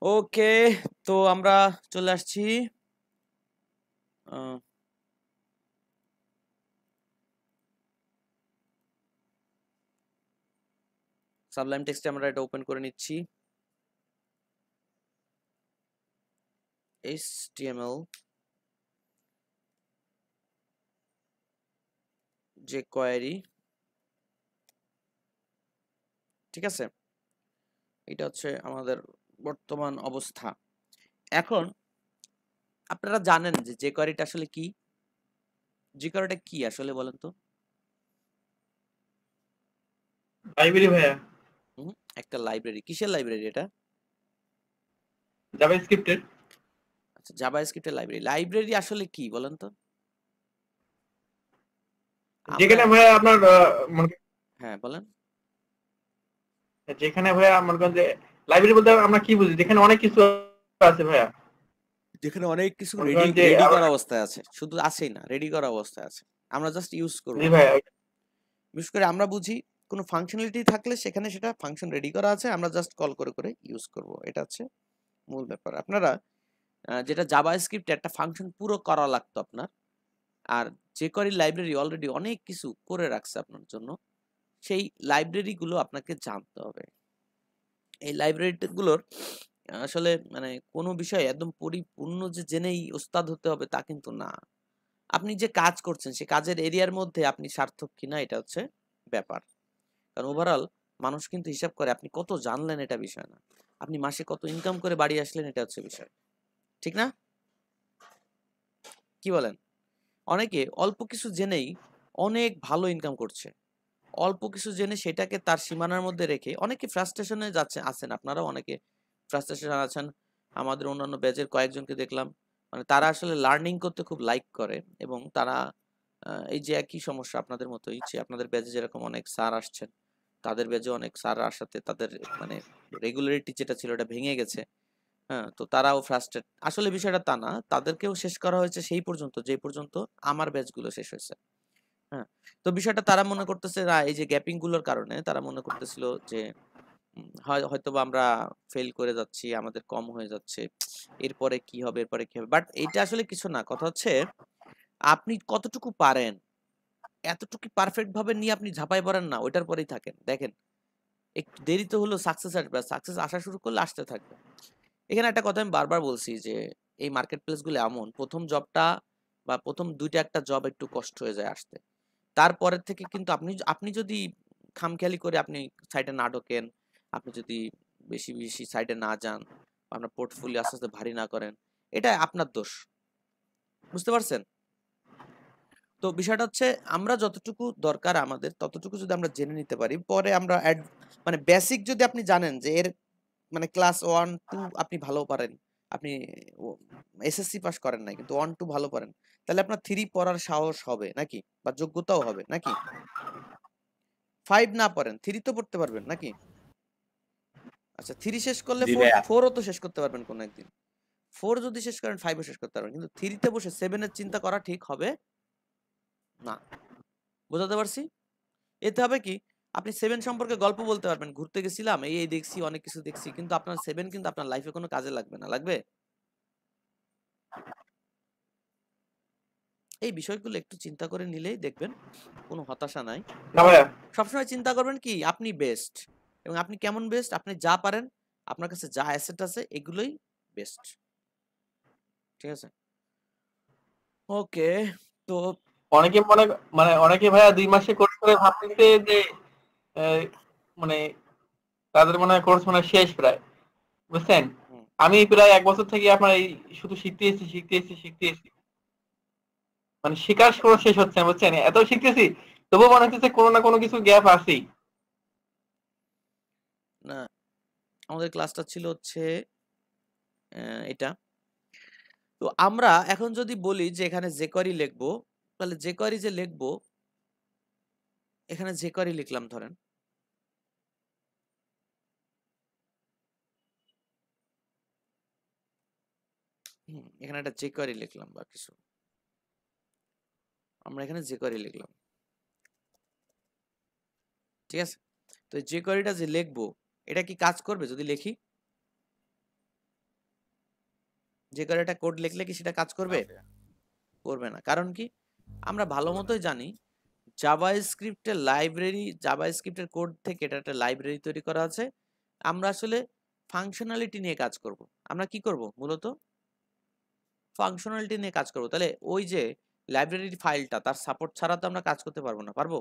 ওকে, তো আমরা চলে আসছি সাবলাইম টেক্সটে। আমরা এটা ওপেন করে নিচ্ছি। HTML যে কোয়েরি, ঠিক আছে, এটা হচ্ছে আমাদের বর্তমান অবস্থা। এখন আপনারা জানেন যে যে কোয়েরিটা আসলে কি? যে কোয়েরিটা কি আসলে বলেন তো? লাইব্রেরি ভাইয়া। একটা লাইব্রেরি। কিসের লাইব্রেরি এটা? জাভাস্ক্রিপ্টের। আচ্ছা, জাভাস্ক্রিপ্টের লাইব্রেরি। লাইব্রেরি আসলে কি বলেন তো? আমরা, যেখানে ভাইয়া আপনার হ্যাঁ বলেন। যেখানে ভাইয়া মনে করেন যে লাইব্রেরি বলতে আমরা কি বুঝি, যেখানে অনেক কিছু আছে ভাইয়া। যেখানে অনেক কিছু মনে রেডি করেন যে রেডি করা অবস্থায় আছে, শুধু আছেই না, রেডি করা অবস্থায় আছে, আমরা জাস্ট ইউজ করব। জি ভাইয়া। বিশেষ করে আমরা বুঝি কোনো ফাংশনালিটি থাকলে সেখানে সেটা ফাংশন রেডি করা আছে, আমরা জাস্ট কল করে করে ইউজ করব। এটা হচ্ছে মূল ব্যাপার। আপনারা যেটা জাভাস্ক্রিপ্টে একটা ফাংশন পুরো করা লাগতো আপনার, আর jQuery লাইব্রেরি অলরেডি অনেক কিছু করে রাখছে আপনার জন্য। সেই লাইব্রেরিগুলো আপনাকে জানতে হবে। এই লাইব্রেরিগুলোর আসলে মানে কোনো বিষয় একদম পরিপূর্ণ যে জেনেই ওস্তাদ হতে হবে তা কিন্তু না। আপনি যে কাজ করছেন সে কাজের এরিয়ার মধ্যে আপনি সার্থক কিনা এটা হচ্ছে ব্যাপার। কারণ ওভারঅল মানুষ কিন্তু হিসাব করে আপনি কত জানলেন এটা বিষয় না, আপনি মাসে কত ইনকাম করে বাড়ি আসলেন এটা হচ্ছে বিষয়, ঠিক না? কি বলেন? অনেকে অল্প কিছু জেনেই অনেক ভালো ইনকাম করছে। অল্প কিছু জেনে সেটাকে তার সীমানার মধ্যে রেখে অনেকে ফ্রাস্ট্রেশনে যাচ্ছে, আছেন আপনারাও অনেকে ফ্রাস্ট্রেশন আছেন। আমাদের অন্যান্য ব্যাচের কয়েকজনকে দেখলাম, মানে তারা আসলে লার্নিং করতে খুব লাইক করে এবং তারা এই যে একই সমস্যা আপনাদের মতোই, যে আপনাদের ব্যাচে যেরকম অনেক স্যার আসছেন, তাদের ব্যাচে অনেক স্যার আসাতে তাদের মানে রেগুলারিটি যেটা ছিল এটা ভেঙে গেছে। হ্যাঁ, তো তারাও ফ্রাস্ট্রেট। আসলে বিষয়টা তা না, তাদেরকেও শেষ করা হয়েছে সেই পর্যন্ত যে পর্যন্ত আমার ব্যাচগুলো শেষ হয়েছে। হ্যাঁ, তো বিষয়টা তারা মনে করতেছে না, এই যে গ্যাপিং গুলোর কারণে তারা মনে করতেছিল যে হয়তোবা আমরা ফেল করে যাচ্ছি, আমাদের কম হয়ে যাচ্ছে, এরপরে কি হবে, এরপরে কি হবে। বাট এটা আসলে কিছু না, কথা হচ্ছে আপনি কতটুকু পারেন, এতটুকু পারফেক্ট ভাবে নিয়ে আপনি ঝাঁপাই পড়েন না, ওইটার পরেই থাকেন। দেখেন, একটু দেরিতে হলেও সাকসেস আসবে, সাকসেস আসা শুরু করলে আসতে থাকবে। এখানে একটা কথা আমি বারবার বলছি যে এই মার্কেট প্লেস গুলো এমন, প্রথম জবটা বা প্রথম দুইটা একটা জব একটু কষ্ট হয়ে যায় আসতে। তারপরের থেকে কিন্তু আপনি আপনি যদি খামখেয়ালি করে আপনি সাইডে না ঢোকেন, আপনি যদি বেশি বেশি সাইডে না যান, আপনার পোর্টফোলিও আস্তে আস্তে ভারী না করেন, এটা আপনার দোষ। বুঝতে পারছেন? তো বিষয়টা হচ্ছে আমরা যতটুকু দরকার আমাদের ততটুকু যদি আমরা জেনে নিতে পারি, পরে আমরা মানে বেসিক যদি আপনি জানেন যে এর মানে ক্লাস 1 2 আপনি ভালো পারেন, আপনি এসএসসি পাস করেন নাই কিন্তু 1 2 ভালো পারেন, তাহলে আপনার 3 পড়ার সাহস হবে নাকি, বা যোগ্যতাও হবে নাকি? 5 না পারেন 3 তো পড়তে পারবেন নাকি? আচ্ছা, 3 শেষ করলে জি 4 ভাইয়া। 4ও তো শেষ করতে পারবেন কোন একদিন। 4 যদি শেষ করেন 5ও শেষ করতে পারবেন, কিন্তু 3 তে বসে 7 এর চিন্তা করা ঠিক হবে না। বোঝাতে পারছি? এতে হবে কি, আপনি 7 সম্পর্কে গল্প বলতে পারবেন, ঘুরতে গেছিলাম, এই দেখছি, অনেক কিছু দেখছি, কিন্তু আপনার 7 কিন্তু আপনার লাইফে কোনো কাজে লাগবে না। লাগবে? এই বিষয়গুলো একটু চিন্তা করে নিলেই দেখবেন কোনো হতাশা নাই। না এবং ভাইয়া। সবসময় চিন্তা করবেন কি আপনি বেস্ট, এবং আপনি কেমন বেস্ট, আপনি যা পারেন, আপনার কাছে যা অ্যাসেট আছে এগুলোই বেস্ট। ঠিক আছে? ওকে, তো অনেকে অনেকে ভাইয়া 2 মাসে কোর্স করে ভাবতেছে যে আহ, মানে তাদের মনে হয় কোর্স শেষ প্রায়, বুঝছেন। হুম, আমি প্রায় 1 বছর থেকে আপনার এই শুধু শিখতেছি। শেখার কোনো শেষ হচ্ছে না, বুঝছেন, এত শিখতেছি তবুও মনে হচ্ছে কোনো না কোনো কিছু গ্যাপ আছেই। না, আমাদের ক্লাসটা ছিল হচ্ছে এটা। তো আমরা এখন যদি বলি যে এখানে যে কোয়েরি লিখবো, তাহলে যে কোয়েরি যে লিখবো, এখানে যে কোয়েরি লিখলাম ধরেন, এখানে একটা যে কোয়েরি লিখলাম বা কিছু, আমরা এখানে যে কোয়েরি লিখলাম, ঠিক আছে? তো যে কোয়েরিটা যে লিখবো, এটা কি কাজ করবে যদি লিখি? jQuery একটা কোড লিখলে কি সেটা কাজ করবে? করবে না। কারণ কি? আমরা ভালো মতোই জানি জাভাস্ক্রিপ্টের লাইব্রেরি, জাভাস্ক্রিপ্টের কোড থেকে এটা একটা লাইব্রেরি তৈরি করা আছে। আমরা আসলে ফাংশনালিটি নিয়ে কাজ করব। আমরা কি করব মূলত? ফাংশনালিটি নিয়ে কাজ করব। তাহলে ওই যে লাইব্রেরির ফাইলটা তার সাপোর্ট ছাড়া তো আমরা কাজ করতে পারবো না। পারবো?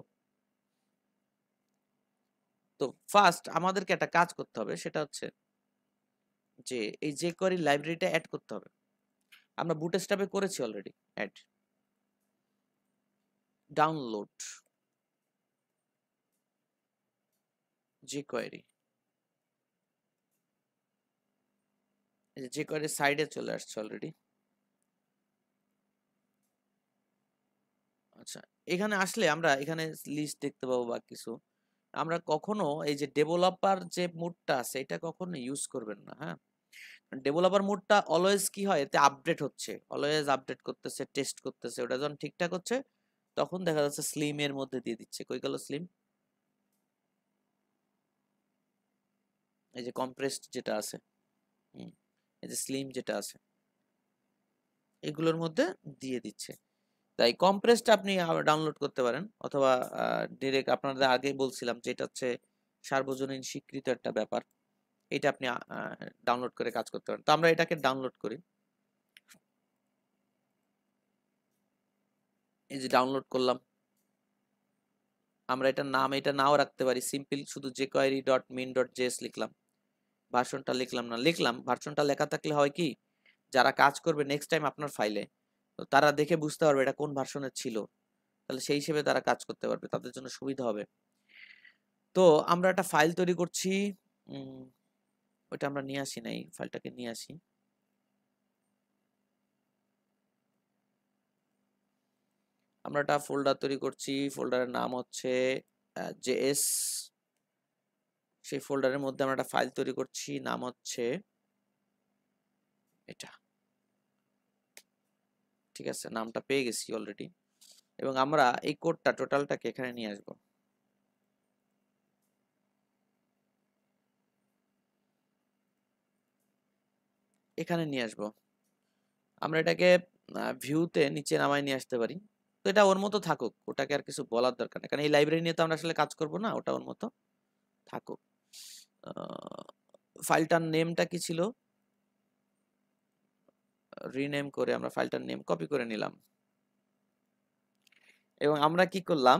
তো ফার্স্ট আমাদেরকে একটা কাজ করতে হবে, সেটা হচ্ছে যে এই jQuery লাইব্রেরিটা অ্যাড করতে হবে। আমরা বুটস্ট্র্যাপে করেছি অলরেডি অ্যাড। ডাউনলোড jQuery, এই যে jQuery সাইডে চলে আসছে অলরেডি। আচ্ছা, এখানে আসলে আমরা এখানে লিস্ট দেখতে পাবো বা কিছু। আমরা কখনো এই যে ডেভেলপার যে মোডটা আছে এটা কখনো ইউজ করবেন না, হ্যাঁ। ডেভেলপার মোডটা অলওয়েজ কি হয়, এতে আপডেট হচ্ছে, অলওয়েজ আপডেট করতেছে, টেস্ট করতেছে। ওটা যখন ঠিকঠাক হচ্ছে তখন দেখা যাচ্ছে স্লিম এর মধ্যে দিয়ে দিচ্ছে। কই গেল স্লিম? এই যে কম্প্রেসড যেটা আছে, এই যে স্লিম যেটা আছে, এগুলোর মধ্যে দিয়ে দিচ্ছে। তাই কম্প্রেসড আপনি ডাউনলোড করতে পারেন, অথবা ডিরেক্ট আপনাদের আগে বলছিলাম যেটা হচ্ছে সার্বজনীন স্বীকৃত একটা ব্যাপার, এটা আপনি ডাউনলোড করে কাজ করতে পারেন। তো আমরা এটাকে ডাউনলোড করি। এই যে ডাউনলোড করলাম, আমরা এটার নাম এটা নাও রাখতে পারি, সিম্পল শুধু jQuery.min.js লিখলাম, ভার্সনটা লিখলাম না, লিখলাম। ভার্সনটা লেখা থাকলে হয় কি, যারা কাজ করবে নেক্সট টাইম আপনার ফাইলে, তো তারা দেখে বুঝতে পারবে এটা কোন ভার্সনের ছিল, তাহলে সেই হিসেবে তারা কাজ করতে পারবে, তাদের জন্য সুবিধা হবে। তো আমরা একটা ফাইল তৈরি করছি, ওটা আমরা নিয়ে আসি নাই, ফাইলটাকে নিয়ে আসি। আমরা একটা ফোল্ডার তৈরি করছি, ফোল্ডারের নাম হচ্ছে js। সেই ফোল্ডারের মধ্যে আমরা একটা ফাইল তৈরি করছি, নাম হচ্ছে এটা। ঠিক আছে, নামটা পেয়ে গেছি অলরেডি। এবং আমরা এই কোডটা টোটালটাকে এখানে নিয়ে আসব। এখানে নিয়ে আসব। আমরা এটাকে ভিউতে নিচে নামায় নিয়ে আসতে পারি। তো এটা ওর মতো থাকুক, ওটাকে আর কিছু বলার দরকার নেই, কারণ এই লাইব্রেরি নিয়ে তো আমরা আসলে কাজ করব না, ওটা ওর মতো থাকুক। ফাইলটার নেমটা কি ছিল, রিনেম করে আমরা ফাইলটার নেম কপি করে নিলাম। এবং আমরা কি করলাম,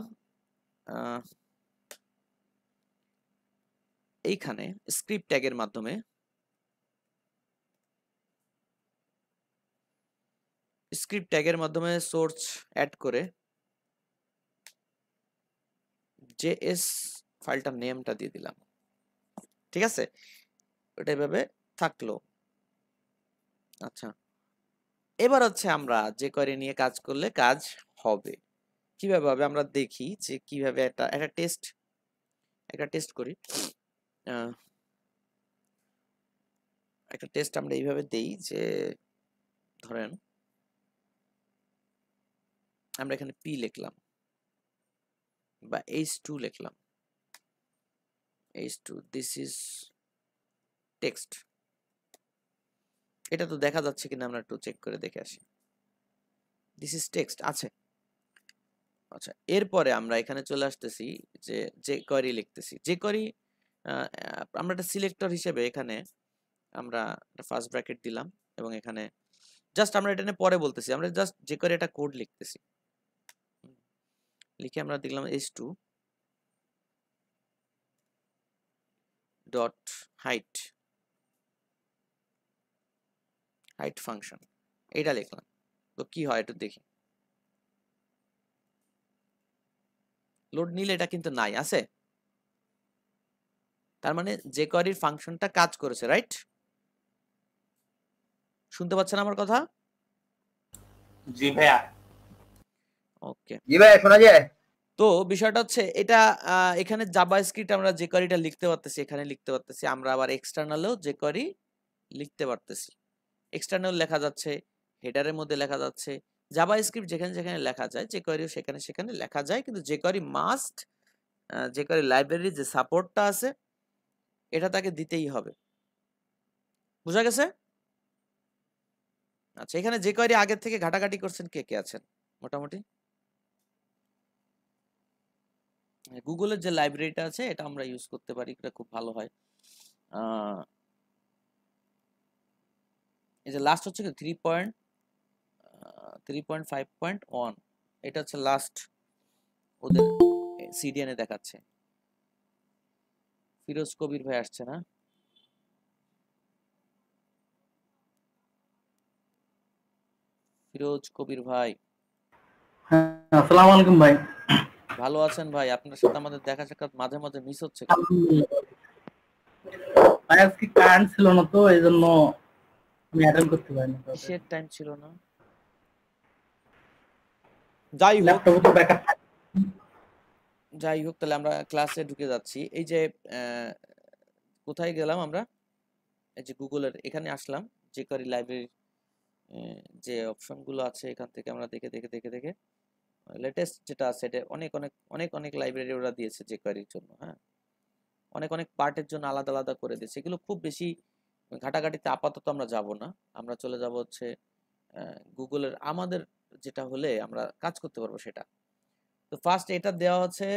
এইখানে স্ক্রিপ্ট ট্যাগের মাধ্যমে সোর্স অ্যাড করে js ফাইলটার নেমটা দিয়ে দিলাম। ঠিক আছে, ওটা এভাবে থাকলো। আচ্ছা, এবার হচ্ছে আমরা jQuery নিয়ে কাজ করলে কাজ হবে কিভাবে হবে আমরা দেখি যে কিভাবে একটা টেস্ট করি। একটা টেস্ট আমরা এইভাবে দেই যে, ধরেন আমরা এখানে p লিখলাম বা h2 লিখলাম, h2 দিস ইজ টেক্সট। এটা তো দেখা যাচ্ছে কিনা আমরা একটু চেক করে দেখে আসি। দিস ইজ টেক্সট আছে। আচ্ছা, এরপরে আমরা এখানে চলে আসতেছি যে jQuery লিখতেছি। jQuery আমরা একটা সিলেক্টর হিসেবে এখানে আমরা একটা ফার্স্ট ব্র্যাকেট দিলাম, এবং এখানে জাস্ট আমরা এটা নিয়ে পরে বলতেছি, আমরা জাস্ট jQuery একটা কোড লিখতেছি। লিখে আমরা দিলাম h2 ডট হাইট ফাংশন, এটা লিখলাম। তো কি হয় একটু দেখি। লোড নিলে এটা কিন্তু নাই, আছে। তার মানে jQuery ফাংশনটা কাজ করেছে, রাইট? শুনতে পাচ্ছেন আমার কথা? জি ভাইয়া। ওকে, জি ভাইয়া শোনা যায়। তো বিষয়টা হচ্ছে এটা, এখানে জাভাস্ক্রিপ্ট আমরা jQueryটা লিখতে পারতেছি, এখানে লিখতে পারতেছি। আমরা আবার এক্সটার্নালেও jQuery লিখতে পারতেছি। এক্সটার্নাল লেখা যাচ্ছে, হেডারের মধ্যে লেখা যাচ্ছে। জাভাস্ক্রিপ্ট যেখানে যেখানে লেখা যায় jQueryও সেখানে সেখানে লেখা যায়, কিন্তু jQuery মাস্ট, jQuery লাইব্রেরির যে সাপোর্টটা আছে এটা তাকে দিতেই হবে। বুঝা গেছে? আচ্ছা, এখানে যে কোয়েরি আগের থেকে ঘাটাঘাটি করছেন কে কে আছেন মোটামুটি? গুগলের যে লাইব্রেরিটা আছে এটা আমরা ইউজ করতে পারি, এটা খুব ভালো হয়। এই যে লাস্ট হচ্ছে 3.5.1, এটা হচ্ছে লাস্ট ওদের সিডিএনে দেখাচ্ছে। ফিরোজ কবির ভাই আসছে না? ফিরোজ কবির ভাই হ্যাঁ, আসসালামু আলাইকুম ভাই। ভালো আছেন ভাই? আপনার সাথে আমাদের দেখা সাক্ষাৎ মাঝে মাঝে মিস হচ্ছে কেন? ভাই আজকে কারেন্ট ছিল না তো এই জন্য আমি অ্যাটেন্ড করতে পারিনি। কিসের টাইম ছিল না? যাই হোক ল্যাপটপে তো ব্যাকআপ যাই হোক, তাহলে আমরা ক্লাসে ঢুকে যাচ্ছি। এই যে কোথায় গেলাম আমরা? এই যে গুগলের এখানে আসলাম, যে কোয়েরি লাইব্রেরি যে অপশনগুলো আছে এখান থেকে আমরা দেখে দেখে দেখে দেখে লেটেস্ট যেটা আছে এটা অনেক অনেক অনেক অনেক লাইব্রেরি ওরা দিয়েছে যে কোয়েরির জন্য। হ্যাঁ, অনেক অনেক পার্টের জন্য আলাদা আলাদা করে দিয়েছে। এগুলো খুব বেশি ঘাটাঘাটিতে আপাতত আমরা যাব না, আমরা চলে যাব হচ্ছে গুগলের আমাদের যেটা হলে আমরা কাজ করতে পারবো সেটা। তো ফার্স্ট এটা দেওয়া হচ্ছে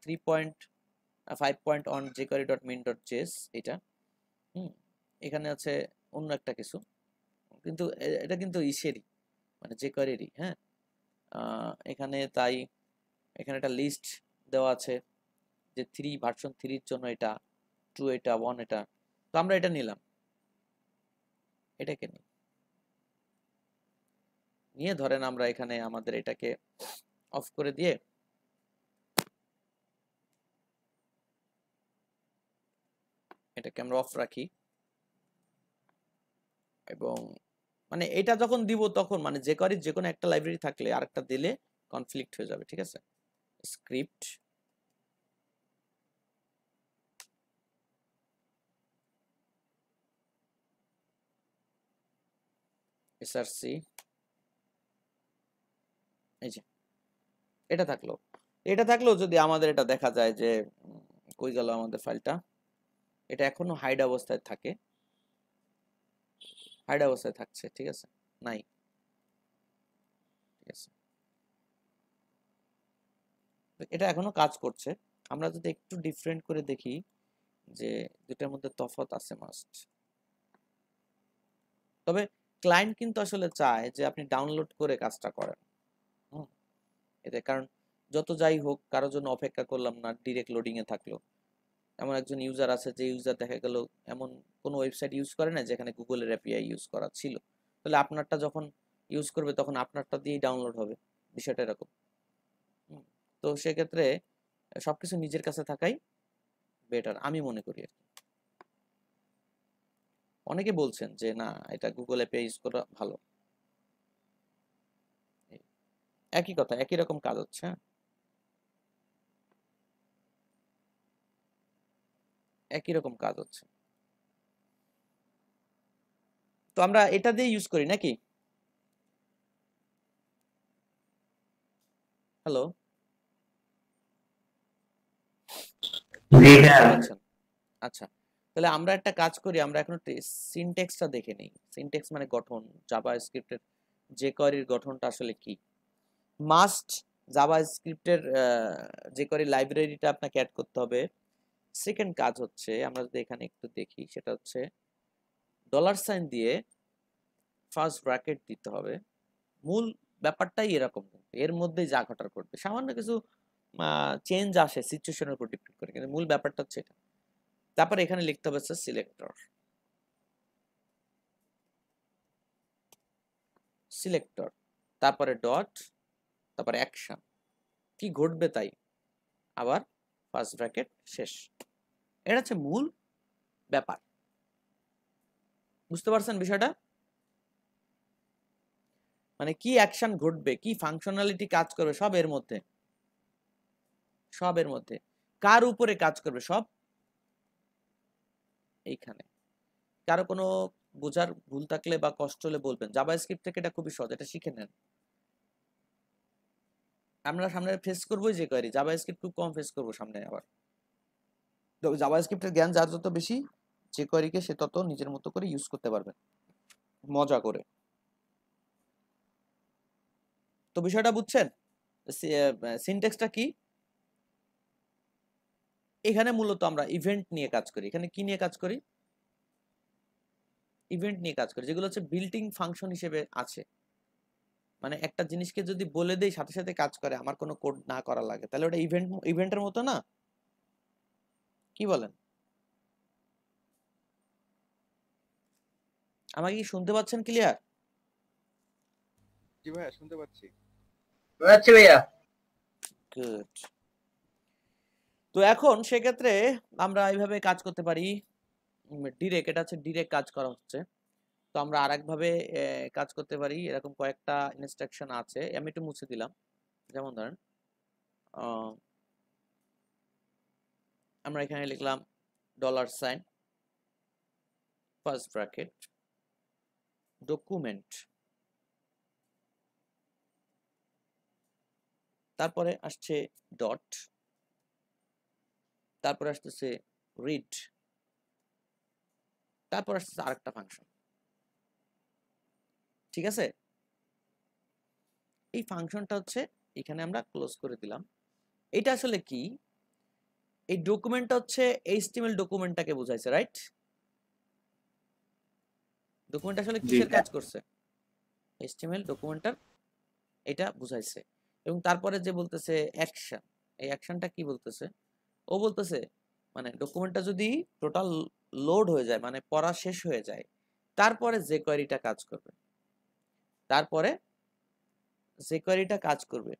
3.5.1 jQuery.min.js এটা। এখানে আছে অন্য একটা কিছু, কিন্তু এটা কিন্তু ইসেরই মানে jQuery-রই। হ্যাঁ, এখানে তাই এখানে একটা লিস্ট দেওয়া আছে যে ভার্সন 3 এর জন্য এটা, 2 এটা, 1 এটা। তো আমরা এটা নিলাম, এটাকে নিয়ে ধরেন আমরা এখানে আমাদের এটাকে অফ করে দিয়ে এটাকে আমরা অফ রাখি, এবং মানে এটা যখন দিব তখন মানে যে কোয়েরির যে কোনো একটা লাইব্রেরি থাকলে আরেকটা দিলে কনফ্লিক্ট হয়ে যাবে। ঠিক আছে, স্ক্রিপ্ট এসআরসি, এই যে এটা থাকলো যদি আমাদের এটা দেখা যায় যে কই গেল আমাদের ফাইলটা, এটা এখনো হাইড অবস্থায় থাকে, হাইড অবস্থায় থাকছে। ঠিক আছে, নাই, ঠিক আছে, এটা এখনো কাজ করছে। আমরা যদি একটু ডিফারেন্ট করে দেখি যে দুটার মধ্যে তফাৎ আছে মাস্ট। তবে ক্লায়েন্ট কিন্তু আসলে চায় যে আপনি ডাউনলোড করে কাজটা করেন। এতে কারণ যত যাই হোক কারোর জন্য অপেক্ষা করলাম না, ডিরেক্ট লোডিং এ থাকলো। এমন একজন ইউজার আছে যে ইউজার দেখা গেল এমন কোনো ওয়েবসাইট ইউজ করে না যেখানে গুগলের এপিআই ইউজ করা ছিল, তাহলে আপনারটা যখন ইউজ করবে তখন আপনারটা দিয়েই ডাউনলোড হবে, বিষয়টা এরকম। তো সেক্ষেত্রে সবকিছু নিজের কাছে থাকাই বেটার আমি মনে করি আর কি। অনেকে বলছেন যে না এটা গুগল অ্যাপে ইউজ করা ভালো, একই কথা একই রকম কাজ হচ্ছে। একই রকম কাজ হচ্ছে, তো আমরা এটা দিয়ে ইউজ করি নাকি? হ্যালো, আচ্ছা, তাহলে আমরা একটা কাজ করি, আমরা এখন সিনট্যাক্সটা দেখে নিই। সিনট্যাক্স মানে গঠন, জাভা স্ক্রিপ্টের যে কোয়েরির গঠনটা আসলে কি। মাস্ট জাভা স্ক্রিপ্টের যে কোয়েরি লাইব্রেরিটা আপনাকে অ্যাড করতে হবে। সেকেন্ড কাজ হচ্ছে আমরা যদি এখানে একটু দেখি, সেটা হচ্ছে $সাইন দিয়ে ফার্স্ট ব্র্যাকেট দিতে হবে। মূল ব্যাপারটাই এরকম, এর মধ্যেই যা ঘটার ঘটবে, সামান্য কিছু চেঞ্জ আসে সিচুয়েশনের উপর ডিপেন্ড করে, কিন্তু মূল ব্যাপারটা হচ্ছে এটা। তারপর এখানে লিখতে হবে সিলেক্টর, তারপরে ডট, তারপরে অ্যাকশন, কি ঘটবে তাই, আবার ফার্স্ট ব্র্যাকেট শেষ। এটা হচ্ছে মূল ব্যাপার, বুঝতে পারছেন বিষয়টা? মানে কি অ্যাকশন ঘটবে, কি ফাংশনালিটি কাজ করবে, সব এর মধ্যে, কার উপরে কাজ করবে সব এইখানে। কারো কোনো বোঝার ভুল থাকলে বা কষ্ট হলে বলবেন। জাভাস্ক্রিপ্ট থেকে এটা খুবই সহজ, এটা শিখে নেন। আমরা সামনে ফেস করবোই যে কোয়েরি, জাভাস্ক্রিপ্ট খুব কম ফেস করবো সামনে। আবার জাভাস্ক্রিপ্টের জ্ঞান যার যত বেশি, যে কোয়েরিকে সে তত নিজের মতো করে ইউজ করতে পারবে মজা করে। তো বিষয়টা বুঝছেন, সিনট্যাক্সটা কি? এখানে মূলত আমরা ইভেন্ট নিয়ে কাজ করি। এখানে কি নিয়ে কাজ করি? ইভেন্ট নিয়ে কাজ করি, যেগুলো হচ্ছে বিল্টিং ফাংশন হিসেবে আছে। মানে একটা জিনিসকে যদি বলে দেই সাথে সাথে কাজ করে, আমার কোনো কোড না করা লাগে, তাহলে ওটা ইভেন্টের মতো না? কি বলেন? আমাকে কি শুনতে পাচ্ছেন ক্লিয়ার? জি ভাইয়া শুনতে পাচ্ছি। আচ্ছা ভাইয়া। গুড। তো এখন সেক্ষেত্রে আমরা এইভাবে কাজ করতে পারি ডিরেক্ট, এটা হচ্ছে ডিরেক্ট কাজ করা হচ্ছে। তো আমরা আরেকভাবে কাজ করতে পারি, এরকম কয়েকটা ইনস্ট্রাকশন আছে, আমি একটু মুছে দিলাম। যেমন ধরেন আমরা এখানে লিখলাম $, ফার্স্ট ব্র্যাকেট, ডকুমেন্ট, তারপরে আসছে ডট, তারপরে আসতেছে রিড, তারপর আসতেছে আরেকটা ফাংশন। ঠিক আছে, এই ফাংশনটা হচ্ছে এখানে আমরা ক্লোজ করে দিলাম। এটা আসলে কি? এই ডকুমেন্টটা হচ্ছে HTML ডকুমেন্টটাকে বোঝাইছে, রাইট? ডকুমেন্ট আসলে কিসের কাজ করছে? HTML ডকুমেন্টটার এটা বুঝাইছে। এবং তারপরে যে বলতেছে অ্যাকশন, এই অ্যাকশনটা কি বলতেছে? ও বলতেছে মানে ডকুমেন্টটা যদি টোটাল লোড হয়ে যায়, মানে পড়া শেষ হয়ে যায়, তারপরে যে কোয়েরিটা কাজ করবে, তারপরে যে কোয়েরিটা কাজ করবে।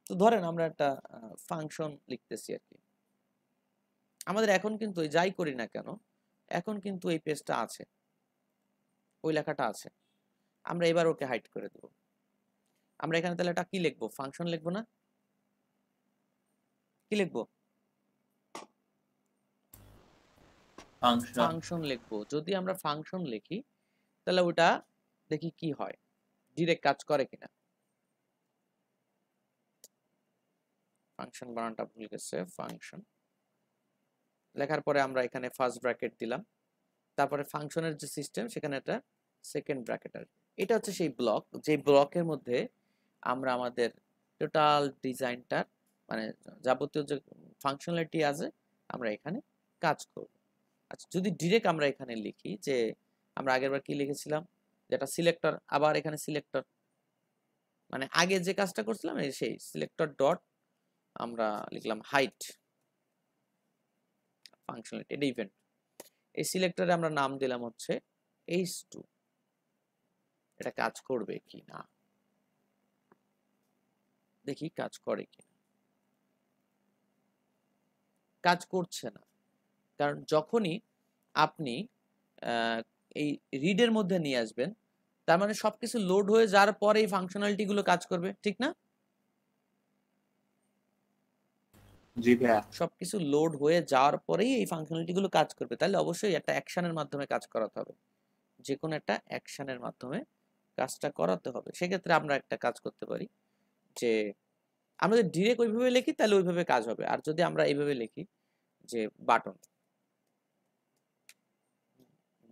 তো ধরেন আমরা একটা ফাংশন লিখতেছি আর কি। আমাদের এখন কিন্তু যাই করি না কেন, এখন কিন্তু এই পেজটা আছে, ওই লেখাটা আছে। আমরা এবার ওকে হাইড করে দেব। আমরা এখানে তাহলে এটা কি লিখবো? ফাংশন লিখবো না? কি লিখবো? ফাংশন লিখবো। যদি আমরা ফাংশন লিখি তাহলে ওটা দেখি কি হয়, ডিরেক্ট কাজ করে কিনা। ফাংশন বানানটা ভুল গেছে, ফাংশন লেখার পরে আমরা এখানে ফার্স্ট ব্র্যাকেট দিলাম, তারপরে ফাংশনের যে সিস্টেম সেখানে একটা সেকেন্ড ব্র্যাকেট আসবে। এটা হচ্ছে সেই ব্লক, যে ব্লকের মধ্যে আমরা আমাদের টোটাল ডিজাইনটার মানে যাবতীয় যে ফাংশনালিটি আছে আমরা এখানে কাজ করব। আচ্ছা, যদি ডিরেক্ট আমরা এখানে লিখি যে আমরা আগেরবার কি লিখেছিলাম, যেটা সিলেক্টর, আবার এখানে সিলেক্টর, মানে আগে যে কাজটা করছিলাম এই সেই সিলেক্টর ডট আমরা লিখলাম হাইট ফাংশনালিটি, এটা ইভেন্ট। এই সিলেক্টরে আমরা নাম দিলাম হচ্ছে h2। এটা কাজ করবে কি না দেখি, কাজ করে কি। কাজ করছে না, কারণ যখনই আপনি এই রিডের মধ্যে নিয়ে আসবেন, তার মানে সবকিছু লোড হয়ে যাওয়ার পরে এই ফাংশনালিটি গুলো কাজ করবে, ঠিক না? জি ভাইয়া। সবকিছু লোড হয়ে যাওয়ার পরেই এই ফাংশনালিটি গুলো কাজ করবে, তাহলে অবশ্যই একটা অ্যাকশনের মাধ্যমে কাজ করাতে হবে, যে কোনো একটা অ্যাকশনের মাধ্যমে কাজটা করাতে হবে। সেক্ষেত্রে আমরা একটা কাজ করতে পারি যে আমরা যদি ডিরেক্ট ওইভাবে লিখি তাহলে ওইভাবে কাজ হবে, আর যদি আমরা এইভাবে লিখি যে বাটন,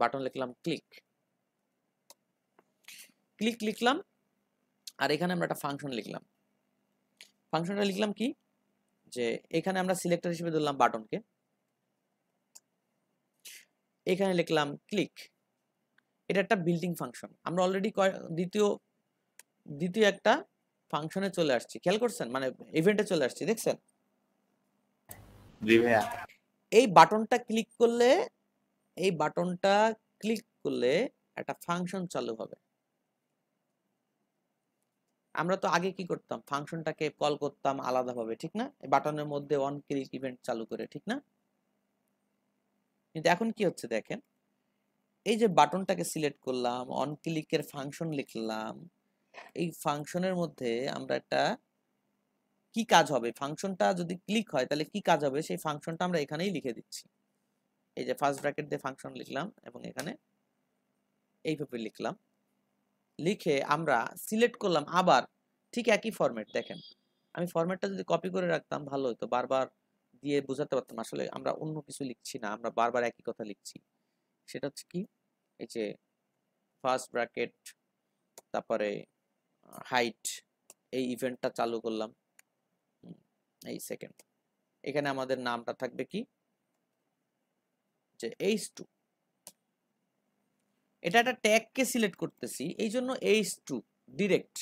বাটন লিখলাম ক্লিক, ক্লিক লিখলাম, আর এখানে আমরা একটা ফাংশন লিখলাম। ফাংশনটা লিখলাম কি, যে এখানে আমরা সিলেক্টর হিসেবে ধরলাম বাটনকে, এখানে লিখলাম ক্লিক। এটা একটা বিল্ডিং ফাংশন। আমরা অলরেডি দ্বিতীয় একটা ফাংশনে চলে আসছি, খেয়াল করছেন? মানে ইভেন্টে চলে আসছি, দেখছেন? জি ভাইয়া। এই বাটনটা ক্লিক করলে, এই বাটনটা ক্লিক করলে একটা ফাংশন চালু হবে। আমরা তো আগে কি করতাম, ফাংশনটাকে কল করতাম আলাদাভাবে, ঠিক না? এই বাটনের মধ্যে অন ক্লিক ইভেন্ট চালু করে, ঠিক না? কিন্তু এখন কি হচ্ছে দেখেন, এই যে বাটনটাকে সিলেক্ট করলাম, অন ক্লিকের ফাংশন লিখলাম, এই ফাংশনের মধ্যে আমরা একটা কি কাজ হবে, ফাংশনটা যদি ক্লিক হয় তাহলে কি কাজ হবে সেই ফাংশনটা আমরা এখানেই লিখে দিচ্ছি। এই যে ফার্স্ট ব্র্যাকেট দিয়ে ফাংশন লিখলাম এবং এখানে এইভাবে লিখলাম, লিখে আমরা সিলেক্ট করলাম আবার ঠিক একই ফরম্যাট। দেখেন আমি ফরম্যাটটা যদি কপি করে রাখতাম ভালো হতো, বারবার দিয়ে বোঝাতে পারতাম আসলে আমরা অন্য কিছু লিখছি না, আমরা বারবার একই কথা লিখছি। সেটা হচ্ছে কি, এই যে ফার্স্ট ব্র্যাকেট, তারপরে হাইট, এই ইভেন্টটা চালু করলাম, এই সেকেন্ড, এখানে আমাদের নামটা থাকবে কি, যে H2। এটা একটা ট্যাগকে সিলেক্ট করতেছি, এই জন্য H2 ডিরেক্ট।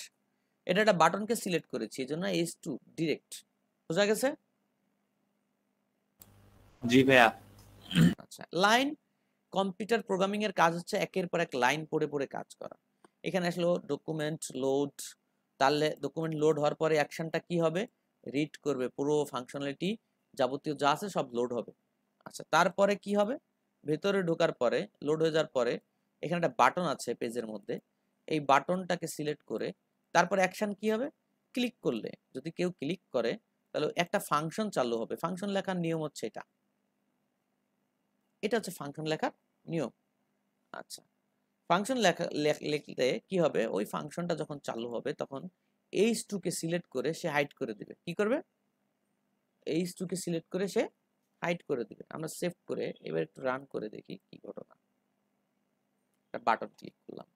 এটা একটা বাটনকে সিলেক্ট করেছি, এই জন্য H2 ডিরেক্ট। বোঝা গেছে? জি ভাইয়া। আচ্ছা, লাইন কম্পিউটার প্রোগ্রামিং এর কাজ হচ্ছে একের পর এক লাইন পড়ে পড়ে কাজ করা। এখানে আসলে ডকুমেন্ট লোড, তাহলে ডকুমেন্ট লোড হওয়ার পরে অ্যাকশনটা কি হবে, রিড করবে, পুরো ফাংশনালিটি যাবতীয় যা আছে সব লোড হবে। আচ্ছা, তারপরে কি হবে, ভেতরে ঢোকার পরে লোড হয়ে যাওয়ার পরে এখানে একটা বাটন আছে পেজের মধ্যে, এই বাটনটাকে সিলেক্ট করে তারপরে অ্যাকশন কি হবে, ক্লিক করলে, যদি কেউ ক্লিক করে তাহলে একটা ফাংশন চালু হবে। ফাংশন লেখার নিয়ম হচ্ছে এটা, এটা হচ্ছে ফাংশন লেখার নিয়ম। আচ্ছা, ফাংশন লিখতে কি হবে, ওই ফাংশনটা যখন চালু হবে তখন H2 কে সিলেক্ট করে সে হাইড করে দিবে। কি করবে, H2 কে সিলেক্ট করে সে হাইড করে দিবে। আমরা সেভ করে এবার একটু রান করে দেখি কি ঘটনা। একটা বাটন ক্লিক করলাম,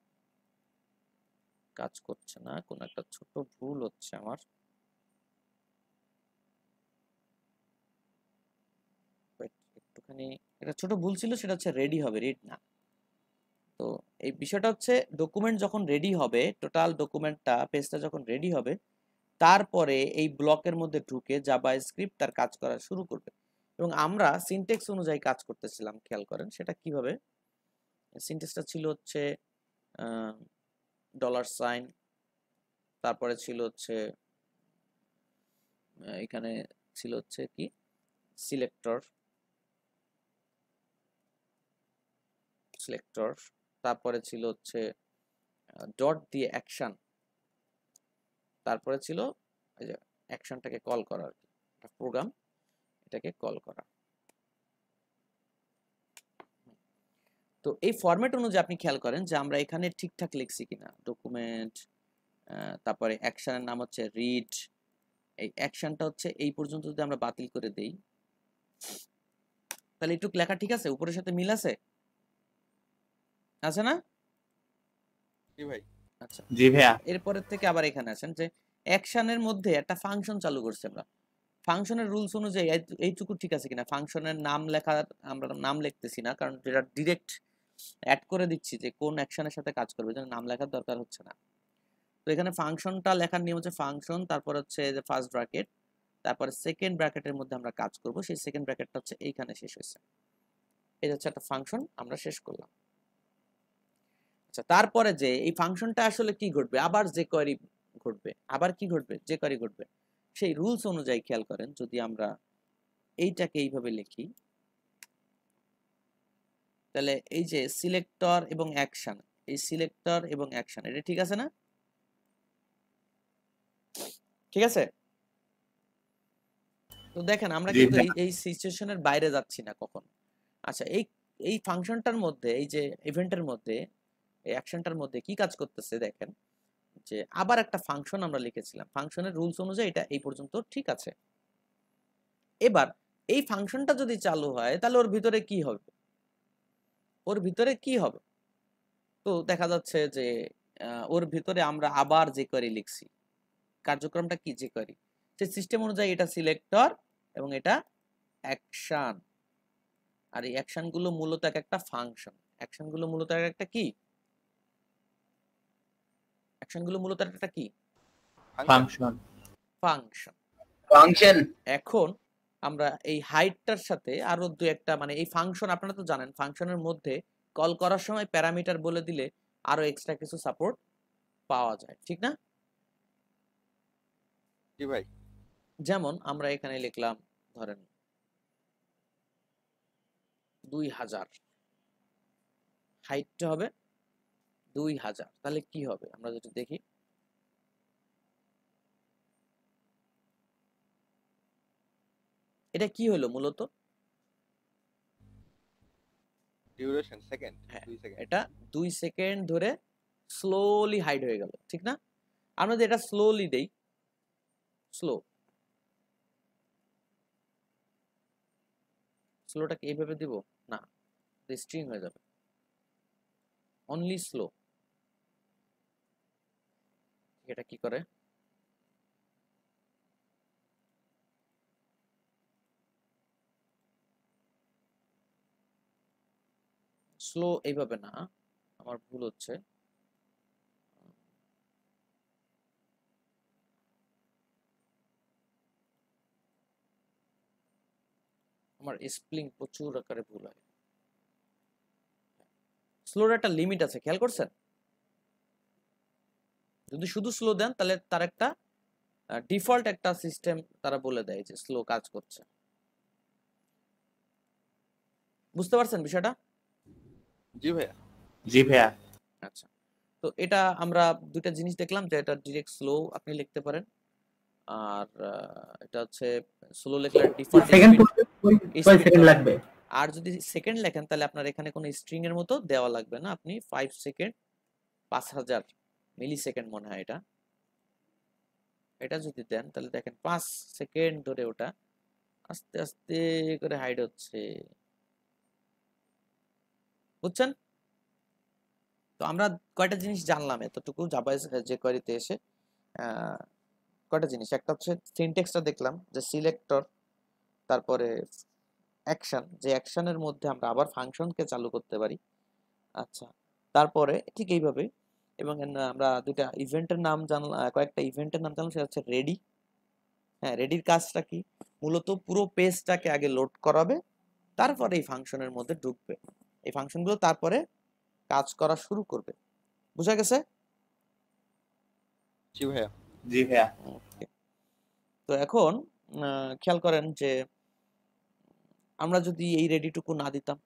কাজ করছে না, কোনো একটা ছোট ভুল হচ্ছে আমার। একটুখানি একটা ছোট ভুল ছিল, সেটা হচ্ছে রেডি হবে, রিড না। তো এই বিষয়টা হচ্ছে ডকুমেন্ট যখন রেডি হবে, টোটাল ডকুমেন্টটা পেজটা যখন রেডি হবে, তারপরে এই ব্লকের মধ্যে ঢুকে জাভা স্ক্রিপ্ট তার কাজ করা শুরু করবে। এবং আমরা সিনটেক্স অনুযায়ী কাজ করতেছিলাম, খেয়াল করেন সেটা কিভাবে। সিনটেক্সটা ছিল হচ্ছে $, তারপরে ছিল হচ্ছে এখানে ছিল হচ্ছে কি সিলেক্টর, তারপরে ছিল হচ্ছে ডট দিয়ে অ্যাকশন, তারপরে ছিল এই যে অ্যাকশনটাকে কল করা, আর কি একটা প্রোগ্রাম এটাকে কল করা। তো এই ফরম্যাট অনুযায়ী আপনি খেয়াল করেন যে আমরা এখানে ঠিকঠাক লিখছি কিনা। ডকুমেন্ট, তারপরে অ্যাকশনের নাম হচ্ছে রিড, এই অ্যাকশনটা হচ্ছে এই পর্যন্ত যদি আমরা বাতিল করে দেই তাহলে একটু লেখা ঠিক আছে, উপরের সাথে মিল আছে, আছে না? জি ভাই। আচ্ছা, জি ভাইয়া। এরপরের থেকে আবার এখানে আসেন যে অ্যাকশনের মধ্যে একটা ফাংশন চালু করছি আমরা। ফাংশনের রুলস অনুযায়ী এইটুকু ঠিক আছে কিনা। ফাংশনের নাম লেখা, আমরা নাম লিখতেছি না, কারণ যেটা ডিরেক্ট অ্যাড করে দিচ্ছি যে কোন অ্যাকশনের সাথে কাজ করবে, যেন নাম লেখার দরকার হচ্ছে না। তো এখানে ফাংশনটা লেখার নিয়ম হচ্ছে ফাংশন, তারপর হচ্ছে যে ফার্স্ট ব্র্যাকেট, তারপরে সেকেন্ড ব্র্যাকেটের মধ্যে আমরা কাজ করব, সেই সেকেন্ড ব্র্যাকেটটা হচ্ছে এইখানে শেষ হয়েছে। এটা হচ্ছে একটা ফাংশন, আমরা শেষ করলাম। আচ্ছা, তারপরে যে এই ফাংশনটা আসলে কি ঘটবে, আবার যে কোয়েরি ঘটবে, আবার কি ঘটবে, যে কোয়েরি ঘটবে, সেই রুলস অনুযায়ী খেয়াল করেন। যদি আমরা এইটাকে এইভাবে লিখি তাহলে এই যে সিলেক্টর এবং অ্যাকশন, এই সিলেক্টর এবং অ্যাকশন, এটা ঠিক আছে না? ঠিক আছে? তো দেখেন আমরা কিন্তু এই সিচুয়েশনের বাইরে যাচ্ছি না কখন। আচ্ছা, এই ফাংশনটার মধ্যে, এই যে ইভেন্টের মধ্যে, এই অ্যাকশনটার মধ্যে কি কাজ করতেছে দেখেন, যে আবার একটা ফাংশন আমরা লিখেছিলাম, ফাংশনের রুলস অনুযায়ী এটা এই পর্যন্ত ঠিক আছে। এবার এই ফাংশনটা যদি চালু হয় তাহলে ওর ভিতরে কি হবে, ওর ভিতরে কি হবে, তো দেখা যাচ্ছে যে ওর ভিতরে আমরা আবার যে কোয়েরি লিখছি। কার্যক্রমটা কি, যে কোয়েরি, সেই সিস্টেম অনুযায়ী এটা সিলেক্টর এবং এটা অ্যাকশন। আর এই অ্যাকশনগুলো মূলত একটা ফাংশন, অ্যাকশনগুলো মূলত একটা কি, অ্যাকশনগুলো মূলত একটা কি, ফাংশন। ফাংশন। ফাংশন। এখন আমরা এই হাইটটার সাথে আরো দু একটা, মানে এই ফাংশন আপনারা তো জানেন, ফাংশনের মধ্যে কল করার সময় প্যারামিটার বলে দিলে আরো এক্সট্রা কিছু সাপোর্ট পাওয়া যায়, ঠিক না? জি ভাই। যেমন আমরা এখানে লিখলাম ধরেন 2000, হাইটটা হবে 2000, তাহলে কি হবে আমরা যদি দেখি, এটা কি হলো মূলত, ডিউরেশন সেকেন্ড, হ্যাঁ 2 সেকেন্ড। এটা 2 সেকেন্ড ধরে স্লোলি হাইড হয়ে গেল, ঠিক না? আমরা যদি এটা স্লোলি দেই, স্লোটাকে এইভাবে দিব না, স্ট্রিং হয়ে যাবে, অনলি স্লো। এটা কি করে, স্লো এইভাবে না, আমার ভুল হচ্ছে। আমার স্পেলিং প্রচুর আকারে ভুল হয়। স্লোর একটা লিমিট আছে, খেয়াল করছেন? যদি শুধু স্লো দেন তাহলে তার একটা ডিফল্ট একটা সিস্টেম তারা বলে দেয় যে স্লো কাজ করছে। বুঝতে পারছেন বিষয়টা? জি ভাইয়া। জি ভাইয়া। আচ্ছা, তো এটা আমরা দুইটা জিনিস দেখলাম, যে এটা ডিরেক্ট স্লো আপনি লিখতে পারেন, আর এটা হচ্ছে স্লো লেখলে ডিফল্ট সেকেন্ড কয় স্পিড সেকেন্ড পাবেন। লাগবে? আর যদি সেকেন্ড লেখেন তাহলে আপনার এখানে কোনো স্ট্রিং এর মতো দেওয়া লাগবে না, আপনি 5 সেকেন্ড 5000 মিলি সেকেন্ড মনে হয় এটা, এটা যদি দেন তাহলে দেখেন 5 সেকেন্ড ধরে ওটা আস্তে আস্তে করে হাইড হচ্ছে। বুঝছেন? তো আমরা কয়টা জিনিস জানলাম এতটুকু জাভা যে কোয়েরিতে এসে। কয়টা জিনিস, একটা হচ্ছে সিনট্যাক্সটা দেখলাম যে সিলেক্টর, তারপরে অ্যাকশন, যে অ্যাকশনের মধ্যে আমরা আবার ফাংশনকে চালু করতে পারি। আচ্ছা, তারপরে ঠিক এইভাবে, এবং আমরা দুইটা ইভেন্টের নাম জানলাম, কয়েকটা ইভেন্টের নাম জানলাম, সেটা হচ্ছে রেডি। হ্যাঁ, রেডির কাজটা কি? মূলত পুরো পেজটাকে আগে লোড করাবে, তারপরে এই ফাংশনের মধ্যে ঢুকবে, এই ফাংশনগুলো তারপরে কাজ করা শুরু করবে। বুঝা গেছে? জি ভাইয়া। জি ভাইয়া। ওকে, তো এখন খেয়াল করেন যে আমরা যদি এই রেডিটুকু না দিতাম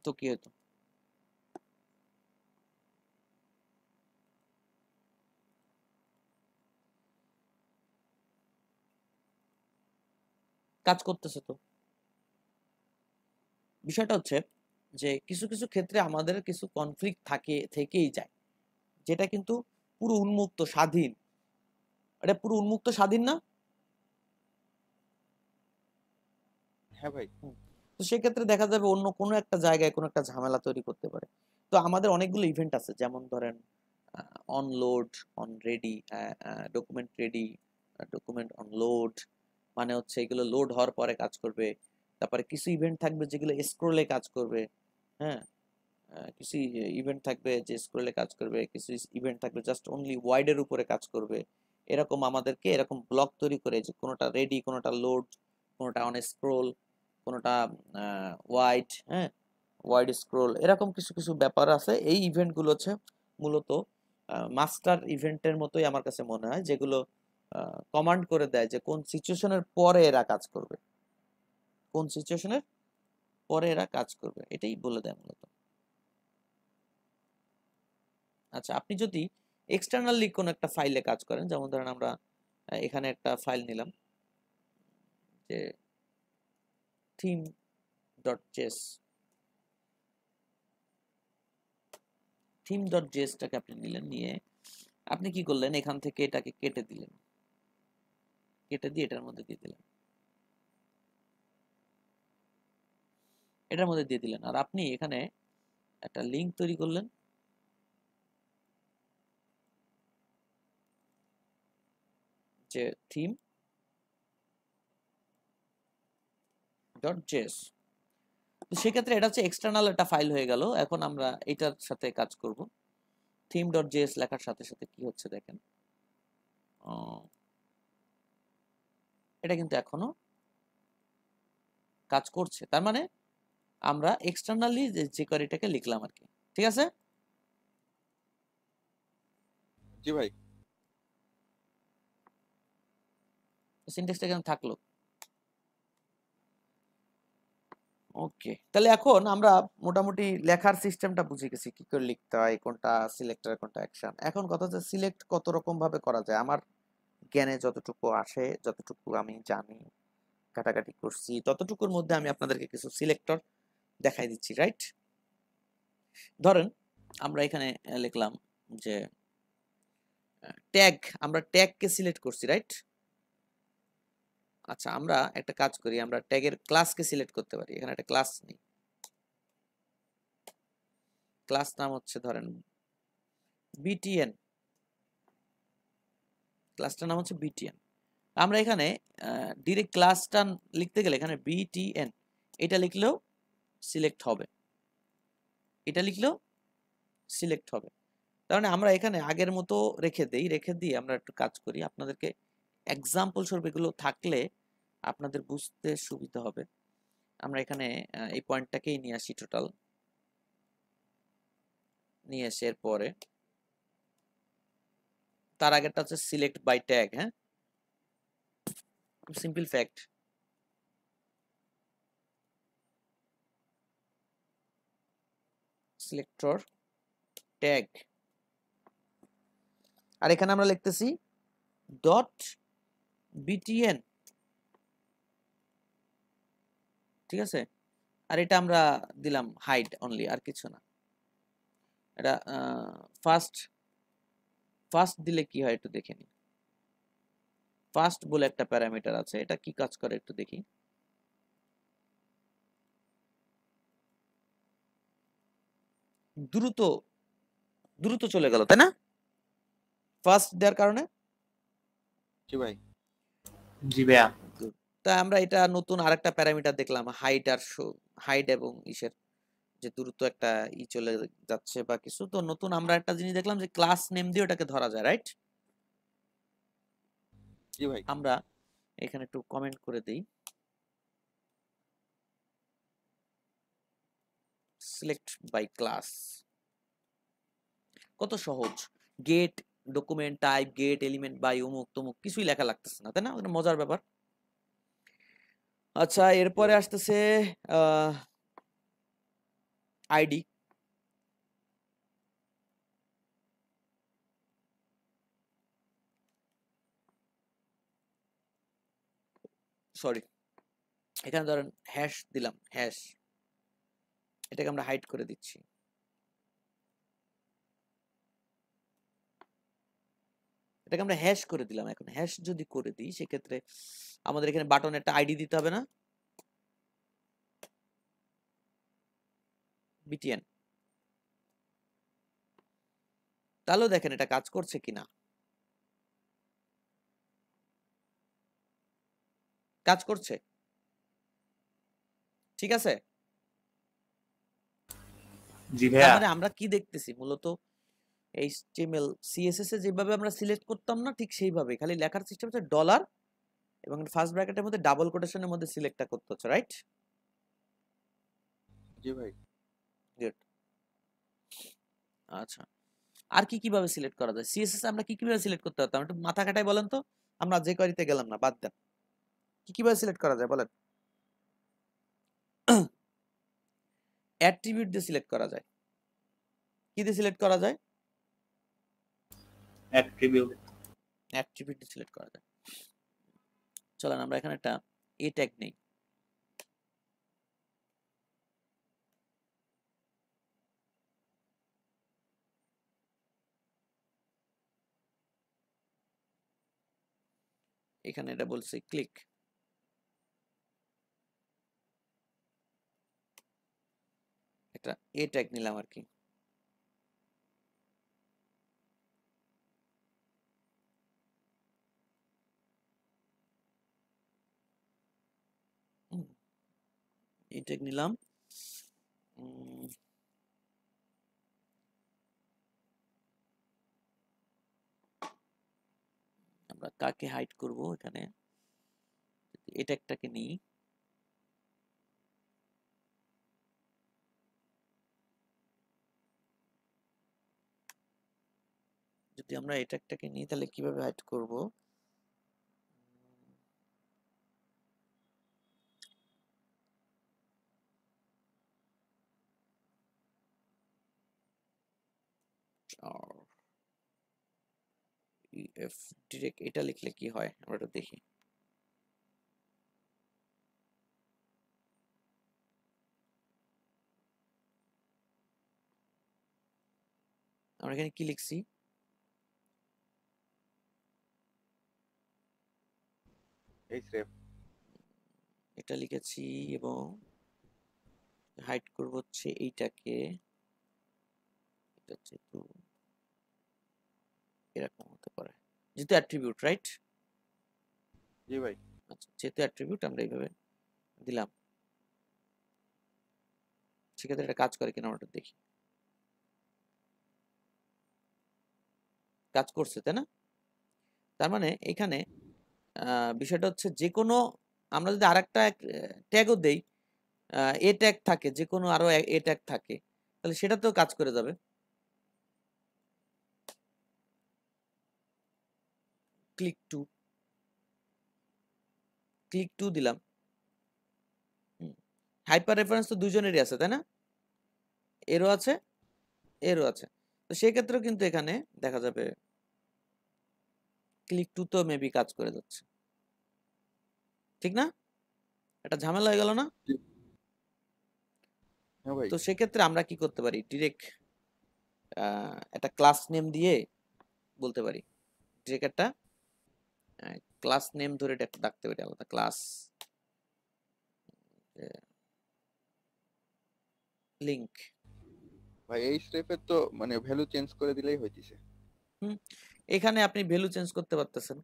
তো কি হতো? কাজ করতেছে তো। বিষয়টা হচ্ছে যে কিছু কিছু ক্ষেত্রে আমাদের কিছু কনফ্লিক্ট থেকেই যায়, যেটা কিন্তু পুরো উন্মুক্ত স্বাধীন। এটা পুরো উন্মুক্ত স্বাধীন না? হ্যাঁ ভাই। তো সেক্ষেত্রে দেখা যাবে অন্য কোনো একটা জায়গায় কোনো একটা ঝামেলা তৈরি করতে পারে। তো আমাদের অনেকগুলো ইভেন্ট আছে, যেমন ধরেন on load, on ready, document ready, document on load, মানে হচ্ছে এগুলো লোড হওয়ার পরে কাজ করবে। তারপরে কিছু ইভেন্ট থাকবে যেগুলো স্ক্রোলে কাজ করবে। হ্যাঁ, কিছু ইভেন্ট থাকবে যে স্ক্রোলে কাজ করবে, কিছু ইভেন্ট থাকবে জাস্ট অনলি ওয়াইডের উপরে কাজ করবে। এরকম আমাদেরকে এরকম ব্লক তৈরি করে, যে কোনোটা রেডি, কোনোটা লোড, কোনোটা অন স্ক্রোল, কোনোটা ওয়াইড, হ্যাঁ, ওয়াইড স্ক্রোল, এরকম কিছু কিছু ব্যাপার আছে। এই ইভেন্টগুলো হচ্ছে মূলত মাস্টার ইভেন্টের মতোই আমার কাছে মনে হয়, যেগুলো কমান্ড করে দেয় যে কোন সিচুয়েশনের পরে এরা কাজ করবে, কোন সিচুয়েশনের পরে এরা কাজ করবে, এটাই বলে দেয় মূলত। আচ্ছা, আপনি যদি এক্সটার্নালি কোনো একটা ফাইলে কাজ করেন, যেমন ধরেন আমরা এখানে একটা ফাইল নিলাম যে theme.js, theme.js-টাকে আপনি নিলেন, নিয়ে আপনি কি করলেন, এখান থেকে এটাকে কেটে দিলেন, কেটে দিয়ে এটার মধ্যে দিয়ে দিলেন, এটার মধ্যে দিয়ে দিলেন, আর আপনি এখানে একটা লিঙ্ক তৈরি করলেন, যে theme.js। তো সেক্ষেত্রে এটা হচ্ছে এক্সটার্নাল একটা ফাইল হয়ে গেল। এখন আমরা এটার সাথে কাজ করব। theme.js লেখার সাথে সাথে কি হচ্ছে দেখেন, এটা কিন্তু এখনো কাজ করছে, তার মানে আমরা এক্সটার্নালি যে কোয়েরিটাকে লিখলাম আর কি। ঠিক আছে? জি ভাই। সিনট্যাক্সটা কেন থাকলো? ওকে, তাহলে এখন আমরা মোটামুটি লেখার সিস্টেমটা বুঝে গেছি, কি করে লিখতে হয়, কোনটা সিলেক্টর কোনটা অ্যাকশন। এখন কথা হচ্ছে সিলেক্ট কত রকম ভাবে করা যায়। আমার জ্ঞানে যতটুকু আসে, যতটুকু আমি জানি, কাটাকাটি করছি, ততটুকুর মধ্যে আমি আপনাদেরকে কিছু সিলেক্টর দেখাই দিচ্ছি, রাইট? ধরেন আমরা এখানে লিখলাম যে ট্যাগ, আমরা ট্যাগকে সিলেক্ট করছি, রাইট? আচ্ছা, আমরা একটা কাজ করি, আমরা ট্যাগের ক্লাসকে সিলেক্ট করতে পারি। এখানে একটা ক্লাস নেই, ক্লাস নাম হচ্ছে ধরেন বিটিএন, ক্লাসটার নাম হচ্ছে বিটিএন। আমরা এখানে ডিরেক্ট ক্লাসটা লিখতে গেলে এখানে বিটিএন এটা লিখলেও সিলেক্ট হবে, এটা লিখলেও সিলেক্ট হবে। তার মানে আমরা এখানে আগের মতো রেখে দেই, রেখে দিয়ে আমরা একটু কাজ করি, আপনাদেরকে এক্সাম্পল স্বরূপ এগুলো থাকলে আপনাদের বুঝতে সুবিধা হবে। আমরা এখানে এই পয়েন্টটাকেই নিয়ে আসি, টোটাল নিয়ে এসে এরপরে তার আগেরটা হচ্ছে সিলেক্ট বাই ট্যাগ। হ্যাঁ, সিম্পল ফ্যাক্ট, সিলেক্টর ট্যাগ, আর এখানে আমরা লিখতেছি ডট বিটিএন, ঠিক আছে। আর এটা আমরা দিলাম হাইড অনলি, আর কিছু না। এটা ফার্স্ট ফার্স্ট দিলে কি হয় একটু দেখে নিই। ফার্স্ট বলে একটা প্যারামিটার আছে, এটা কি কাজ করে একটু দেখি। দ্রুত দ্রুত চলে গেল, তাই না? ফার্স্ট দেওয়ার কারণে। জি ভাই। জি ভাইয়া। তা আমরা এটা নতুন আরেকটা প্যারামিটার দেখলাম, হাইট আর হাইট এবং ইসের যে দ্রুত একটা চলে যাচ্ছে বা কিছু। তো নতুন আমরা একটা জিনিস দেখলাম যে ক্লাস নেম দিয়ে ওটাকে ধরা যায়, রাইট? জি ভাই। আমরা এখানে একটু কমেন্ট করে দিই, সিলেক্ট বাই ক্লাস। কত সহজ, get document type, get element by অমুক তমুক, কিছুই লেখা লাগতেছে না, তাই না? এটা মজার ব্যাপার। আচ্ছা, এরপরে আসতেছে আইডি। সরি, এখানে ধরেন হ্যাশ দিলাম, হ্যাশ, এটাকে আমরা হাইড করে দিচ্ছি। এটাকে আমরা হ্যাশ করে দিলাম। এখন হ্যাশ যদি করে দিই সেক্ষেত্রে আমাদের এখানে বাটনে একটা আইডি দিতে হবে না, বিটিএন। তাহলেও দেখেন এটা কাজ করছে কিনা। কাজ করছে, ঠিক আছে। জি তার ভাইয়া। মানে আমরা কি দেখতেছি মূলত, এইচটিএমএল সিএসএস এ যেভাবে আমরা সিলেক্ট করতাম না, ঠিক সেইভাবে খালি লেখার সিস্টেম হচ্ছে ডলার এবং ফার্স্ট ব্র্যাকেটের মধ্যে ডাবল কোটেশনের মধ্যে সিলেক্টটা করতে হচ্ছে, রাইট? জি ভাই। গুড। আচ্ছা, আর কি কিভাবে সিলেক্ট করা যায়? সিএসএস আমরা কি কিভাবে সিলেক্ট করতে পারতাম একটু মাথা খাটাই বলেন তো। আমরা যে কোয়ারিতে গেলাম না, বাদ দেন। কি কিভাবে সিলেক্ট করা যায় বলেন? অ্যাট্রিবিউট দিয়ে সিলেক্ট করা যায়। কি দিয়ে সিলেক্ট করা যায়? অ্যাট্রিবিউট। অ্যাট্রিবিউট দিয়ে সিলেক্ট করা যায়। চলেন আমরা এখানে একটা এ ট্যাগ নেই। এখানে এটা বলছে ক্লিক, একটা এ ট্যাগ নিলাম আর কি। এ ট্যাগ নিলাম। আমরা কাকে হাইড করব এখানে? এ ট্যাগটাকে নিই, যদি আমরা এই ট্যাগটাকে নিই তাহলে কিভাবে হাইড করব? ইএফ ডিরেক্ট এটা লিখলে কি হয় আমরা একটু দেখি। আমরা এখানে কি লিখছি? এইচরেফ। এটা লিখেছি এবং হাইড করব হচ্ছে এইটাকে। এটা যেহেতু এরকম হতে পারে, যেহেতু অ্যাট্রিবিউট, রাইট? জি ভাই। আচ্ছা, যেহেতু অ্যাট্রিবিউট আমরা এইভাবে দিলাম। সেক্ষেত্রে এটা কাজ করে কিনা আমরা একটু দেখি। কাজ করছে, তাই না? তার মানে এখানে বিষয়টা হচ্ছে যে কোনো, আমরা যদি আরেকটা ট্যাগও দেই, এ ট্যাগ থাকে, যে কোনো আরো এ ট্যাগ থাকে, তাহলে সেটাতেও কাজ করে যাবে। ক্লিক টু দিলাম। হাইপার রেফারেন্স তো দুজনেরই আছে, তাই না? এরও আছে, এরও আছে। তো সেই ক্ষেত্রেও কিন্তু এখানে দেখা যাবে ক্লিক টু তো মেবি কাজ করে যাচ্ছে, ঠিক না? এটা ঝামেলা হয়ে গেল না? হ্যাঁ ভাই। তো সেক্ষেত্রে আমরা কি করতে পারি, ডিরেক্ট একটা ক্লাস নেম দিয়ে বলতে পারি, ডিরেক্ট একটা ক্লাস নেম ধরে ডাকতে পারি, আলাদা ক্লাস লিংক। ভাই এই স্টেপের তো মানে ভ্যালু চেঞ্জ করে দিলেই হইতিছে। এখানে আপনি ভ্যালু চেঞ্জ করতে পারতেছেন,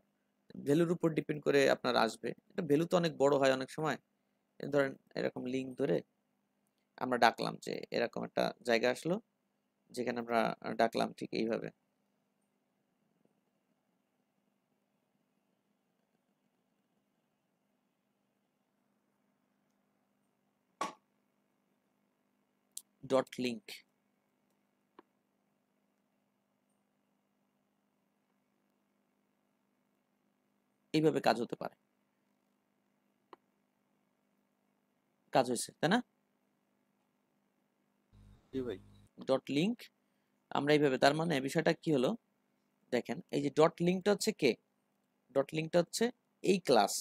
ভ্যালুর উপর ডিপেন্ড করে আপনার আসবে। এটা ভ্যালু তো অনেক বড় হয় অনেক সময়। ধরেন এরকম লিংক ধরে আমরা ডাকলাম, যে এরকম একটা জায়গা আসলো যেখানে আমরা ডাকলাম ঠিক এইভাবে, ডট লিংক। এইভাবে কাজ হতে পারে। কাজ হয়েছে, তাই না? জি ভাই। ডট লিংক আমরা এইভাবে, তার মানে বিষয়টা কি হলো দেখেন, এই যে ডট লিংকটা হচ্ছে কে, ডট লিংকটা হচ্ছে এই ক্লাস,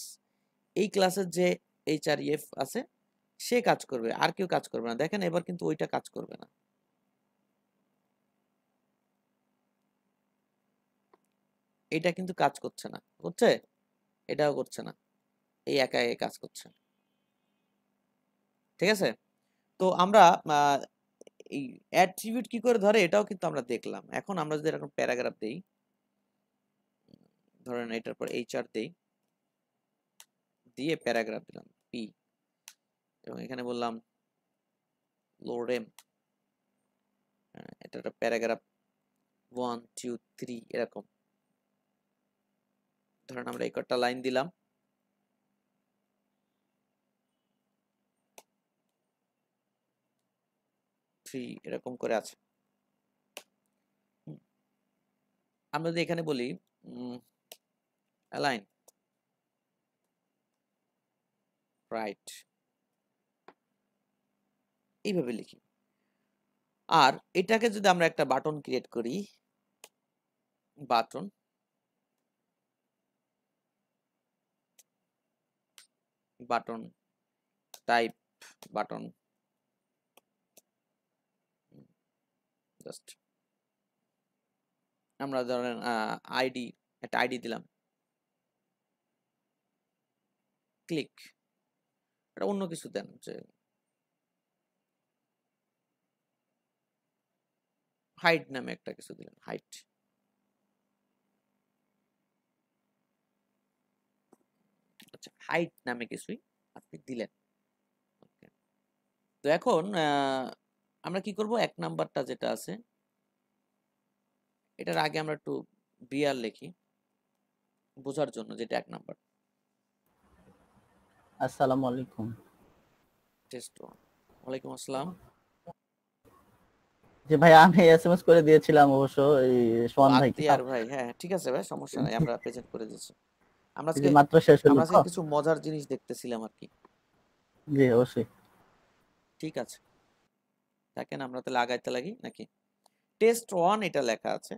এই ক্লাসের যে এইচআরইএফ আছে সে কাজ করবে, আর কেউ কাজ করবে না। দেখেন এবার কিন্তু ওইটা কাজ করবে না, এটা কিন্তু কাজ করছে না, করছে? এটাও করছে না, এই একা একা কাজ করছে। ঠিক আছে? তো আমরা এই অ্যাট্রিবিউট কি করে ধরে এটাও কিন্তু আমরা দেখলাম। এখন আমরা যদি এরকম প্যারাগ্রাফ দেই, ধরেন এটার পর এইচআর দেই, দিয়ে প্যারাগ্রাফ দিলাম পি, এবং এখানে বললাম লোরেম, এটা একটা প্যারাগ্রাফ 1 2 3 এরকম। ধরেন আমরা এই কটা লাইন দিলাম, এরকম করে আছে। আমরা যদি এখানে বলি অ্যালাইন রাইট, এইভাবে লিখি। আর এটাকে যদি আমরা একটা বাটন ক্রিয়েট করি, button button type button, just আমরা ধরেন আইডি, একটা আইডি দিলাম, ক্লিক, এটা অন্য কিছু দেন, যে হাইট নামে একটা কিছু দিলেন, হাইট। আচ্ছা, হাইট নামে কিছুই আপনি দিলেন। তো এখন আমরা কি করব, এক নাম্বারটা যেটা আছে এটার আগে আমরা একটু বিআর লিখি বোঝার জন্য, যেটা এক নাম্বার। আসসালামু আলাইকুম। টেস্ট 1। ওয়ালাইকুম আসসালাম। যে ভাই আমি এসএমএস করে দিয়েছিলাম অবশ্য এই সোহান ভাইকে। আতিয়ার ভাই, হ্যাঁ ঠিক আছে ভাই, সমস্যা নাই, আমরা প্রেজেন্ট করে দিচ্ছি। আমরা এই আজকে যে মাত্র শেষ হলো আমরা তো। আজকে কিছু মজার জিনিস দেখতেছিলাম আর কি। জি অবশ্যই। ঠিক আছে, দেখেন আমরা তাহলে আগাইতে লাগি নাকি। টেস্ট 1 এটা লেখা আছে।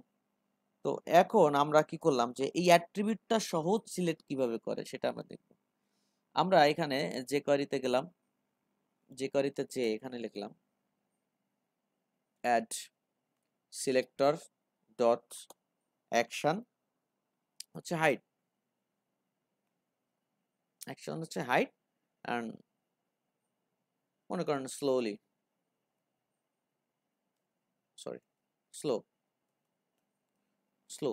তো এখন আমরা কি করলাম, যে এই অ্যাট্রিবিউটটা সহজ সিলেক্ট কিভাবে করে সেটা আমরা দেখব। আমরা এখানে যে কোয়েরিতে গেলাম, যে কোয়েরিতে যে এখানে লিখলাম অ্যাড সিলেক্টর ডট অ্যাকশন হচ্ছে হাইট, অ্যাকশন হচ্ছে হাইট, এন্ড মনে করেন স্লোলি, সরি স্লো, স্লো,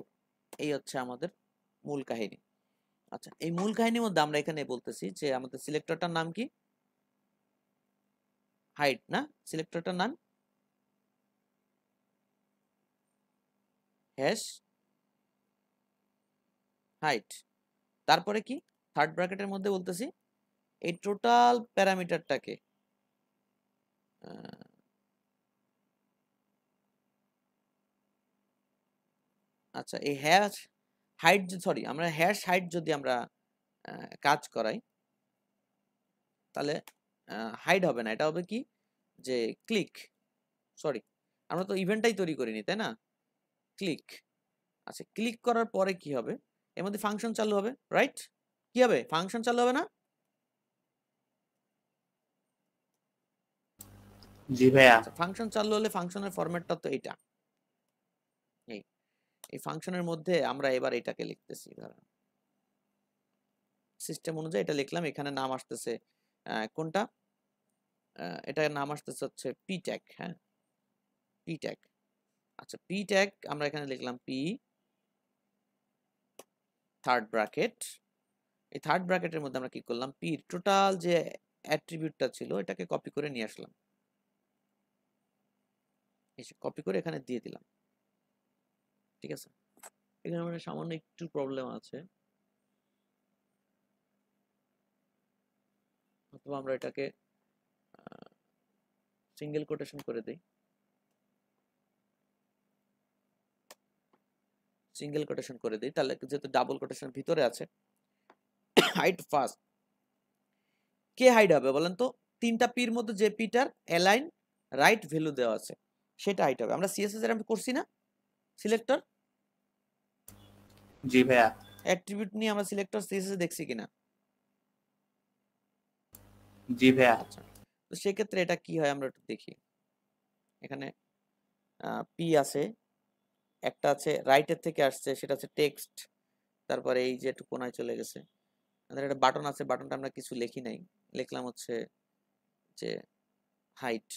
এই হচ্ছে আমাদের মূল কাহিনী। আচ্ছা, এই মূল কাহিনীর মধ্যে আমরা এখানে বলতেছি যে আমাদের সিলেক্টরটার নাম কি, হাইট না, সিলেক্টরটার নাম হ্যাশ হাইট। তারপরে কি থার্ড ব্র্যাকেটের মধ্যে বলতেছি এই টোটাল প্যারামিটারটাকে আচ্ছা এই হ্যাশ হাইট, সরি আমরা হ্যাশ হাইট যদি আমরা কাজ করাই তাহলে হাইড হবে না, এটা হবে কি যে ক্লিক, সরি আমরা তো ইভেন্টটাই তৈরি করিনি তাই না, ক্লিক। আচ্ছা ক্লিক করার পরে কি হবে, এর মধ্যে ফাংশন চালু হবে, রাইট? কি হবে, ফাংশন চালু হবে না? জি ভাইয়া। আচ্ছা ফাংশন চালু হলে ফাংশনের ফরম্যাটটা তো এইটা, এই ফাংশনের মধ্যে আমরা এবার এটাকে লিখতেছি, সিস্টেম অনুযায়ী এটা লিখলাম, এখানে নাম আসতেছে কোনটা, এটার নাম আসতেছে হচ্ছে পি ট্যাগ, হ্যাঁ পি ট্যাগ। আচ্ছা পি ট্যাগ আমরা এখানে লিখলাম পি থার্ড ব্র্যাকেট, এই থার্ড ব্র্যাকেটের মধ্যে আমরা কি করলাম, পি টোটাল যে অ্যাট্রিবিউটটা ছিল এটাকে কপি করে নিয়ে আসলাম, এসে কপি করে এখানে দিয়ে দিলাম, ঠিক আছে। এখানে মানে সামান্য একটু প্রবলেম আছে, অথবা আমরা এটাকে সিঙ্গেল কোটেশন করে দিই, সিঙ্গেল কোটেশন করে দিই, তাহলে যেহেতু ডাবল কোটেশন ভিতরে আছে। হাইড ফার্স্ট, কে হাইড হবে বলেন তো, তিনটা পির মধ্যে যে পিটার অ্যালাইন রাইট ভ্যালু দেওয়া আছে সেটা হাইড হবে। আমরা সিএসএস এর আমি করছি না সিলেক্টর, জি ভাইয়া। অ্যাট্রিবিউট নিয়ে আমরা সিলেক্টর সিএসএস দেখছি কিনা, জি ভাইয়া। আচ্ছা তো সেক্ষেত্রে এটা কি হয় আমরা একটু দেখি, এখানে পি আছে, একটা আছে রাইটের থেকে আসছে সেটা হচ্ছে টেক্সট, তারপরে এই যে একটু কোনায় চলে গেছে, আমাদের একটা বাটন আছে, বাটনটা আমরা কিছু লিখি নাই, লিখলাম হচ্ছে যে হাইট,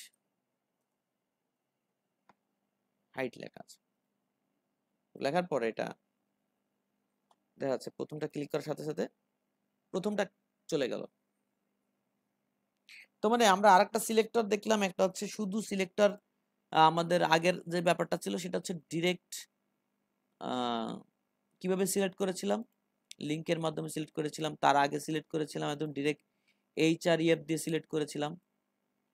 হাইট লেখা আছে, লেখার পরে এটা দেখা যাচ্ছে প্রথমটা ক্লিক করার সাথে সাথে প্রথমটা চলে গেল। তো মানে আমরা আরেকটা সিলেক্টর দেখলাম, একটা হচ্ছে শুধু সিলেক্টর, আমাদের আগের যে ব্যাপারটা ছিল সেটা হচ্ছে ডিরেক্ট কিভাবে সিলেক্ট করেছিলাম, লিংকের মাধ্যমে সিলেক্ট করেছিলাম, তার আগে সিলেক্ট করেছিলাম একদম ডিরেক্ট এইচআরইএফ দিয়ে সিলেক্ট করেছিলাম,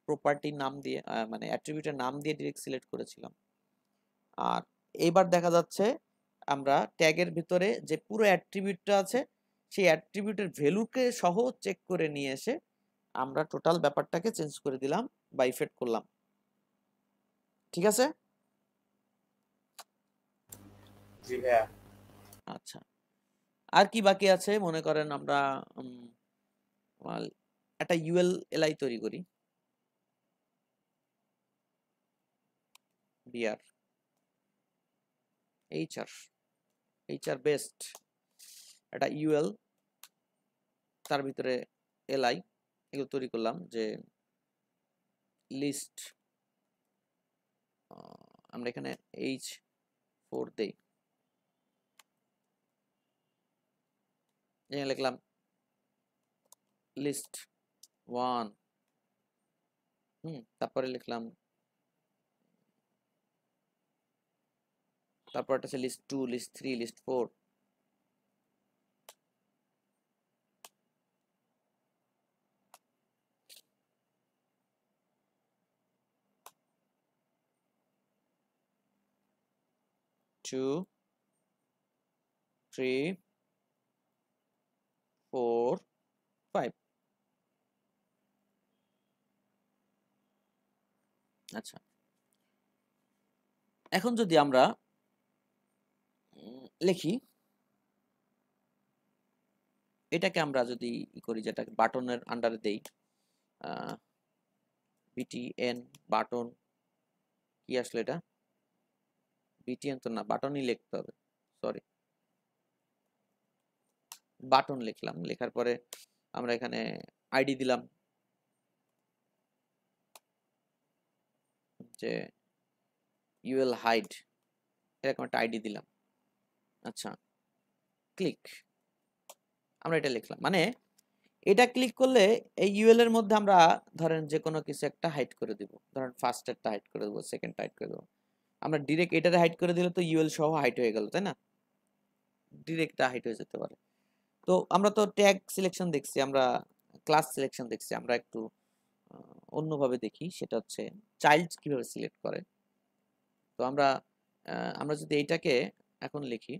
প্রপার্টির নাম দিয়ে মানে অ্যাট্রিবিউটের নাম দিয়ে ডিরেক্ট সিলেক্ট করেছিলাম। আর এইবার দেখা যাচ্ছে আমরা ট্যাগের ভিতরে যে পুরো অ্যাট্রিবিউটটা আছে সেই অ্যাট্রিবিউটের ভ্যালুকে সহ চেক করে নিয়ে এসে আমরা টোটাল ব্যাপারটাকে চেঞ্জ করে দিলাম বা ইফেক্ট করলাম, ঠিক আছে? জি ভাইয়া। আচ্ছা আর কি বাকি আছে মনে করেন, আমরা একটা ইউএল এলআই তৈরি করি, বিআর এইচআর, এইচআর বেস্ট একটা ইউএল, তার ভিতরে এলআই এগুলো তৈরি করলাম, যে লিস্ট আমরা এখানে H4 দেই, এখানে লিখলাম লিস্ট 1, তারপরে লিখলাম, তারপর একটা আছে লিস্ট 2, লিস্ট 3, লিস্ট 4, টু 3 4 5। আচ্ছা এখন যদি আমরা লিখি, এটাকে আমরা যদি করি, যেটা বাটনের আন্ডারে দেই, বিটিএন বাটন, কি আসলে এটা বিটিএন তো না, বাটনই লিখতে হবে, সরি বাটন লিখলাম, লেখার পরে আমরা এখানে আইডি দিলাম, যে ইউএল হাইড এরকম একটা আইডি দিলাম, আচ্ছা ক্লিক, আমরা এটা লিখলাম, মানে এটা ক্লিক করলে এই ইউএল এর মধ্যে আমরা ধরেন যে কোনো কিছু একটা হাইড করে দিব, ধরেন ফার্স্টেরটা হাইড করে দেবো, সেকেন্ডটা হাইড করে দেবো। আমরা ডিরেক্ট এটারে হাইড করে দিলে তো ইউএল সহ হাইড হয়ে গেল, তাই না? ডিরেক্ট হাইড হয়ে যেতে পারে। তো আমরা তো ট্যাগ সিলেকশন দেখছি, আমরা ক্লাস সিলেকশন দেখছি, আমরা একটু অন্যভাবে দেখি, সেটা হচ্ছে চাইল্ড কিভাবে সিলেক্ট করে। তো আমরা আমরা যদি এইটাকে এখন লিখি,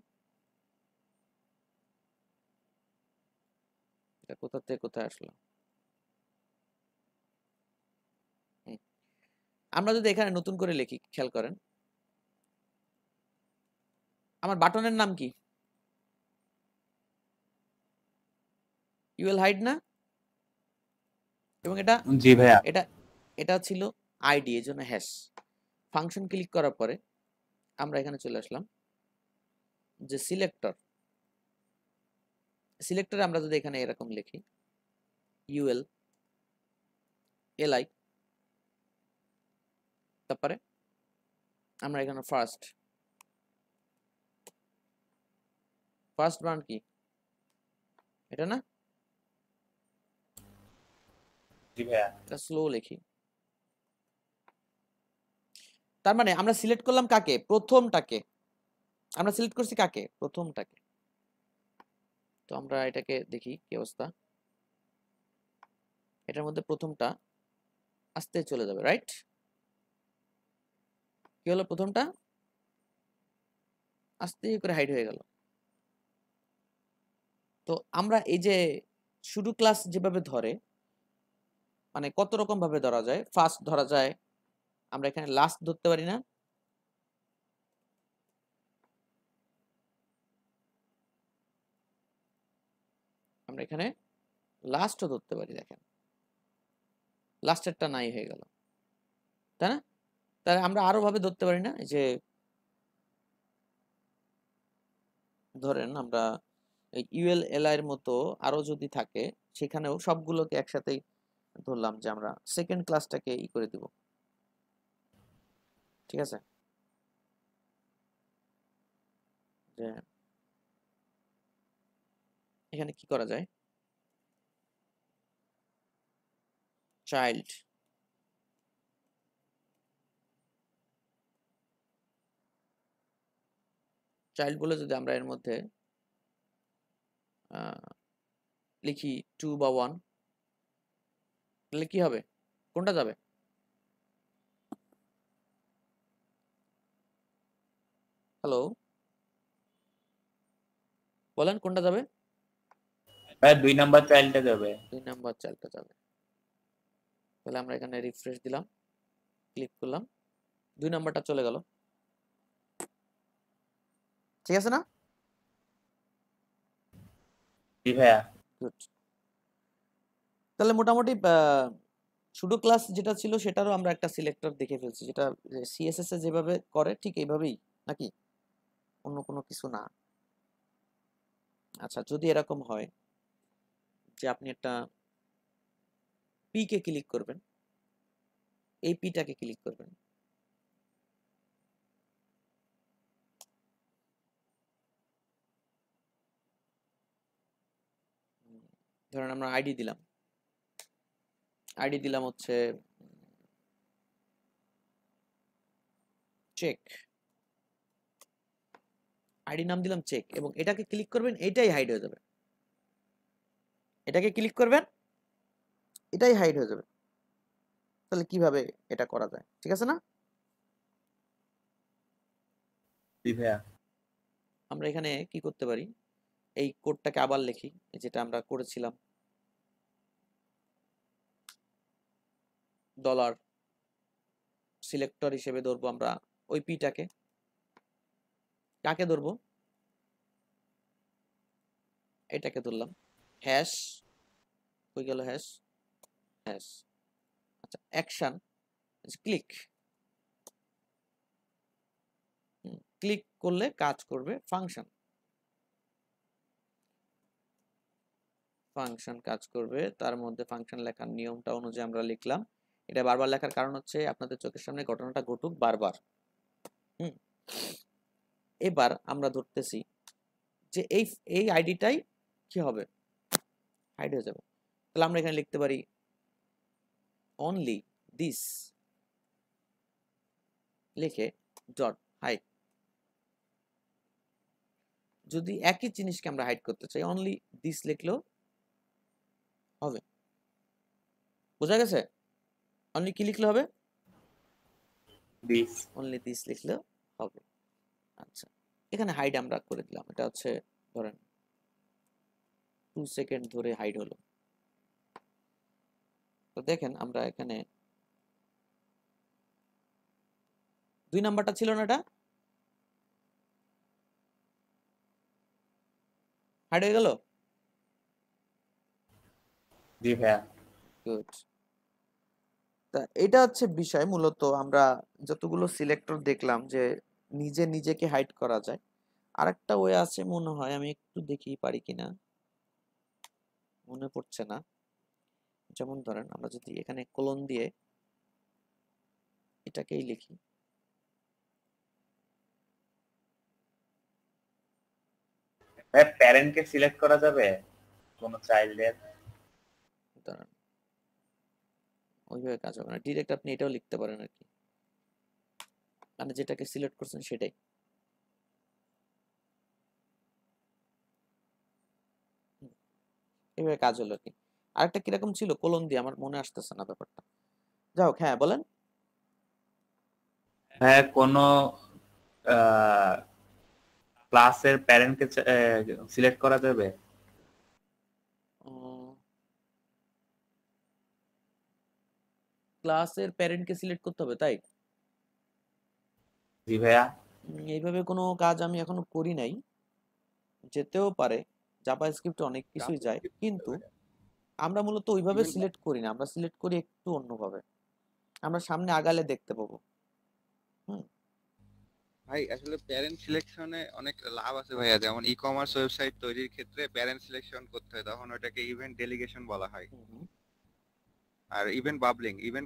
এটা কোথা থেকে কোথায় আসলো, আমরা যদি এখানে নতুন করে লিখি, খেয়াল করেন আমার বাটনের নাম কি, ইউএল হাইড না? এবং এটা জি ভাইয়া। এটা এটা ছিল আইডি, এর জন্য হ্যাশ। ফাংশন ক্লিক করার পরে আমরা এখানে চলে আসলাম যে সিলেক্টরে আমরা যদি এখানে এরকম লিখি ইউএল এলআই, তারপরে আমরা এখানে ফার্স্ট বানান কি, এটা না? জি ভাইয়া। এটা স্লো লিখি। তার মানে আমরা সিলেক্ট করলাম কাকে, প্রথমটাকে। আমরা সিলেক্ট করছি কাকে, প্রথমটাকে। তো আমরা এটাকে দেখি কি অবস্থা। এটার মধ্যে প্রথমটা আস্তে চলে যাবে, রাইট? কি হলো, প্রথমটা আস্তে করে হাইড হয়ে গেল। তো আমরা এই যে শুরু ক্লাস যেভাবে ধরে, মানে কত রকম ভাবে ধরা যায়, ফার্স্ট ধরা যায়, আমরা এখানে লাস্ট ধরতে পারি না? আমরা এখানে লাস্টও ধরতে পারি, দেখেন লাস্টেরটা নাই হয়ে গেল, তাই না? তাহলে আমরা আরো ভাবে ধরতে পারি না? যে ধরেন আমরা ইউএল এলআই এর মতো আরো যদি থাকে, সেখানেও সবগুলোকে একসাথেই ধরলাম যে আমরা সেকেন্ড ক্লাসটাকে ই করে দিব, ঠিক আছে? যে এখানে কি করা যায়, চাইল্ড বলে যদি আমরা এর মধ্যে লিখি 2 বা 1, তাহলে কি হবে, কোনটা যাবে? হ্যালো, বলেন কোনটা যাবে? ভাইয়া 2 নাম্বার চাইল্ডটা যাবে। 2 নাম্বার চাইল্ডটা যাবে। তাহলে আমরা এখানে রিফ্রেশ দিলাম, ক্লিক করলাম, 2 নাম্বারটা চলে গেল, ঠিক আছে না? জি ভাইয়া। গুড। তাহলে মোটামুটি শুধু ক্লাস যেটা ছিল সেটারও আমরা একটা সিলেক্টর দেখে ফেলছি, যেটা সিএসএস এ যেভাবে করে ঠিক এইভাবেই, নাকি অন্য কোনো কিছু না? আচ্ছা, যদি এরকম হয় যে আপনি একটা পি কে ক্লিক করবেন, এই পিটাকে ক্লিক করবেন, ধরেন আমরা আইডি দিলাম হচ্ছে চেক, আইডি নাম দিলাম চেক, এবং এটাকে ক্লিক করবেন, এটাই হাইড হয়ে যাবে। এটাকে ক্লিক করবেন, এটাই হাইড হয়ে যাবে। তাহলে কিভাবে এটা করা যায়, ঠিক আছে না? জি ভাইয়া। আমরা এখানে কি করতে পারি, এই কোডটাকে আবার লিখি, যেটা আমরা করেছিলাম, ডলার সিলেক্টর হিসেবে ধরবো আমরা ওই পিটাকে। কাকে ধরবো, এটাকে ধরলাম, হ্যাশ হয়ে গেল, হ্যাশ হ্যাশ। আচ্ছা, অ্যাকশন ক্লিক, ক্লিক করলে কাজ করবে ফাংশন, কাজ করবে। তার মধ্যে ফাংশন লেখার নিয়মটা অনুযায়ী আমরা লিখলাম। এটা বারবার লেখার কারণ হচ্ছে আপনাদের চোখের সামনে ঘটনাটা ঘটুক বারবার। এবার আমরা ধরতেছি যে এই আইডিটাই কি হবে, হাইড হয়ে যাবে। তাহলে আমরা এখানে লিখতে পারি অনলি দিস লিখে ডট হাইড। যদি একই জিনিসকে আমরা হাইড করতে চাই অনলি দিস লিখলেও হবে। বোঝা গেছে? অনলি কি লিখলে হবে? দিস। অনলি দিস লিখলেও হবে। আচ্ছা, এখানে হাইড আমরা করে দিলাম। এটা হচ্ছে ধরেন 2 সেকেন্ড ধরে হাইড হলো। তো দেখেন আমরা এখানে 2 নাম্বারটা ছিল না, এটা হাইড হয়ে গেল। জি ভাইয়া। গুড। তা এটা হচ্ছে বিষয়। মূলত আমরা যতগুলো সিলেক্টর দেখলাম যে নিজে নিজেকে হাইড করা যায়। আরেকটা ওয়ে আছে মনে হয়, আমি একটু দেখি পারি কিনা, মনে পড়ছে না। যেমন ধরেন আমরা যদি এখানে কোলন দিয়ে এটাকেই লিখি, ভাইয়া প্যারেন্টকে সিলেক্ট করা যাবে কোন চাইল্ডের? ধরেন ওইভাবে কাজ হবে না, ডিরেক্ট আপনি এটাও লিখতে পারেন আর কি, মানে যেটাকে সিলেক্ট করছেন সেটাই। এইভাবে কাজ হলো আর কি। আরেকটা কিরকম ছিল কোলন দিয়ে, আমার মনে আসতেছে না ব্যাপারটা। যাই হোক, হ্যাঁ বলেন। হ্যাঁ, কোন ক্লাসের প্যারেন্টকে সিলেক্ট করা যাবে? ক্লাসের প্যারেন্টকে সিলেক্ট করতে হবে, তাই? জি ভাইয়া। এইভাবে কোনো কাজ আমি এখনো করি নাই, যেতেও পারে। জাভাস্ক্রিপ্টে অনেক কিছুই যায়, কিন্তু আমরা মূলত ওইভাবে সিলেক্ট করি না, আমরা সিলেক্ট করি একটু অন্যভাবে। আমরা সামনে আগালে দেখতে পাবো। ভাই আসলে প্যারেন্ট সিলেকশনে অনেক লাভ আছে ভাইয়া, যেমন ই কমার্স ওয়েবসাইট তৈরির ক্ষেত্রে প্যারেন্ট সিলেকশন করতে হয়, তখন ওটাকে ইভেন্ট ডেলিগেশন বলা হয়। আর ইভেন্ট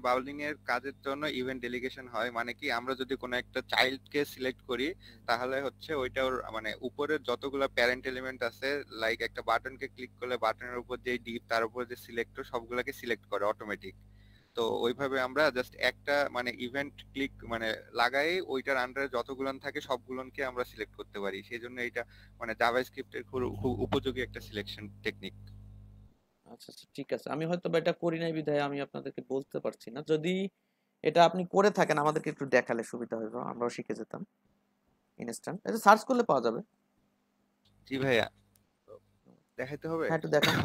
বাবলিং এর কাজের জন্য ইভেন্ট ডেলিগেশন হয়। মানে কি, আমরা যদি কোনো একটা চাইল্ডকে সিলেক্ট করি তাহলে হচ্ছে ওইটার মানে উপরের যতগুলো প্যারেন্ট এলিমেন্ট আছে, লাইক একটা বাটনকে ক্লিক করলে বাটনের উপর যে ডিপ তার উপর যে সিলেক্টর সবগুলোকে সিলেক্ট করে অটোমেটিক। তো ওইভাবে আমরা জাস্ট একটা মানে ইভেন্ট ক্লিক মানে লাগাই ওইটার আন্ডারে যতগুলোন থাকে সবগুলোনকে আমরা সিলেক্ট করতে পারি। সেই জন্য এটা মানে জাভাস্ক্রিপ্টের খুব উপযোগী একটা সিলেকশন টেকনিক। আচ্ছা আচ্ছা, ঠিক আছে। আমি হয়তো বা এটা করি নাই বিধায় আমি আপনাদেরকে বলতে পারছি না। যদি এটা আপনি করে থাকেন আমাদেরকে একটু দেখালে সুবিধা হইতো, আমরাও শিখে যেতাম ইনস্ট্যান্ট। এটা সার্চ করলে পাওয়া যাবে। জি ভাইয়া, দেখাইতে হবে। হ্যাঁ, একটু দেখান।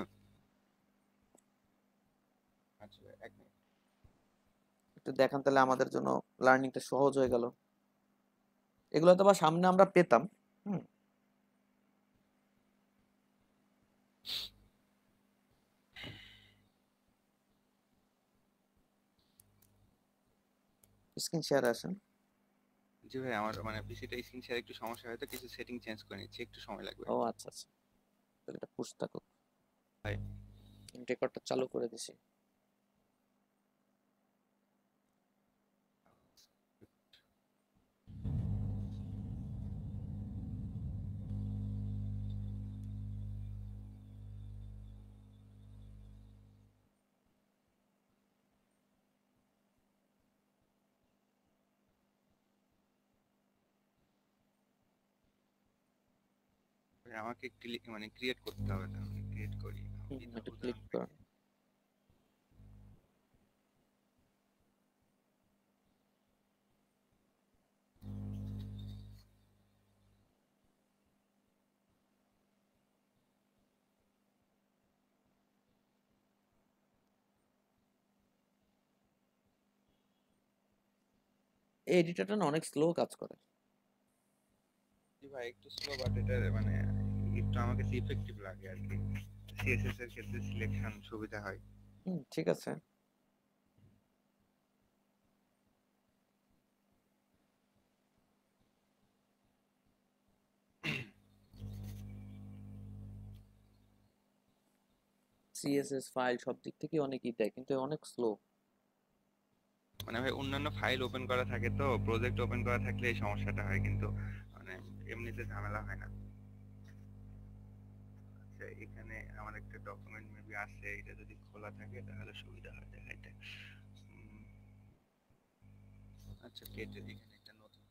আচ্ছা ভাই, এক মিনিট। একটু দেখান, তাহলে আমাদের জন্য লার্নিংটা সহজ হয়ে গেল। এগুলো তো বা সামনে আমরা পেতাম। স্ক্রিন শেয়ারে আসেন। জি ভাই, আমার মানে পিসিটা স্ক্রিন শেয়ার একটু সমস্যা, হয়তো কিছু সেটিং চেঞ্জ করে নিচ্ছি, একটু সময় লাগবে। ও আচ্ছা আচ্ছা, তাহলে এটা পুশ থাকুক। ভাই রেকর্ডটা চালু করে দিছি। আমাকে মানে ক্রিয়েট করতে হবে, তাহলে ক্রিয়েট করি। একটু ক্লিক করুন। এই এডিটরটা না অনেক স্লো কাজ করে। জি ভাই, একটু স্লো, বাট এটা মানে একটু আমাকে ইফেক্টিভ লাগে আর কি। সিএসএস এর ক্ষেত্রে সিলেকশন সুবিধা হয়। ঠিক আছে। সিএসএস ফাইল সব দিক থেকে অনেকই দেয়, কিন্তু অনেক স্লো। মানে ভাই অন্যান্য ফাইল ওপেন করা থাকে, তো প্রজেক্ট ওপেন করা থাকলে এই সমস্যাটা হয়, কিন্তু মানে এমনিতে ঝামেলা হয় না। আচ্ছা, এখানে আমার একটা ডকুমেন্ট মেবি মেবি আছে, এটা যদি খোলা থাকে তাহলে সুবিধা হয় দেখাইতে। উম, আচ্ছা কেটে দিই, এখানে একটা নতুন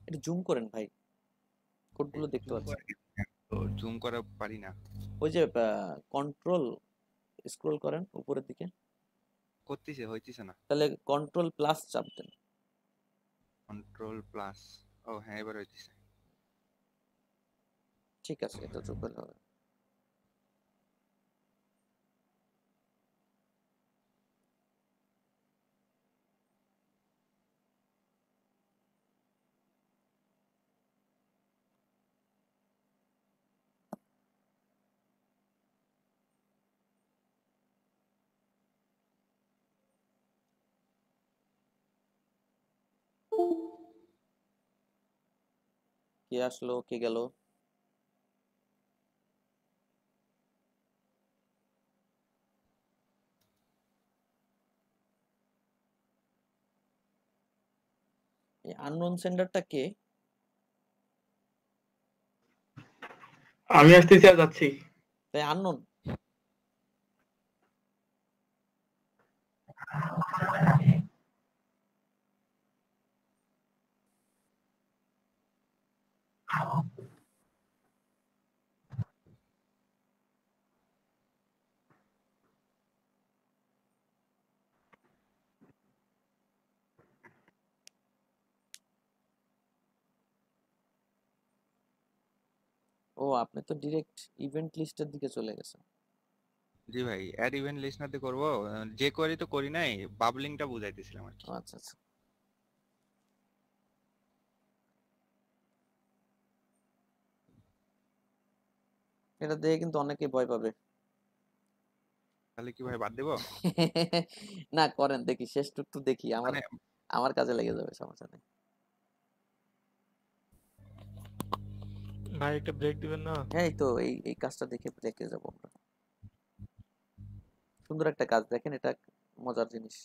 এটা জুম করেন ভাই, কোডগুলো দেখতে জুম পাচ্ছেন। করে, তো জুম করা পারি না। ওই যে কন্ট্রোল স্ক্রল করেন উপরের দিকে, করতেছে, হইতেছে না। তাহলে কন্ট্রোল প্লাস চাপ দেন। কন্ট্রোল প্লাস, ও হ্যাঁ এবার হইতেছে। ঠিক আছে, এটা জুম করলে হবে। কে আসলো কে গেল? এই আননোন সেন্ডারটা কে? আমি আসতেছি আর যাচ্ছি। তাই আননোন। ও আপনি তো ডিরেক্ট ইভেন্ট লিস্টের দিকে চলে গেছেন। জি ভাই, অ্যাড ইভেন্ট লিস্টনাতে করব, যে কোয়ারি তো করি নাই, বাবলিংটা বুঝাইতেছিলাম আর কি। ও আচ্ছা আচ্ছা। এটা দেখে কিন্তু অনেকে ভয় পাবে। তাহলে কি ভাই বাদ দেব? না করেন, দেখি শেষটুকু দেখি, আমার মানে আমার কাজে লেগে যাবে, সমস্যা নেই। ভাই একটা ব্রেক দিবেন না? হ্যাঁ এই তো এই কাজটা দেখে ব্রেকে যাবো আমরা। সুন্দর একটা কাজ, দেখেন এটা মজার জিনিস।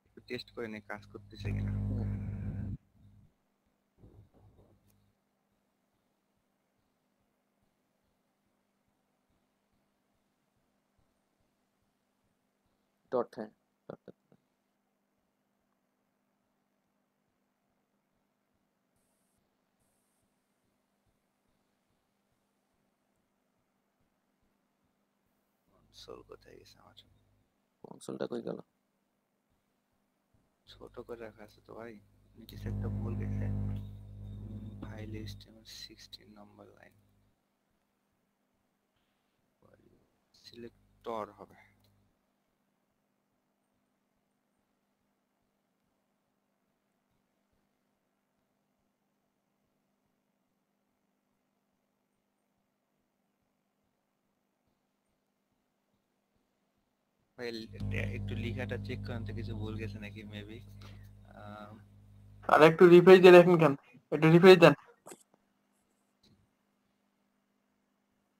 একটু টেস্ট করে নে কাজ করতেছে কিনা। ডট, হ্যাঁ ডট। সোল কোথায় গেছে আমার? কনসোলটা কই গেল? ছোট করে রাখা আছে তো ভাই, নিচে একটা ভুল গেছে। ফাইল HTML 16 নম্বর লাইন, সিলেক্টর হবে। ভাই একটু লেখাটা চেক করেন তো, কিছু ভুল গেছে নাকি মেবি। আর একটু রিফ্রেশ দিয়ে দেখেন কেন, একটু রিফ্রেশ দেন।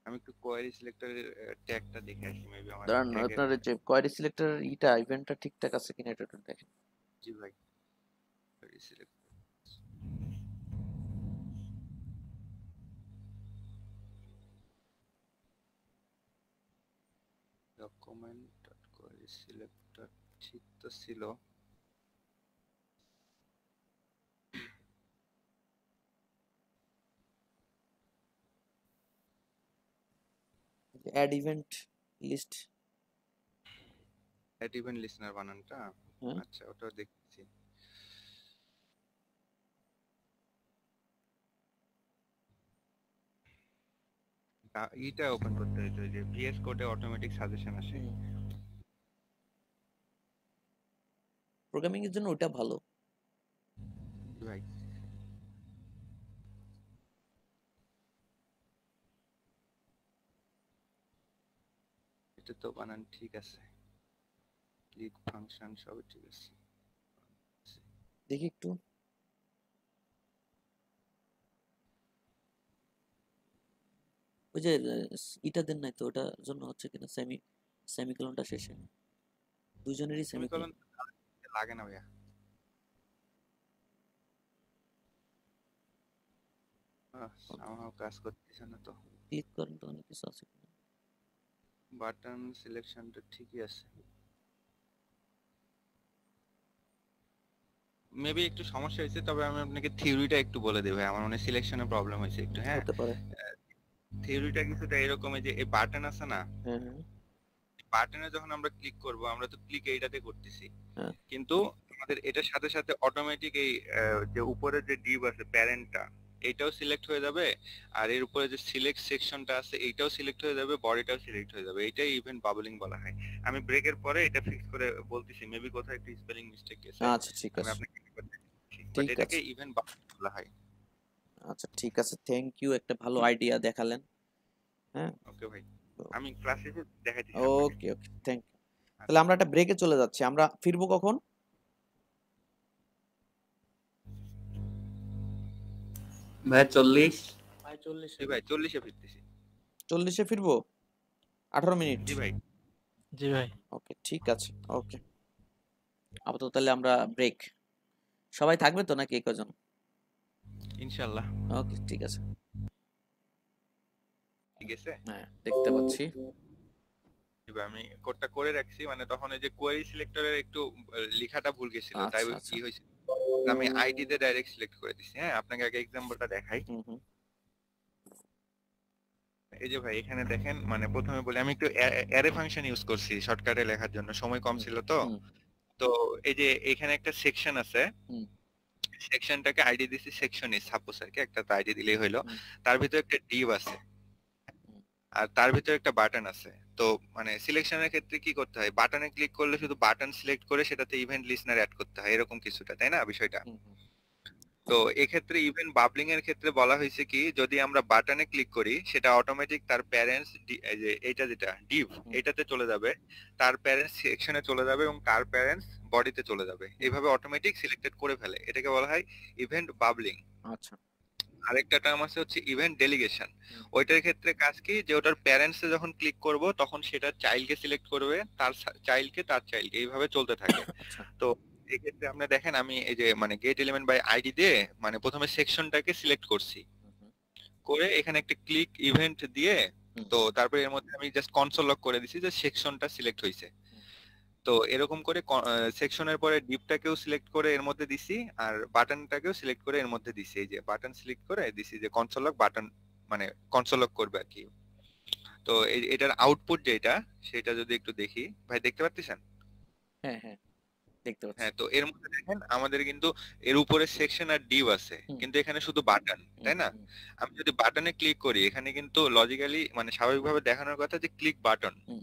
আমি একটু কোয়েরি সিলেক্টরের ট্যাগটা দেখে আসি, মেবি আমার দাঁড়ান, ট্যাগের। আপনার যে কোয়ারি সিলেক্টরের ইভেন্টটা ঠিকঠাক আছে কিনা এটা একটু দেখেন। জি ভাই, query selector document dot query selector ঠিক তো ছিল। Add event list. Add event listener বানানটা, হ্যাঁ আচ্ছা ওটা দেখছি। ইটা ওপেন করতে হইতো, যে ভিএস কোডে অটোমেটিক সাজেশন আসে। প্রোগ্রামিং এর জন্য ওটা ভালো। জি ভাই, এটা তো বানান ঠিক আছে, ক্লিক ফাংশন সবই ঠিক আছে। দেখি একটু। ওই যে ইটা দেন নাই তো, ওটার জন্য হচ্ছে কিনা সেমিকোলনটা শেষে, দুইজনেরই সেমিকোলন। সেমিকোলন লাগে না ভাইয়া। আমার কাজ করতেছে না তো। ক্লিক করেন তো, অনেক কিছু আছে। বাটন সিলেকশনটা ঠিকই আছে, মেবি একটু সমস্যা হয়েছে। তবে আমি আপনাকে থিওরিটা একটু বলে দেব, আমার মনে সিলেকশনে প্রবলেম হয়েছে একটু। হ্যাঁ, হতে পারে। থিওরিটা কিছুটা এরকম, যে এই বাটন আছে না, হ্যাঁ হ্যাঁ বাটনে যখন আমরা ক্লিক করব, আমরা তো ক্লিক এইটাতে করতেছি, হ্যাঁ। কিন্তু আমাদের এটার সাথে সাথে অটোমেটিক এই যে উপরে যে ডিভ আছে প্যারেন্টটা, এইটাও সিলেক্ট হয়ে যাবে। আর এর উপরে যে সিলেক্ট সেকশনটা আছে, এইটাও সিলেক্ট হয়ে যাবে, বডিটাও সিলেক্ট হয়ে যাবে। এইটাই ইভেন্ট বাবলিং বলা হয়। আমি ব্রেকের পরে এটা ফিক্স করে বলতেছি, মেবি কোথাও একটু স্পেলিং মিস্টেক গেছে, আচ্ছা ঠিক আমি আছে, আপনাকে বাট ঠিক এটাকে আছে। ইভেন্ট বাবলিং বলা হয়। আচ্ছা ঠিক আছে, থ্যাংক ইউ, একটা ভালো আইডিয়া দেখালেন। হ্যাঁ, ওকে ভাই, আমি ক্লাসে দেখাইতেছি আপনাকে। ওকে ওকে, থ্যাংক ইউ। তাহলে আমরা একটা ব্রেকে চলে যাচ্ছি, আমরা ফিরবো কখন? ভাই 40। ভাই 40 জি ভাই, 40-এ ফিরতেছি। 40-এ ফিরবো, 18 মিনিট। জি ভাই। জি ভাই। ওকে ঠিক আছে, ওকে। আপাতত তাহলে আমরা ব্রেক। সবাই থাকবে তো নাকি এই কজন? ইনশাআল্লাহ। ওকে ঠিক আছে। ঠিক আছে। হ্যাঁ দেখতে পাচ্ছি। এবার আমি কোডটা করে রাখছি, মানে তখন এই যে কোয়েরি সিলেক্টরের একটু লেখাটা ভুল গেছিল, তাই আচ্ছা আচ্ছা। কি হয়েছে, আমি আইডি তে ডাইরেক্ট সিলেক্ট করে দিছি। হ্যাঁ, আপনাকে আগে এক্সাম্পলটা দেখাই। হুম। এই যে ভাই এখানে দেখেন, মানে প্রথমে বলি, আমি একটু অ্যারে ফাংশন ইউজ করছি শর্টকাটে লেখার জন্য, সময় কম ছিল তো। হুম তো এই যে এখানে একটা সেকশন আছে, হুম সেকশনটাকে আইডি দিছি সেকশন এ, সাপোজ আর কি, একটা তো আইডি দিলেই হলো। হুম তার ভিতরে একটা ডিভ আছে, হুম। আর তার ভিতরে একটা বাটন আছে। তো মানে সিলেকশনের ক্ষেত্রে কি করতে হয়, বাটনে ক্লিক করলে শুধু বাটন সিলেক্ট করে সেটাতে ইভেন্ট লিস্নার অ্যাড করতে হয়, এরকম কিছুটা, তাই না বিষয়টা? হুম হুম তো এক্ষেত্রে ইভেন্ট বাবলিং এর ক্ষেত্রে বলা হয়েছে কি, যদি আমরা বাটনে ক্লিক করি, সেটা অটোমেটিক তার প্যারেন্টস, যে এইটা যেটা ডিভ, হুম। এটাতে চলে যাবে, তার প্যারেন্টস সেকশনে চলে যাবে, এবং তার প্যারেন্টস বডিতে চলে যাবে। এইভাবে অটোমেটিক সিলেক্টেড করে ফেলে, এটাকে বলা হয় ইভেন্ট বাবলিং। আচ্ছা। আরেকটা টার্ম আছে হচ্ছে ইভেন্ট ডেলিগেশন। হুম। ওইটার ক্ষেত্রে কাজ কি, যে ওটার প্যারেন্টসে যখন ক্লিক করব, তখন সেটা চাইল্ডকে সিলেক্ট করবে, তার চাইল্ডকে এইভাবে চলতে থাকে। আচ্ছা। তো এক্ষেত্রে আপনি দেখেন, আমি এই যে মানে গেট এলিমেন্ট বাই আইডি দিয়ে মানে প্রথমে সেকশনটাকে সিলেক্ট করছি, হুম হুম করে এখানে একটা ক্লিক ইভেন্ট দিয়ে, হুম তো তারপরে এর মধ্যে আমি জাস্ট কনসোল লক করে দিছি যে সেকশনটা সিলেক্ট হয়েছে। হুম। তো এরকম করে সেকশনের পরে ডিপটাকেও সিলেক্ট করে এর মধ্যে দিছি, আর বাটনটাকেও সিলেক্ট করে এর মধ্যে দিছি। এই যে বাটন সিলেক্ট করে দিছি যে কনসোল লক বাটন, মানে কনসোল লক করবে আর কি। তো এটার আউটপুট যেটা, সেটা যদি একটু দেখি, ভাই দেখতে পাচ্ছেন? হ্যাঁ হ্যাঁ দেখতে পাচ্ছি। হ্যাঁ, তো এর মধ্যে দেখেন আমাদের কিন্তু এর উপরে সেকশন আর ডিভ আছে, হুম কিন্তু এখানে শুধু বাটন, হুম তাই না? হুম আমি যদি বাটনে ক্লিক করি, এখানে কিন্তু লজিক্যালি মানে স্বাভাবিকভাবে দেখানোর কথা যে ক্লিক বাটন, হুম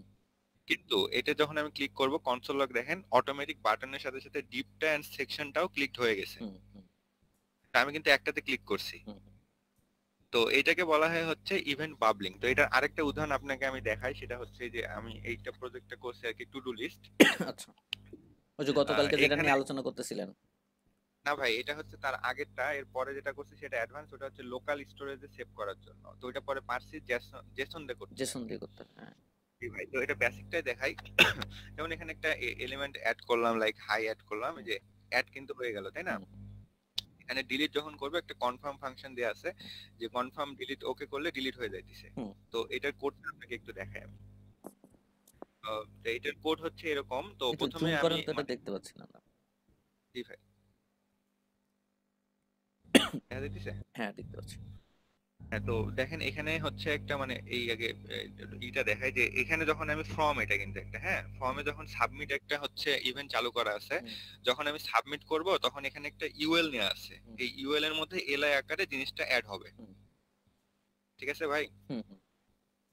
কিন্তু এটা যখন আমি ক্লিক করব, কনসোল লক দেখেন অটোমেটিক বাটনের সাথে সাথে ডিপটা এন্ড সেকশনটাও ক্লিক হয়ে গেছে। হুম হুম তা আমি কিন্তু একটাতে ক্লিক করছি। হুম। তো এটাকে বলা হয় হচ্ছে ইভেন্ট বাবলিং। তো এটার আরেকটা উদাহরণ আপনাকে আমি দেখাই, সেটা হচ্ছে যে আমি এইটা প্রজেক্টটা করছি আর কি, টু ডু লিস্ট। আচ্ছা, ওই যে গতকালকে যেটা এখানে নিয়ে আলোচনা করতেছিলেন। না ভাই, এটা হচ্ছে তার আগেরটা, এর পরে যেটা করছি সেটা অ্যাডভান্স, ওটা হচ্ছে লোকাল স্টোরেজে সেভ করার জন্য। তো ওটা পরে পারছি জেসন দিয়ে করতে আর জেসন কি। দিয়ে করতে হবে, হ্যাঁ। জি ভাই, তো এটা বেসিকটাই দেখাই। যেমন এখানে একটা এলিমেন্ট অ্যাড করলাম, লাইক হাই অ্যাড করলাম, এই যে অ্যাড কিন্তু হয়ে গেল, তাই না? হুম এখানে ডিলিট যখন করবে, একটা কনফার্ম ফাংশন দেয়া আছে, যে কনফার্ম ডিলিট ওকে করলে ডিলিট হয়ে যাইতেছে। হুম। তো এটার কোডটা আপনাকে একটু দেখাই আমি। তো এটার কোড হচ্ছে এরকম। তো একটু প্রথমে জুম আমি করেন তো, এটা মানে, দেখতে পাচ্ছি না আমরা। জি ভাই, দেখা যাইতেছে? হ্যাঁ দেখতে পাচ্ছি। হ্যাঁ, তো দেখেন এখানে হচ্ছে একটা মানে এই আগে ইটা দেখায় যে এখানে যখন আমি ফর্ম, এটা কিন্তু একটা, হ্যাঁ, ফর্মে যখন সাবমিট একটা হচ্ছে ইভেন্ট চালু করা আছে, হুম যখন আমি সাবমিট করব, তখন এখানে একটা ইউএল নেওয়া আছে। হুম এই ইউএল এর মধ্যে এলআই আকারে জিনিসটা অ্যাড হবে। হুম ঠিক আছে ভাই? হুম হুম।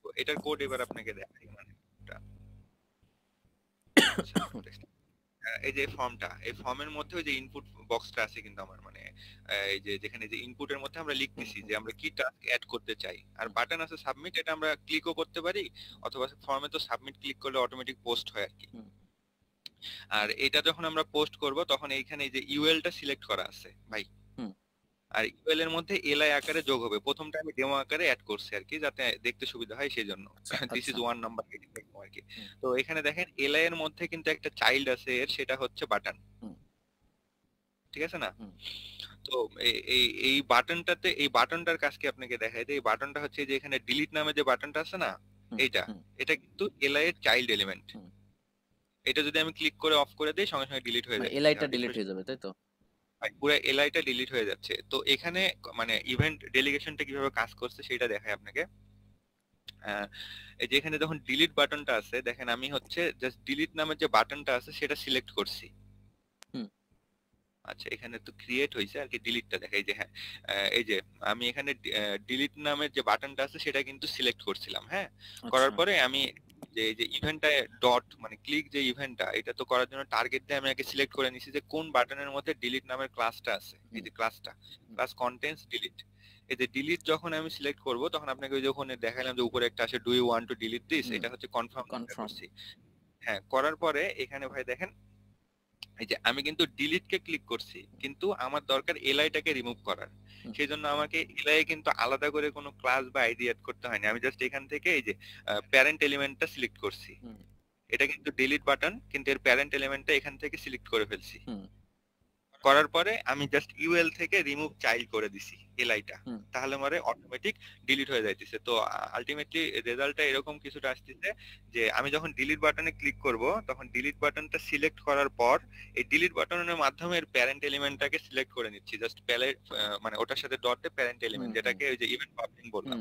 তো এটার কোড এবার আপনাকে দেখাই, মানে এটা এই যে ফর্মটা, এই ফর্মের মধ্যে ওই যে ইনপুট বক্সটা আছে কিন্তু আমার মানে এই যে যেখানে যে ইনপুটের মধ্যে আমরা লিখতেছি যে আমরা কি টাস্ক অ্যাড করতে চাই, আর বাটন আছে সাবমিট, এটা আমরা ক্লিকও করতে পারি, অথবা ফর্মে তো সাবমিট ক্লিক করলে অটোমেটিক পোস্ট হয় আর কি। আর এটা যখন আমরা পোস্ট করব তখন এইখানে এই যে ইউএল টা সিলেক্ট করা আছে ভাই, আর ইউএল এর মধ্যে এলআই আকারে যোগ হবে। প্রথমটা আমি ডেমো আকারে অ্যাড করছি আর কি, যাতে দেখতে সুবিধা হয় সেই জন্য। দিস ইজ ওয়ান নাম্বার আর কি। তো এখানে দেখেন এলআই এর মধ্যে কিন্তু একটা চাইল্ড আছে এর, সেটা হচ্ছে বাটন, ঠিক আছে না? তো এই বাটনটাতে, এই বাটনটার কাজ কি আপনাকে দেখাই দেয়। এই বাটনটা হচ্ছে যে এখানে ডিলিট নামে যে বাটনটা আছে না, এটা কিন্তু এলআই এর চাইল্ড এলিমেন্ট। এটা যদি আমি ক্লিক করে অফ করে দেই সঙ্গে সঙ্গে ডিলিট হয়ে যাবে, এলআইটা ডিলিট হয়ে যাবে, তাই তো? পুরো এলআইটা ডিলিট হয়ে যাচ্ছে। তো এখানে মানে ইভেন্ট ডেলিগেশনটা কিভাবে কাজ করছে সেটা দেখাই আপনাকে। এই যে এখানে যখন ডিলিট বাটনটা আছে দেখেন, আমি হচ্ছে জাস্ট ডিলিট নামের যে বাটনটা আছে সেটা সিলেক্ট করছি। আচ্ছা, এখানে তো ক্রিয়েট হয়েছে আর কি, ডিলিটটা দেখাই যে হ্যাঁ এই যে আমি এখানে ডিলিট নামের যে বাটনটা আছে সেটা কিন্তু সিলেক্ট করছিলাম। হ্যাঁ, করার পরে আমি যে এই যে ইভেন্টটা ডট মানে ক্লিক যে ইভেন্টটা, এটা তো করার জন্য টার্গেট দিয়ে আমি আগে সিলেক্ট করে নিছি যে কোন বাটনের মধ্যে ডিলিট নামের ক্লাসটা আছে। এই যে ক্লাসটা, ক্লাস কন্টেন্টস ডিলিট, এই যে ডিলিট যখন আমি সিলেক্ট করব তখন আপনাকে ওই যখন দেখাইলাম যে উপরে একটা আসে do you want to delete this, এটা হচ্ছে কনফার্ম করছি। হ্যাঁ, করার পরে এখানে ভাই দেখেন এই যে আমি কিন্তু ডিলিট কে ক্লিক করছি, কিন্তু আমার দরকার এলআইটাকে রিমুভ করার। সেই জন্য আমাকে এলআই কিন্তু আলাদা করে কোনো ক্লাস বা আইডি এড করতে হয়নি, আমি জাস্ট এখান থেকে এই যে প্যারেন্ট এলিমেন্টটা সিলেক্ট করছি। এটা কিন্তু ডিলিট বাটন, কিন্তু এর প্যারেন্ট এলিমেন্টটা এখান থেকে সিলেক্ট করে ফেলছি। করার পরে আমি জাস্ট ইউএল থেকে রিমুভ চাইল্ড করে দিছি এলআইটা, তাহলে মানে অটোমেটিক ডিলিট হয়ে যাইতেছে। তো আলটিমেটলি রেজাল্টটা এরকম কিছুটা আসতেছে যে আমি যখন ডিলিট বাটনে ক্লিক করব তখন ডিলিট বাটনটা সিলেক্ট করার পর এই ডিলিট বাটনের মাধ্যমে এর প্যারেন্ট এলিমেন্টটাকে সিলেক্ট করে নিচ্ছি, জাস্ট মানে ওটার সাথে ডটে প্যারেন্ট এলিমেন্ট, যেটাকে ওই যে ইভেন্ট পাবলিং বললাম।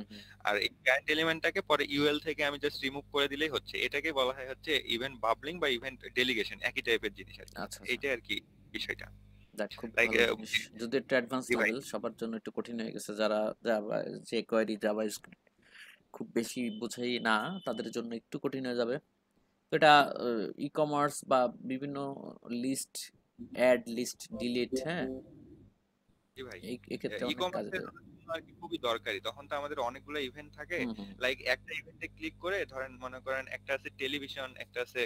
আর এই প্যারেন্ট এলিমেন্টটাকে পরে ইউএল থেকে আমি জাস্ট রিমুভ করে দিলেই হচ্ছে। এটাকে বলা হয় হচ্ছে ইভেন্ট বাবলিং বা ইভেন্ট ডেলিগেশন, একই টাইপের জিনিস আর কি। এইটাই আর কি বিষয়টা। খুব ভালো জিনিস, যদি একটু অ্যাডভান্স লেভেল, সবার জন্য একটু কঠিন হয়ে গেছে, যারা জাভা যে কোয়েরি জাভা খুব বেশি বোঝাই না তাদের জন্য একটু কঠিন হয়ে যাবে। তো এটা ই কমার্স বা বিভিন্ন লিস্ট, অ্যাড লিস্ট, ডিলিট, হ্যাঁ এই ক্ষেত্রে অনেক কাজে দেবে আর কি, খুবই দরকারি। তখন তো আমাদের অনেকগুলো ইভেন্ট থাকে, লাইক একটা ইভেন্টে ক্লিক করে ধরেন মনে করেন একটা আছে টেলিভিশন, একটা আছে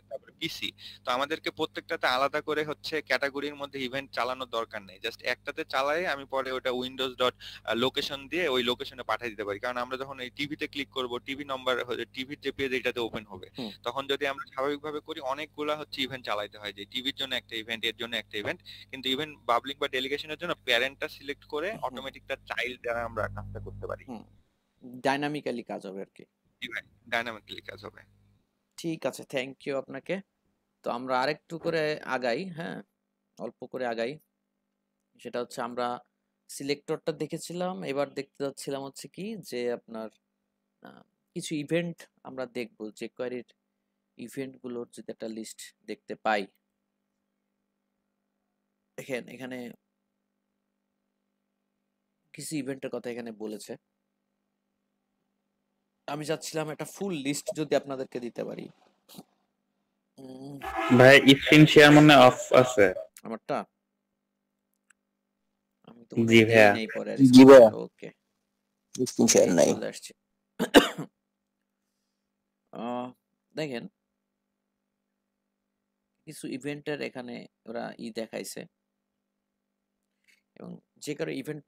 তারপরে পিসি, তো আমাদেরকে প্রত্যেকটাতে আলাদা করে হচ্ছে ক্যাটাগরির মধ্যে ইভেন্ট চালানোর দরকার নেই, জাস্ট একটাতে চালাই আমি পরে ওটা উইন্ডোজ ডট লোকেশন দিয়ে ওই লোকেশনে পাঠিয়ে দিতে পারি। কারণ আমরা যখন এই টিভিতে ক্লিক করব, টিভি নাম্বার টিভির যে পেজ এটাতে ওপেন হবে, তখন যদি আমরা স্বাভাবিকভাবে করি অনেকগুলা হচ্ছে ইভেন্ট চালাইতে হয়, যে টিভির জন্য একটা ইভেন্ট, এর জন্য একটা ইভেন্ট। কিন্তু ইভেন্ট বাবলিং বা ডেলিগেশনের জন্য প্যারেন্টটা সিলেক্ট করে অটোমেটিক তার চাইল্ড দ্বারা আমরা কাজটা করতে পারি। ডাইনামিক্যালি কাজ হবে আর কি, ডাইনামিক্যালি কাজ হবে। ঠিক আছে, থ্যাংক ইউ আপনাকে। তো আমরা আরেকটু করে আগাই, হ্যাঁ অল্প করে আগাই। সেটা হচ্ছে আমরা সিলেক্টরটা দেখেছিলাম, এবার দেখতে যাচ্ছিলাম হচ্ছে কি যে আপনার কিছু ইভেন্ট আমরা দেখব, যে কোয়েরির ইভেন্ট গুলোর যদি একটা লিস্ট দেখতে পাই। দেখেন এখানে কিছু ইভেন্টের কথা এখানে বলেছে, আমি চাচ্ছিলাম একটা ফুল লিস্ট যদি আপনাদেরকে দিতে পারি। ভাই স্ক্রিন শেয়ার মনে অফ আছে আমারটা, আমি তো জি ভাইয়া, নেই পরে, জি ভাইয়া, ওকে স্ক্রিন শেয়ার নাই। চলে আসছে। দেখেন কিছু ইভেন্টের এখানে ওরা দেখাইছে, এবং যে কারো ইভেন্ট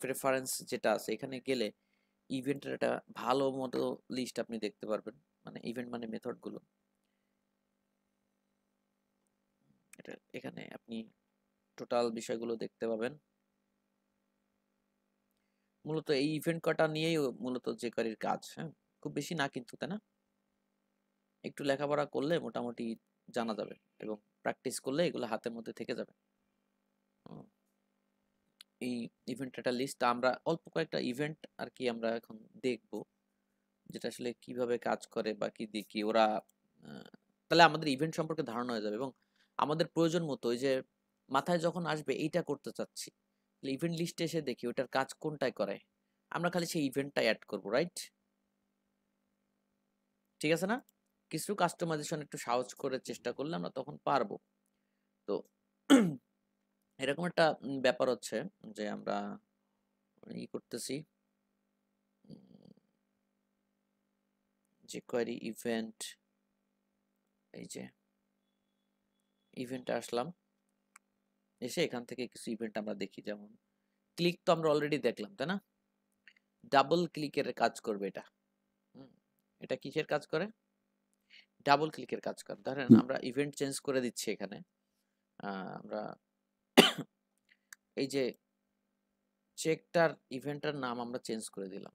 প্রেফারেন্স যেটা আছে এখানে গেলে ইভেন্টের একটা ভালো মতো লিস্ট আপনি দেখতে পারবেন, মানে ইভেন্ট মানে মেথড গুলো। এটা এখানে আপনি টোটাল বিষয়গুলো দেখতে পাবেন। মূলত এই ইভেন্ট কটা নিয়েই মূলত যে কারির কাজ, হ্যাঁ খুব বেশি না কিন্তু, তাই না? একটু লেখাপড়া করলে মোটামুটি জানা যাবে, এবং প্র্যাকটিস করলে এগুলো হাতের মধ্যে থেকে যাবে। এই ইভেন্ট একটা লিস্ট, আমরা অল্প কয়েকটা ইভেন্ট আর কি আমরা এখন দেখব, যেটা আসলে কিভাবে কাজ করে বা কি দেখি ওরা, তাহলে আমাদের ইভেন্ট সম্পর্কে ধারণা হয়ে যাবে, এবং আমাদের প্রয়োজন মতো ওই যে মাথায় যখন আসবে এইটা করতে চাচ্ছি, ইভেন্ট লিস্টে এসে দেখি ওটার কাজ কোনটায় করে, আমরা খালি সেই ইভেন্টটা অ্যাড করব, রাইট? ঠিক আছে না? কিছু কাস্টমাইজেশন একটু সহজ করে চেষ্টা করলে আমরা তখন পারবো। তো এরকম একটা ব্যাপার হচ্ছে যে আমরা করতেছি যে কোয়েরি ইভেন্ট, এই যে ইভেন্টে আসলাম, এসে এখান থেকে কিছু ইভেন্ট আমরা দেখি। যেমন ক্লিক তো আমরা অলরেডি দেখলাম, তাই না? ডাবল ক্লিকের কাজ করবে এটা। এটা কিসের কাজ করে? ডাবল ক্লিকের কাজ করে। ধরেন আমরা ইভেন্ট চেঞ্জ করে দিচ্ছি এখানে। আমরা এই যে চেকটার ইভেন্টের নাম আমরা চেঞ্জ করে দিলাম,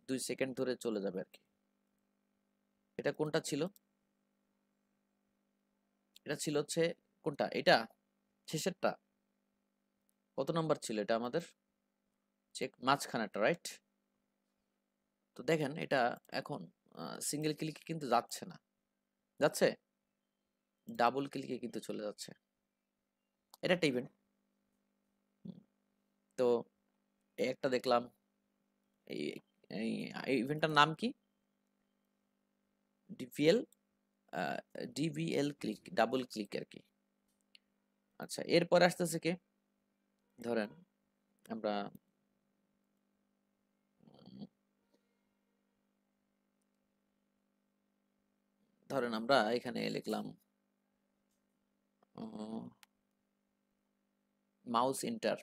2 সেকেন্ড ধরে চলে যাবে আর কি। এটা কোনটা ছিল? এটা ছিল হচ্ছে কোনটা? এটা শেষেরটা। কত নাম্বার ছিল এটা আমাদের? চেক মাঝখানেরটা, রাইট? তো দেখেন এটা এখন সিঙ্গেল ক্লিকে কিন্তু যাচ্ছে না, যাচ্ছে ডাবল ক্লিকে কিন্তু চলে যাচ্ছে। এটা একটা ইভেন্ট। তো একটা দেখলাম, এই ইভেন্টটার নাম কি? ডিভিএল ক্লিক, ডাবল ক্লিক আর কি। আচ্ছা, এরপরে আসতেছে কে? ধরেন আমরা এখানে লিখলাম মাউস ইন্টার।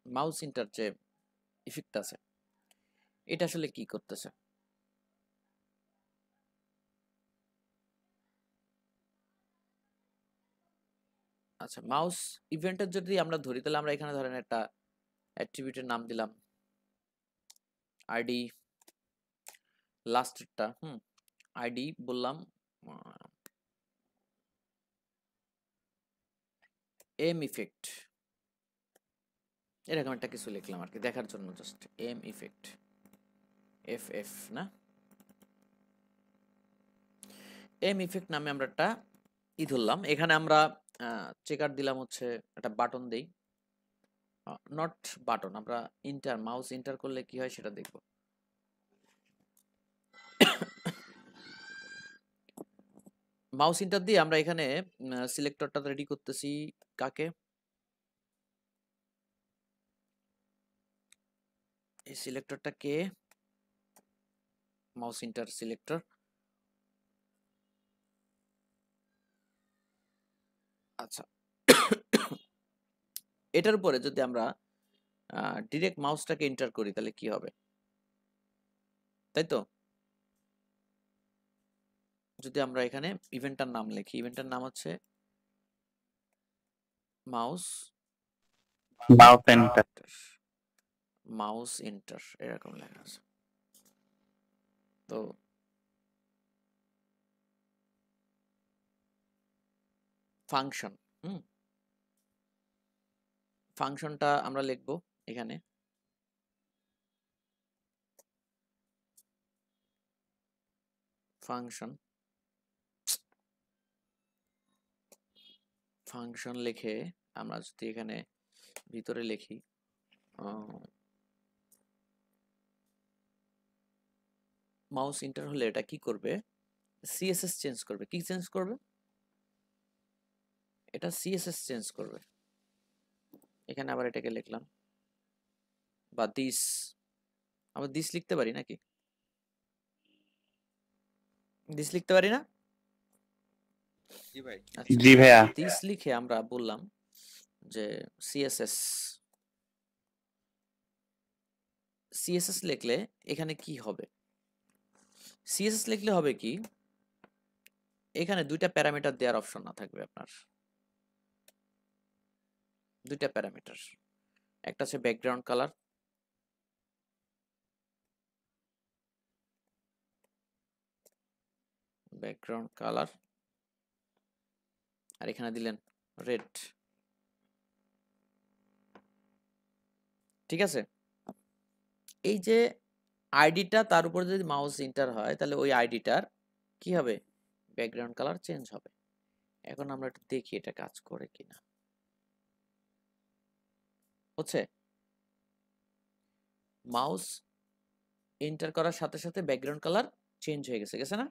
মাউস ইন্টার যে ইফেক্ট আছে, এটা আসলে কি করতেছে? আচ্ছা, মাউস ইভেন্টের যদি আমরা ধরি, তাহলে আমরা এখানে ধরেন একটা অ্যাট্রিবিউটের নাম দিলাম আইডি, লাস্টেরটা আইডি বললাম এম ইফেক্ট, এরকম একটা কিছু লিখলাম আর কি দেখার জন্য, just M effect, F F না, এম ইফেক্ট নামে আমরা একটা ধরলাম। এখানে আমরা চেকার দিলাম হচ্ছে একটা বাটন দেই, নট বাটন, আমরা ইন্টার, মাউস ইন্টার করলে কি হয় সেটা দেখব। মাউস ইন্টার দিয়ে আমরা এখানে সিলেক্টরটা রেডি করতেছি। কাকে? এই সিলেক্টরটা কে? Mouse enter selector. আচ্ছা, এটার উপরে যদি আমরা ডিরেক্ট মাউসটাকে এন্টার করি তাহলে কি হবে, তাই তো? যদি আমরা এখানে ইভেন্টটার নাম লিখি, ইভেন্টটার নাম হচ্ছে মাউস মাউস এন্টার, এরকম লেখা আছে। তো ফাংশন, ফাংশনটা আমরা লিখবো এখানে ফাংশন, ফাংশন লিখে আমরা যদি এখানে ভিতরে লিখি মাউস ইন্টার হলে এটা কি করবে? সিএসএস চেঞ্জ করবে। কি চেঞ্জ করবে? এটা সিএসএস চেঞ্জ করবে। এখানে আবার এটাকে লিখলাম, বা দিস, আবার দিস লিখতে পারি নাকি? দিস লিখতে পারি না? জি ভাই। জি ভাইয়া। দিস লিখে আমরা বললাম যে সিএসএস, সিএসএস লিখলে এখানে কি হবে? সিএসএস লিখলে হবে কি, এখানে দুইটা প্যারামিটার দেওয়ার অপশন না থাকবে আপনার, দুইটা প্যারামিটার, একটা আছে ব্যাকগ্রাউন্ড কালার, ব্যাকগ্রাউন্ড কালার, আর এখানে দিলেন রেড। ঠিক আছে? এই যে আইডিটা, তার উপর যদি মাউস ইন্টার হয় তাহলে ওই আইডিটার কি হবে? ব্যাকগ্রাউন্ড কালার চেঞ্জ হবে। এখন আমরা একটু দেখি এটা কাজ করে কিনা। হচ্ছে মাউস এন্টার করার সাথে সাথে ব্যাকগ্রাউন্ড কালার চেঞ্জ হয়ে গেছে না?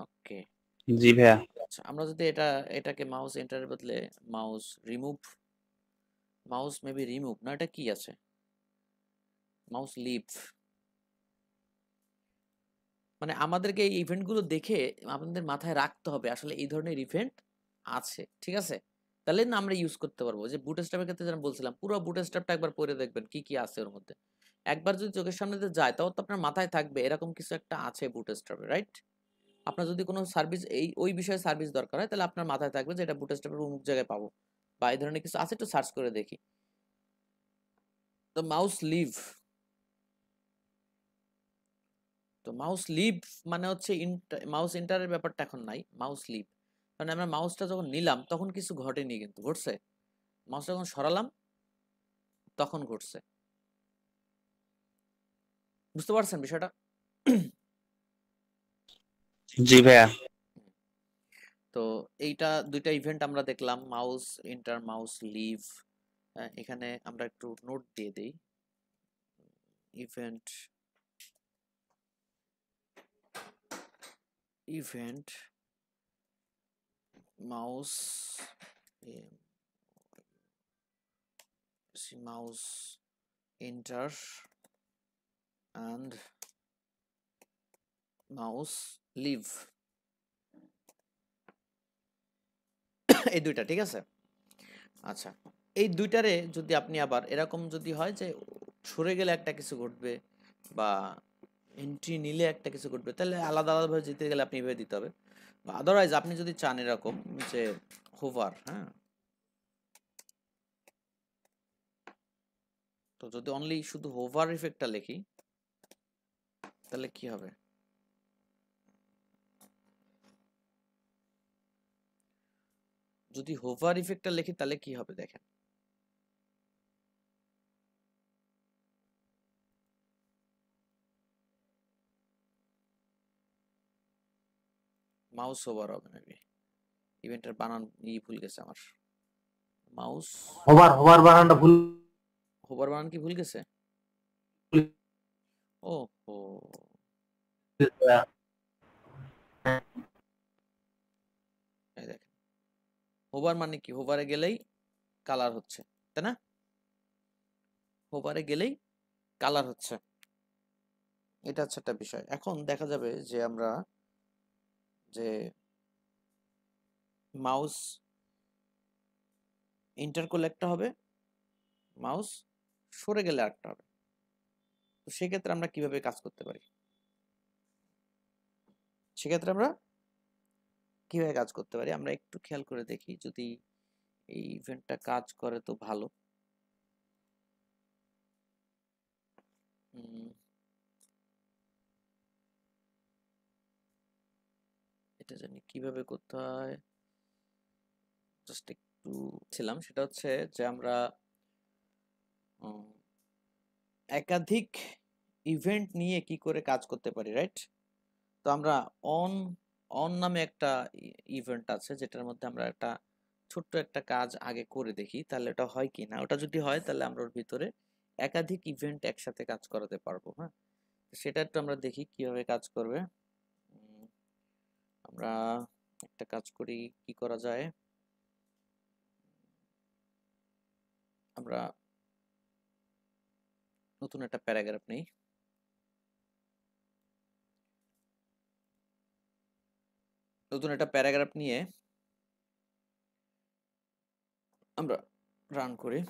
ওকে, জি ভাইয়া। আচ্ছা আমরা যদি এটাকে মাউস এন্টারের বদলে মাউস মেবি রিমুভ না, এটা কি আছে, মাউস লিভ, মানে আমাদেরকে এই ইভেন্টগুলো দেখে আমাদের মাথায় রাখতে হবে আসলে এই ধরনের ইভেন্ট আছে, ঠিক আছে? তাহলে না আমরা ইউজ করতে পারবো। যে বুটস্ট্র্যাপের ক্ষেত্রে যেটা বলছিলাম, পুরো বুটস্ট্র্যাপটা একবার পড়ে দেখবেন কি কি আছে ওর মধ্যে। একবার যদি চোখের সামনে দিয়ে যায় তাও তো আপনার মাথায় থাকবে এরকম কিছু একটা আছে বুটস্ট্র্যাপে, রাইট? আপনার যদি কোনো সার্ভিস ওই বিষয়ে সার্ভিস দরকার হয় তাহলে আপনার মাথায় থাকবে যে এটা বুটস্ট্র্যাপের অমুক জায়গায় পাবো, বা এই ধরনের কিছু আছে, একটু সার্চ করে দেখি। তো মাউস লিভ মানে হচ্ছে মাউস এন্টারের ব্যাপারটা এখন নাই, মাউস লিভ মানে আমরা মাউসটা যখন নিলাম তখন কিছু ঘটেনি, কিন্তু ঘটছে মাউসটা যখন সরালাম তখন ঘটছে। বুঝতে পারছেন বিষয়টা? জি ভাইয়া। তো এইটা দুইটা ইভেন্ট আমরা দেখলাম, মাউস এন্টার, মাউস লিভ। এখানে আমরা একটু নোট দিয়ে দেই, event mouse enter and mouse leave, এই দুইটা, ঠিক আছে? আচ্ছা, এই দুইটারে যদি আপনি আবার এরকম যদি হয় যে সরে গেলে একটা কিছু ঘটবে বা এন্ট্রি নিলে একটা কিছু ঘটবে, তাহলে আলাদা আলাদাভাবে যেতে গেলে আপনি এভাবে দিতে হবে। বা আদারওয়াইজ আপনি যদি চান এরকম যে হোভার, হ্যাঁ, তো যদি অনলি শুধু হোভার ইফেক্টটা লিখি তাহলে কি হবে? যদি হোভার ইফেক্টটা লিখি তাহলে কি হবে দেখেন, মাউস ওভার হবে মেবি, ইভেন্টের বানান ভুল গেছে আমার, মাউস হোভার বানানটা ভুল। হোভার বানান কি ভুল গেছে? ও ও এই দেখেন, হোভার মানে কি, হোভারে গেলেই কালার হচ্ছে, তাই না? হোভারে গেলেই কালার হচ্ছে, এটা হচ্ছে একটা বিষয়। এখন দেখা যাবে যে আমরা যে মাউস এন্টার করলে একটা হবে, মাউস সরে গেলে আরেকটা হবে। তো সেক্ষেত্রে আমরা কিভাবে কাজ করতে পারি, আমরা একটু খেয়াল করে দেখি, যদি এই ইভেন্টটা কাজ করে তো ভালো। এটা জানি কিভাবে করতে হয়, জাস্ট একটু ছিলাম, সেটা হচ্ছে যে আমরা একাধিক ইভেন্ট নিয়ে কি করে কাজ করতে পারি, রাইট? তো আমরা অন অন নামে একটা ইভেন্ট আছে যেটার মধ্যে আমরা একটা ছোট্ট একটা কাজ আগে করে দেখি তাহলে ওটা হয় কি না। ওটা যদি হয় তাহলে আমরা ওর ভিতরে একাধিক ইভেন্ট একসাথে কাজ করাতে পারবো। হ্যাঁ, সেটা একটু আমরা দেখি কিভাবে কাজ করবে। আমরা একটা কাজ করি, কি করা যায়, আমরা নতুন একটা প্যারাগ্রাফ নেই, নিয়ে আমরা রান করি।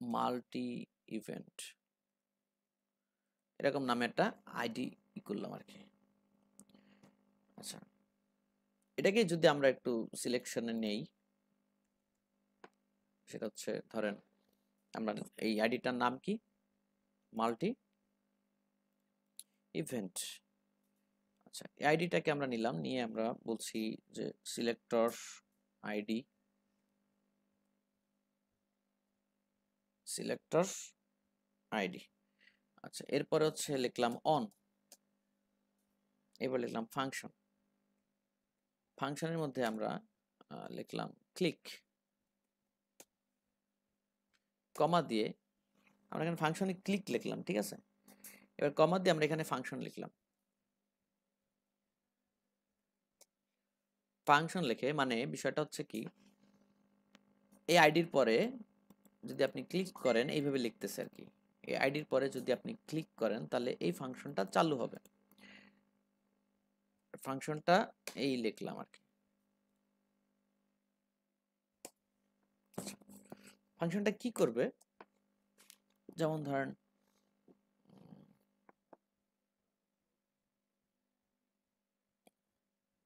মাল্টি ইভেন্ট এরকম নামে একটা আইডি করলাম আর কি। আচ্ছা, এটাকে যদি আমরা একটু সিলেকশনে নেই, সেটা হচ্ছে ধরেন আমরা এই আইডিটার নাম কি, মাল্টি ইভেন্ট। আচ্ছা, এই আইডিটাকে আমরা নিলাম, নিয়ে আমরা বলছি যে সিলেক্টর আইডি, আচ্ছা এরপরে হচ্ছে লিখলাম অন, এবার লিখলাম ফাংশনের মধ্যে আমরা লিখলাম ক্লিক, কমা দিয়ে আমরা এখানে ফাংশনে ক্লিক লিখলাম, ঠিক আছে? এবার কমা দিয়ে আমরা এখানে ফাংশন লিখলাম। ফাংশন লিখে মানে বিষয়টা হচ্ছে কি, এই আইডির পরে যদি আপনি ক্লিক করেন, এইভাবে লিখতেছে আর কি, এই আইডির পরে যদি আপনি ক্লিক করেন তাহলে এই ফাংশনটা চালু হবে। ফাংশনটা এই লিখলাম আর কি। ফাংশনটা কি করবে, যেমন ধরেন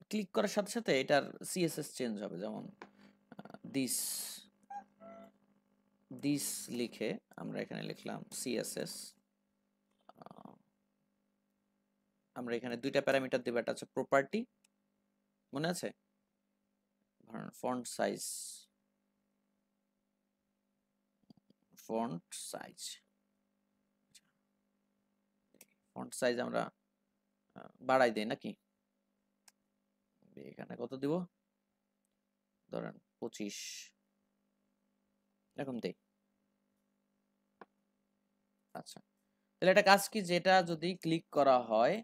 ক্লিক করার সাথে সাথে এটার সিএসএস চেঞ্জ হবে, যেমন দিস দিস লিখে আমরা এখানে লিখলাম সিএসএস। আমরা এখানে দুইটা প্যারামিটার দেব, একটা হচ্ছে প্রপার্টি, মনে আছে, ধরুন font size, font size font size আমরা বাড়াই দেই নাকি, এখানে কত দিব, ধরেন 25 এরকম দেই। আচ্ছা, তাহলে এটা কাজ কি, যেটা যদি ক্লিক করা হয়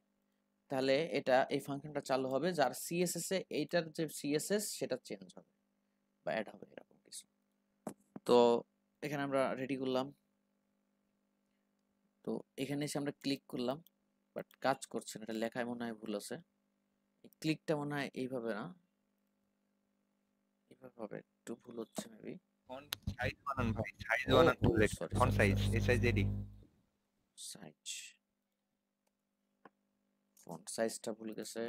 তাহলে এটা এই ফাংশনটা চালু হবে, যার সিএসএস এ এইটার যে সিএসএস সেটা চেঞ্জ হবে বা অ্যাড হবে, এরকম কিছু। তো এখানে আমরা রেডি করলাম, তো এখানে এসে আমরা ক্লিক করলাম, বাট কাজ করছে না, এটা লেখায় মনে হয় ভুল আছে, ক্লিকটা মনে হয় এইভাবে না, এইভাবে হবে, একটু ভুল হচ্ছে মেবি। ফন্ট সাইজ বানান ভাই, সাইজ বানান ভুল, ফন্ট সাইজ এসআইজেডি সাইজ, ফন্ট সাইজটা ভুল গেছে,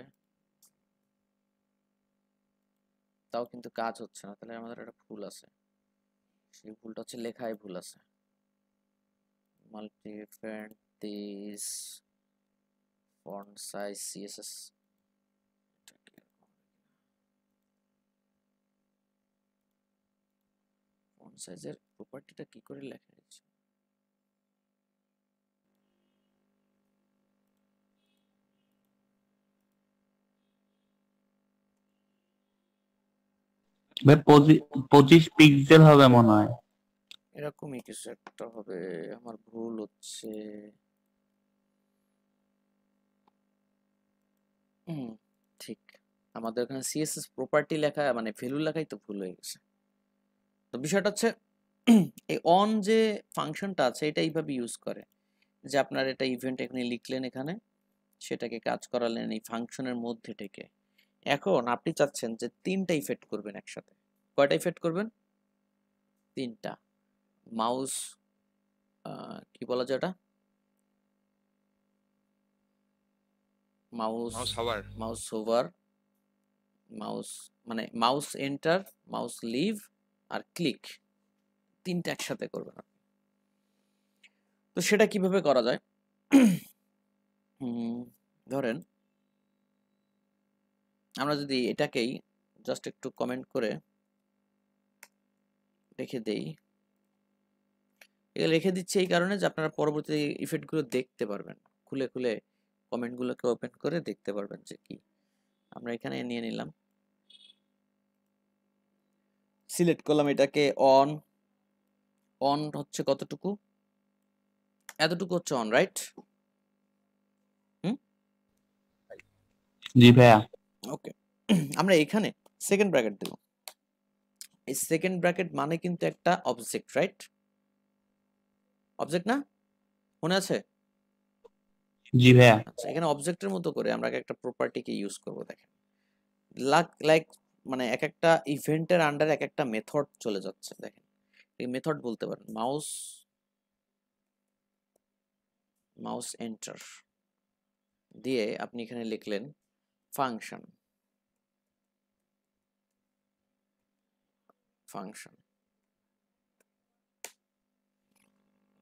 তাও কিন্তু কাজ হচ্ছে না, তাহলে আমাদের একটা ভুল আছে, সেই ভুলটা হচ্ছে লেখায় ভুল আছে। মাল্টিপ্যান্ট this font size CSS, font সাইজের প্রপার্টিটা কি করে লেখা হয়েছে, ভাই 25 পিক্সেল হবে মনে হয়। এরকমই কিছু একটা হবে, আমার ভুল হচ্ছে। ঠিক, আমাদের এখানে সিএসএস প্রপার্টি লেখা মানে ভ্যালু লেখাই তো ভুল হয়ে গেছে। তো বিষয়টা হচ্ছে এই অন যে ফাংশনটা আছে এটা এইভাবে ইউজ করে যে আপনার এটা ইভেন্ট এখানে লিখলেন, এখানে সেটাকে কাজ করালেন এই ফাংশনের মধ্যে থেকে। এখন আপনি চাচ্ছেন যে 3টা ইফেক্ট করবেন একসাথে, কয়টা ইফেক্ট করবেন, 3টা। মাউস কি বলা যায়, ওটা মাউস মাউস ওভার, মাউস মানে মাউস এন্টার, মাউস লিভ আর ক্লিক, 3টা একসাথে করবেন। তো সেটা কিভাবে করা যায়, ধরেন আমরা যদি এটাকেই জাস্ট একটু কমেন্ট করে রেখে দেই, এটা রেখে দিচ্ছি এই কারণে যে আপনারা পরবর্তী ইফেক্টগুলো দেখতে পারবেন, খুলে খুলে কমেন্টগুলোকে ওপেন করে দেখতে পারবেন যে কি। আমরা এখানে নিয়ে নিলাম, সিলেক্ট করলাম এটাকে অন, অন হচ্ছে কতটুকু, এতটুকু হচ্ছে অন, রাইট? জি ভাইয়া। ওকে, আমরা এখানে সেকেন্ড ব্র্যাকেট দেব, এই সেকেন্ড ব্র্যাকেট মানে কিন্তু একটা অবজেক্ট, রাইট? অবজেক্ট না, মনে আছে? জি ভাইয়া। আচ্ছা, এখানে অবজেক্টের মতো করে আমরা একটা প্রপার্টিকে ইউজ করব। দেখেন লাইক মানে এক একটা ইভেন্টের আন্ডারে এক একটা মেথড চলে যাচ্ছে, দেখেন এই মেথড বলতে পারেন মাউস এন্টার দিয়ে আপনি এখানে লিখলেন ফাংশন,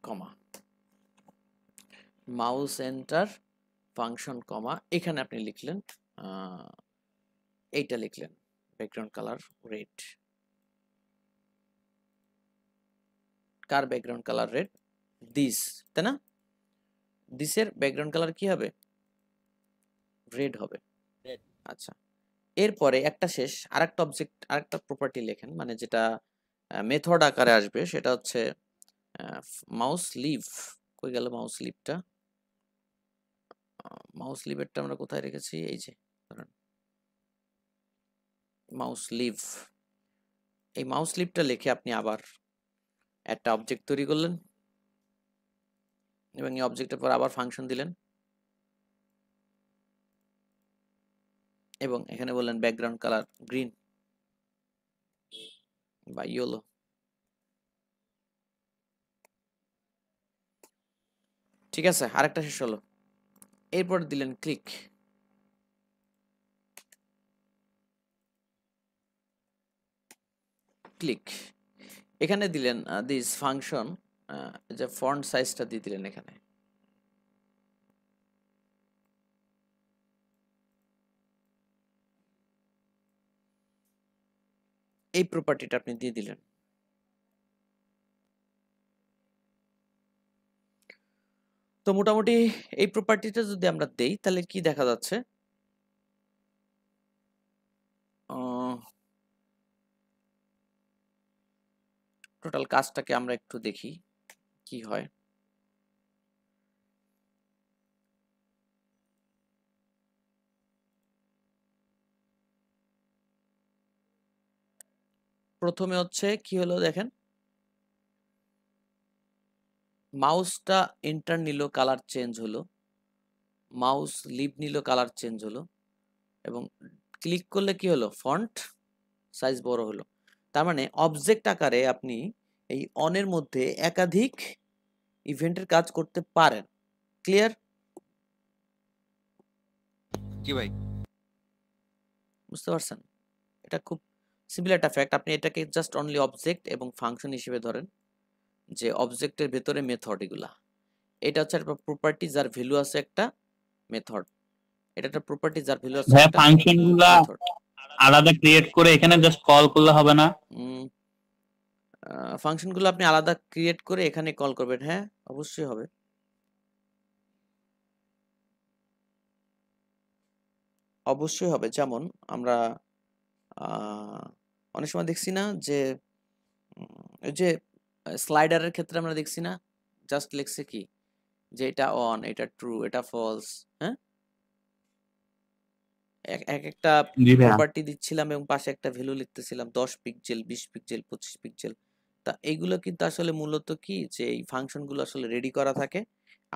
কমা মাউস এন্টার ফাংশন কমা, এখানে আপনি লিখলেন এইটা লিখলেন background colour red, car background colour red, this, তাই না? দিসের ব্যাকগ্রাউন্ড কালার কি হবে, রেড হবে। আচ্ছা, এরপরে একটা শেষ আরেকটা অবজেক্ট আরেকটা প্রপার্টি লেখেন, মানে যেটা মেথড আকারে আসবে, সেটা হচ্ছে মাউস লিভ কই গেল? মাউস লিভটা, মাউস লিভেরটা আমরা কোথায় রেখেছি? এই যে মাউস লিভ, এই মাউস লিভটা লিখে আপনি আবার একটা অবজেক্ট তৈরি করলেন এবং এই অবজেক্টের পর আবার ফাংশন দিলেন এবং এখানে বললেন ব্যাকগ্রাউন্ড কালার গ্রিন বা ইয়েলো। ঠিক আছে, আরেকটা শেষ হলো। এরপর দিলেন ক্লিক, ক্লিক এখানে দিলেন দিস ফাংশন, যে ফন্ট সাইজটা দিয়ে দিলেন এখানে। এই প্রপার্টিটা আপনি দিয়ে দিলেন। তো মোটামুটি এই প্রপার্টিটা যদি আমরা দেই তাহলে কি দেখা যাচ্ছে, টোটাল কাজটাকে আমরা একটু দেখি কি হয়। প্রথমে হচ্ছে কি হলো দেখেন, মাউসটা এন্টার নিল, কালার চেঞ্জ হলো, মাউস লিভ নিল, কালার চেঞ্জ হলো, এবং ক্লিক করলে কি হলো, ফন্ট সাইজ বড় হলো। তার মানে অবজেক্ট আকারে আপনি এই অনের মধ্যে একাধিক ইভেন্টের কাজ করতে পারেন। ক্লিয়ার? জি ভাই। বুঝতে পারছেন? এটা খুব সিম্পল একটা ফ্যাক্ট। আপনি এটাকে জাস্ট অনলি অবজেক্ট এবং ফাংশন হিসেবে ধরেন, যে অবজেক্টের ভেতরে মেথড এগুলা। এটা হচ্ছে একটা প্রপার্টি যার ভ্যালু আছে একটা মেথড, এটা একটা প্রপার্টি যার ভ্যালু আছে ভাইয়া একটা ফাংশন গুলা মেথড। আলাদা ক্রিয়েট করে এখানে জাস্ট কল করলে হবে না? ফাংশনগুলো আপনি আলাদা ক্রিয়েট করে এখানে কল করবেন। হ্যাঁ, অবশ্যই হবে। অবশ্যই হবে। যেমন আমরা অনেক সময় দেখছি না যে ওই যে স্লাইডারের ক্ষেত্রে আমরা দেখছি না, জাস্ট লিখছে কি যে এটা অন, এটা ট্রু, এটা ফলস। হ্যাঁ, এক একটা জি ভাইয়া। প্রপার্টি দিচ্ছিলাম এবং পাশে একটা ভ্যালু লিখতেছিলাম 10 পিক্সেল, 20 পিক্সেল, 25 পিক্সেল। তা এইগুলো কিন্তু আসলে মূলত কি, যে এই ফাংশনগুলো আসলে রেডি করা থাকে,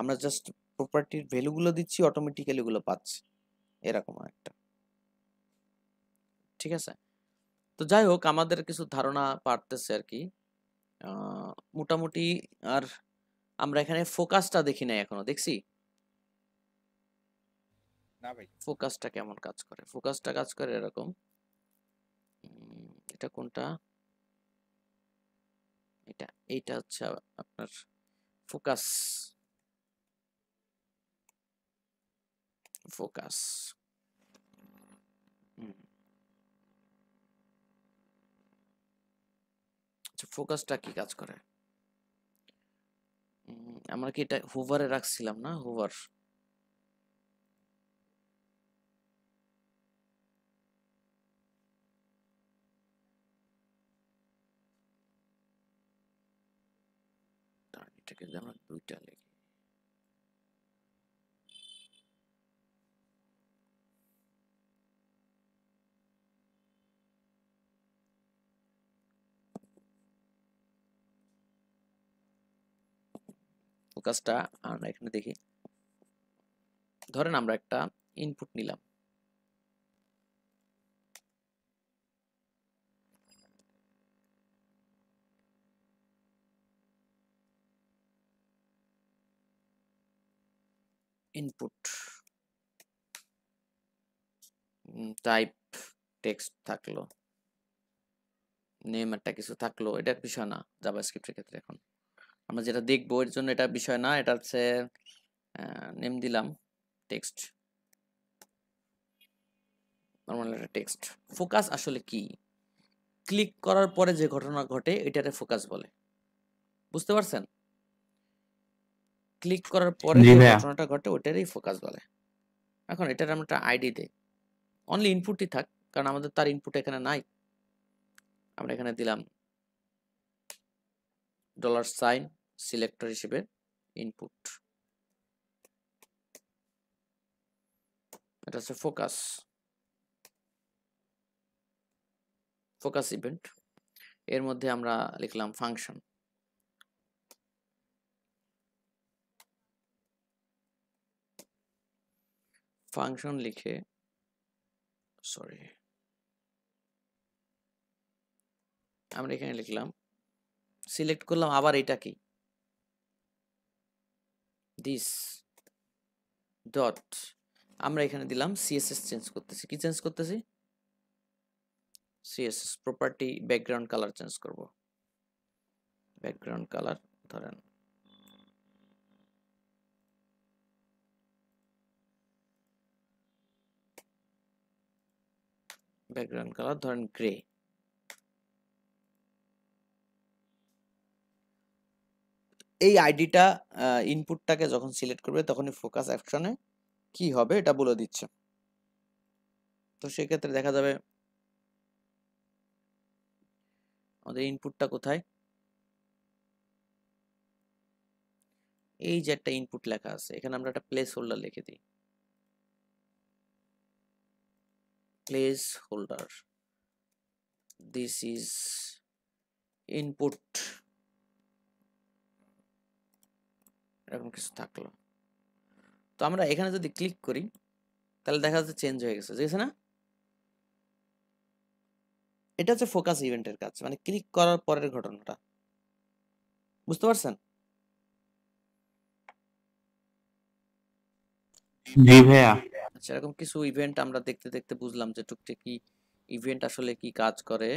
আমরা জাস্ট প্রপার্টির ভ্যালুগুলো দিচ্ছি, অটোমেটিক্যালি এগুলো পাচ্ছি, এরকম একটা। ঠিক আছে, তো যাই হোক, আমাদের কিছু ধারণা পারতেছে আর কি মোটামুটি। আর আমরা এখানে ফোকাসটা দেখি নাই এখনো, দেখছি না ভাই। ফোকাসটা কেমন কাজ করে। ফোকাসটা কাজ করে এরকম, এটা কোনটা, এটা, এইটা হচ্ছে আপনার ফোকাস, ফোকাস। আচ্ছা, ফোকাসটা কি কাজ করে? আমরা কি এটা হুভারে রাখছিলাম না? হুভার, এটাকে যেন দুইটা লিখি। ফোকাসটা আমরা এখানে দেখি, ধরেন আমরা একটা ইনপুট নিলাম, ইনপুট টাইপ টেক্সট থাকলো, নেম একটা কিছু থাকলো, এটা বিষয় না জাভাস্ক্রিপ্টের ক্ষেত্রে। এখন আমরা যেটা দেখবো এর জন্য এটা বিষয় না, এটা হচ্ছে নেম দিলাম টেক্সট, নরমাল একটা টেক্সট। ফোকাস আসলে কি? ক্লিক করার পরে যে ঘটনা ঘটে এটারে ফোকাস বলে। বুঝতে পারছেন? ক্লিক করার পরে জি যে ভাইয়া। ঘটনাটা ঘটে ওটারই ফোকাস বলে। এখন এটার আমরা একটা আইডি দেই, অনলি ইনপুটই থাক, কারণ আমাদের তার ইনপুট এখানে নাই। আমরা এখানে দিলাম $, সিলেক্টর হিসেবে ইনপুট, এটা হচ্ছে ফোকাস ইভেন্ট। এর মধ্যে আমরা লিখলাম ফাংশন, লিখে সরি আমরা এখানে লিখলাম, সিলেক্ট করলাম আবার এটা কি দিস ডট, আমরা এখানে দিলাম সিএসএস চেঞ্জ করতেছি। কি চেঞ্জ করতেছি? CSS property background colour change করব। ব্যাকগ্রাউন্ড কালার ধরেন গ্রে। এই আইডিটা ইনপুটটাকে যখন সিলেক্ট করবে তখনই ফোকাস অ্যাকশনে কি হবে এটা বলে দিচ্ছে। তো সেক্ষেত্রে দেখা যাবে আমাদের ইনপুটটা কোথায়, এই যে একটা ইনপুট লেখা আছে, এখানে আমরা একটা প্লেস হোল্ডার লিখে দিই, place holder this is input, এরকম কিছু থাকলো। তো আমরা এখানে যদি ক্লিক করি তাহলে দেখা যাচ্ছে চেঞ্জ হয়ে গেছে, দেখছেন না? এটা হচ্ছে ফোকাস ইভেন্টের কাজ, মানে ক্লিক করার পরের ঘটনাটা, বুঝতে পারছেন? জি ভাইয়া। আচ্ছা, এরকম কিছু ইভেন্ট আমরা দেখতে দেখতে বুঝলাম যে টুকটাকি ইভেন্ট আসলে কি কাজ করে।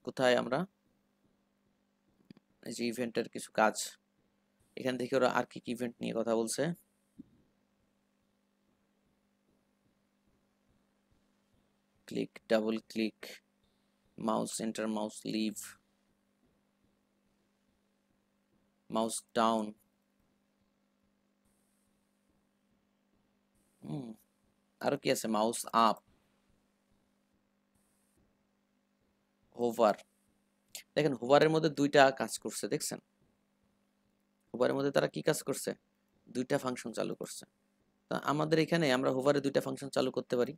কোথায় আমরা এই যে ইভেন্টের কিছু কাজ, এখান থেকে ওরা আর কি কি ইভেন্ট নিয়ে কথা বলছে। Click, double click, mouse enter, mouse leave, mouse down, আরো কি আছে, মাউস আপ, হোভার। দেখেন হোভারের মধ্যে দুইটা কাজ করছে, দেখছেন? হোভারের মধ্যে তারা কি কাজ করছে? দুইটা ফাংশন চালু করছে। তা আমাদের এখানে আমরা হোভারে দুইটা ফাংশন চালু করতে পারি।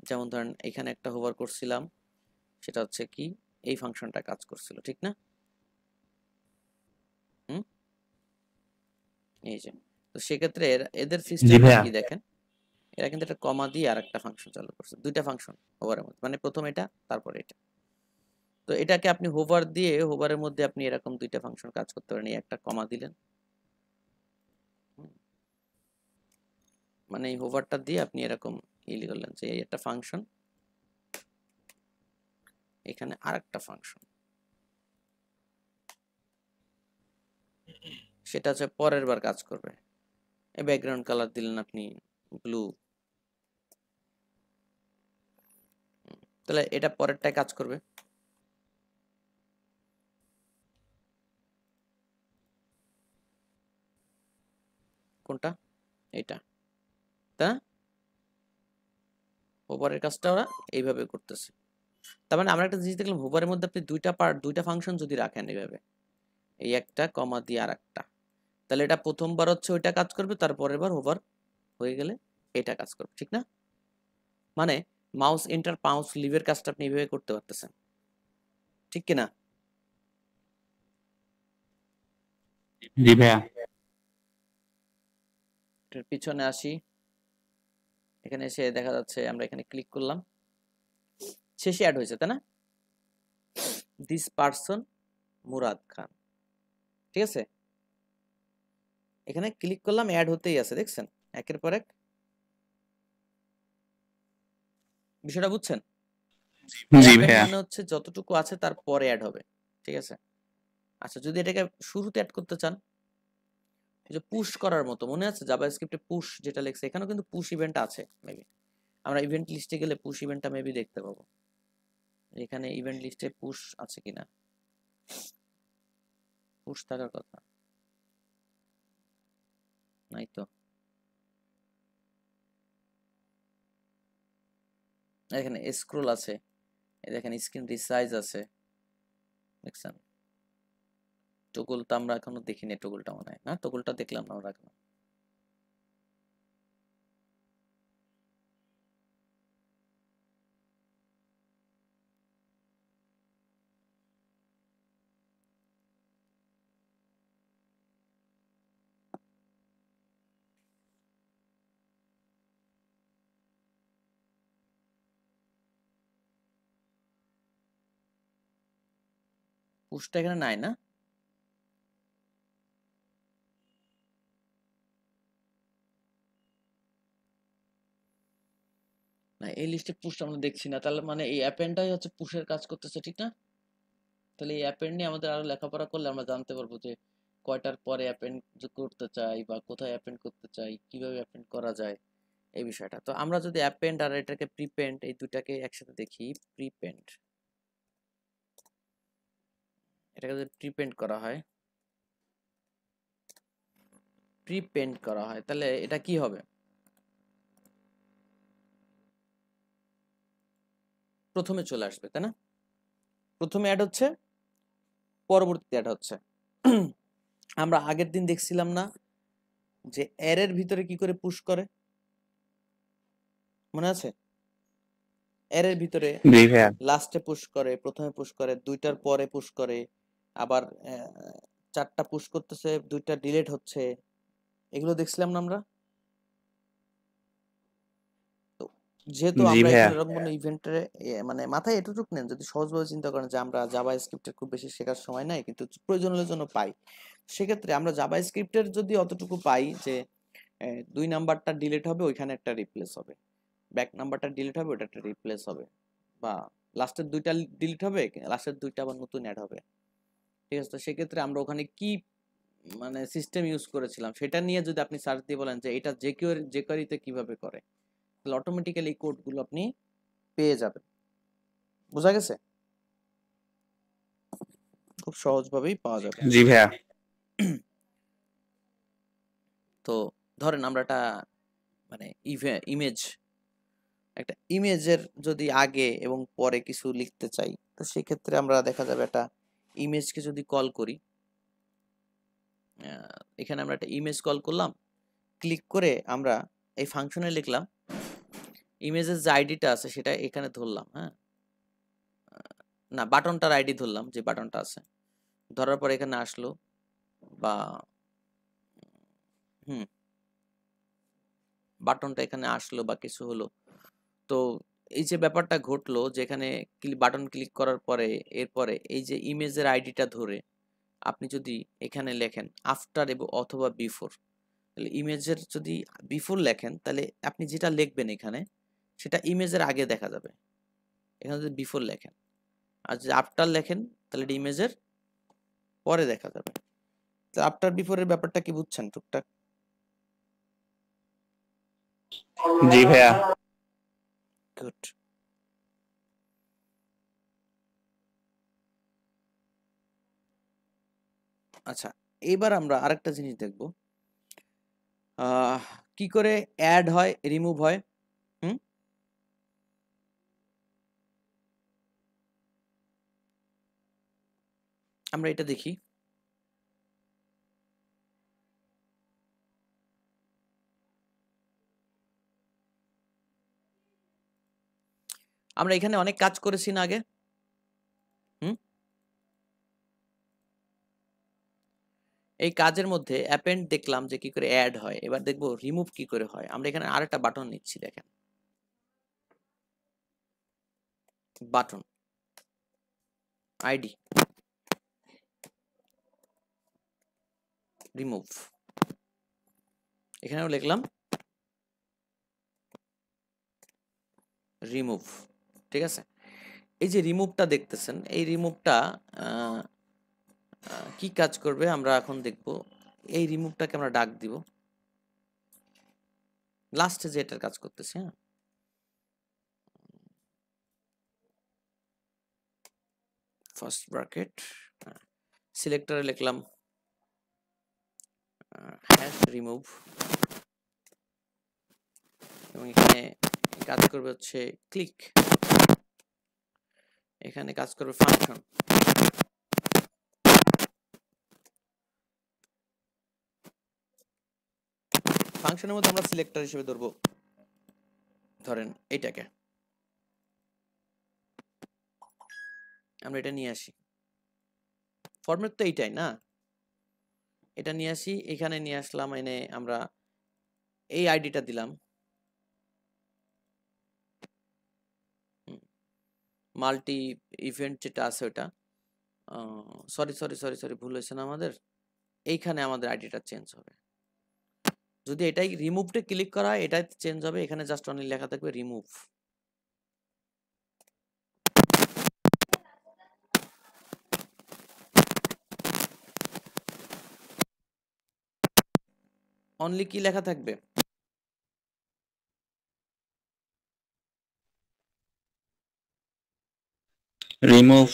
যেমন ধরেন এখানে একটা হোভার করছিলাম, সেটা হচ্ছে কি এই ফাংশনটা কাজ করছিল, ঠিক না? এই যে, তো সেক্ষেত্রে এদের সিস্টেম কি দেখেন, এরা কিন্তু একটা কমা দিয়ে আর একটা ফাংশন চালু করছে, দুইটা ফাংশন হোভারের মধ্যে, মানে প্রথম এটা তারপর এটা। তো এটাকে আপনি হোভার দিয়ে, হোভারের মধ্যে আপনি এরকম দুইটা ফাংশন কাজ করতে পারেন। এই একটা কমা দিলেন, মানে এই হোভারটা দিয়ে আপনি এরকম ইলি করলেন যে এই একটা ফাংশন, এখানে আর একটা ফাংশন, সেটা হচ্ছে পরের বার কাজ করবে। এই ব্যাকগ্রাউন্ড কালার দিলেন আপনি ব্লু, তাহলে এটা পরেরটায় কাজ করবে। কোনটা? এটা, তা হোভারের কাজটা ওরা এইভাবে করতেছে। তার মানে আমরা একটা জিনিস দেখলাম, হোভারের মধ্যে আপনি দুইটা পার্ট, দুইটা ফাংশন যদি রাখেন এইভাবে, এই একটা কমা দিয়ে আর একটা, তাহলে এটা প্রথমবার হচ্ছে ওইটা কাজ করবে, তারপরের বার হোভার হয়ে গেলে এটা কাজ করবে, ঠিক না? মানে মাউস এন্টার, মাউস লিভের কাজটা আপনি এইভাবে করতে পারতেছেন, ঠিক কিনা? জি ভাইয়া। এটার পিছনে আসি, এখানে এসে দেখা যাচ্ছে আমরা এখানে ক্লিক করলাম, শেষে অ্যাড হয়েছে, তাই না? দিস পারসন মুরাদ খান, ঠিক আছে? এখানে ক্লিক করলাম, অ্যাড হতেই আছে, দেখছেন একের পর এক। বিষয়টা বুঝছেন? জি ভাইয়া। মানে হচ্ছে যতটুকু আছে তার পরে অ্যাড হবে, ঠিক আছে? আচ্ছা, যদি এটাকে শুরুতে অ্যাড করতে চান, যে পুশ করার মতো, মনে আছে জাভাস্ক্রিপ্টে পুশ যেটা লেখছে, এখানেও কিন্তু পুশ ইভেন্ট আছে। মেবি আমরা ইভেন্ট লিস্টে গেলে পুশ ইভেন্টটা মেবি দেখতে পাবো। এখানে ইভেন্ট লিস্টে পুশ আছে কিনা, পুশ থাকার কথা, নাই তো। এখানে স্ক্রল আছে, দেখেন স্ক্রিন রিসাইজ আছে, দেখছেন? টগলটা আমরা এখনো দেখিনি, টগলটা মনে হয় না, টগলটা দেখলাম না আমরা এখনো। পুশটা এখানে নাই না? না, এই লিস্টে পুশ আমরা দেখছি না, তাহলে মানে এই অ্যাপেন্ডটাই হচ্ছে পুশের কাজ করতেছে, ঠিক না? তাহলে এই অ্যাপেন্ড নিয়ে আমাদের আরো লেখাপড়া করলে আমরা জানতে পারবো যে কয়টার পরে অ্যাপেন্ড করতে চাই বা কোথায় অ্যাপেন্ড করতে চাই, কিভাবে অ্যাপেন্ড করা যায় এই বিষয়টা। তো আমরা যদি অ্যাপেন্ড আর এটাকে প্রিপেন্ড এই দুটাকে একসাথে দেখি, প্রিপেন্ড, এটাকে যদি প্রিপেন্ড করা হয়, প্রিপেন্ড করা হয়, তাহলে এটা কি হবে? প্রথমে চলে আসবে, তাই না? প্রথমে অ্যাড হচ্ছে, পরবর্তীতে অ্যাড হচ্ছে। আমরা আগের দিন দেখছিলাম না যে অ্যারের ভিতরে কি করে পুশ করে, মনে আছে? অ্যারের ভিতরে জি ভাইয়া। লাস্টে পুশ করে, প্রথমে পুশ করে, দুইটার পরে পুশ করে, আবার চারটা পুশ করতেছে, দুইটা ডিলিট হচ্ছে, এগুলো দেখছিলাম না আমরা? তো যেহেতু জি আমরা ভাইয়া। এখানে এরকম কোনো ইভেন্টে মানে মাথায় এতটুকু নেন, যদি সহজভাবে চিন্তা করেন যে আমরা জাভা স্ক্রিপ্টের খুব বেশি শেখার সময় নাই, কিন্তু প্রয়োজনের জন্য পাই, সেক্ষেত্রে আমরা জাভা স্ক্রিপ্টের যদি অতটুকু পাই যে 2 নাম্বারটা ডিলিট হবে, ওইখানে একটা রিপ্লেস হবে, ব্যাক নাম্বারটা ডিলিট হবে, ওটা একটা রিপ্লেস হবে, বা লাস্টের দুইটা ডিলিট হবে, লাস্টের দুইটা আবার নতুন অ্যাড হবে, ঠিক আছে? তো সেক্ষেত্রে আমরা ওখানে কি মানে সিস্টেম ইউজ করেছিলাম সেটা নিয়ে যদি আপনি সার্চ দিয়ে বলেন যে এটা যে কোয়েরিতে কিভাবে করে, তাহলে অটোমেটিক্যালি এই কোডগুলো আপনি পেয়ে যাবেন। বোঝা গেছে? খুব সহজভাবেই পাওয়া যাবে। জি ভাইয়া। তো ধরেন আমরা একটা মানে ইমেজ, একটা ইমেজের যদি আগে এবং পরে কিছু লিখতে চাই, তো সেক্ষেত্রে আমরা দেখা যাবে একটা ইমেজকে যদি কল করি, এখানে আমরা একটা ইমেজ কল করলাম, ক্লিক করে আমরা এই ফাংশনে লিখলাম, ইমেজের যে আইডিটা আছে সেটা এখানে ধরলাম, হ্যাঁ, না বাটনটার আইডি ধরলাম, যে বাটনটা আছে, ধরার পর এখানে আসলো, বা বাটনটা এখানে আসলো বা কিছু হলো, তো এই যে ব্যাপারটা ঘটলো, যেখানে বাটন ক্লিক করার পরে এরপরে এই যে ইমেজের আইডিটা ধরে আপনি যদি এখানে লেখেন আফটার এবং অথবা বিফোর, তাহলে ইমেজের যদি বিফোর লেখেন তাহলে আপনি যেটা লিখবেন এখানে সেটা ইমেজের আগে দেখা যাবে, এখানে যদি বিফোর লেখেন, আর যদি আফটার লেখেন তাহলে এটা ইমেজের পরে দেখা যাবে। তো আফটার বিফোরের ব্যাপারটা কি বুঝছেন টুকটাক? জি ভাইয়া। গুড। আচ্ছা, এবার আমরা আরেকটা জিনিস দেখব, কি করে অ্যাড হয়, রিমুভ হয়। আমরা এটা দেখি। আমরা এখানে অনেক কাজ করেছি না আগে, এই কাজের মধ্যে অ্যাপেন্ড দেখলাম যে কি করে অ্যাড হয়, এবার দেখবো রিমুভ কি করে হয়। আমরা এখানে আরেকটা বাটন নিচ্ছি, দেখেন বাটন আইডি রিমুভ, এখানেও লিখলাম রিমুভ, ঠিক আছে? এই যে রিমুভটা দেখতেছেন, এই রিমুভটা কি কাজ করবে আমরা এখন দেখব। এই রিমুভটাকে আমরা ডাক দিব লাস্টে যে এটার কাজ করতেছে, হ্যাঁ, ফার্স্ট ব্র্যাকেট, সিলেক্টরে লিখলাম হ্যাশ রিমুভ, এবং এখানে কাজ করবে হচ্ছে ক্লিক, এখানে কাজ করবে ফাংশন, ফাংশনের মধ্যে আমরা সিলেক্টর হিসেবে ধরবো ধরেন এইটাকে, আমরা এটা নিয়ে আসি, ফরম্যাট তো এইটাই না, এটা নিয়ে আসি, এখানে নিয়ে আসলাম, এনে আমরা এই আইডিটা দিলাম, মাল্টি ইভেন্ট যেটা আছে ওটা, সরি সরি সরি সরি ভুল হয়েছে না আমাদের, এইখানে আমাদের আইডিটা চেঞ্জ হবে। যদি এটাই রিমুভটা ক্লিক করা হয় এটাই চেঞ্জ হবে, এখানে জাস্ট অনলি লেখা থাকবে রিমুভ। অনলি কি লেখা থাকবে? রিমুভ।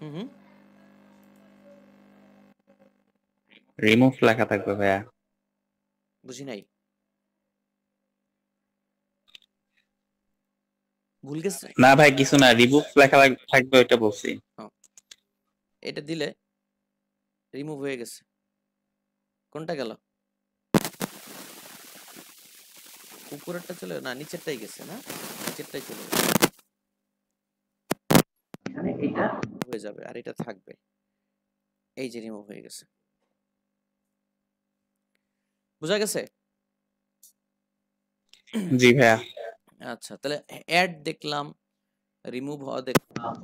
হুম, রিমুভ লেখা থাকবে ভাইয়া। বুঝি নাই, ভুল গেছে? না ভাই কিছু না, রিমুভ লেখা থাকবে ওইটা বলছি। এটা দিলে রিমুভ হয়ে গেছে। কোনটা গেল? উপরেরটা চলে না, নিচেরটাই গেছে না, নিচেরটাই চলে গেছে। এখানে এটা হয়ে যাবে আর এটা থাকবে, এই যে রিমুভ হয়ে গেছে। বুঝা গেছে? জি ভাইয়া। আচ্ছা, তাহলে অ্যাড দেখলাম, রিমুভ হওয়া দেখলাম।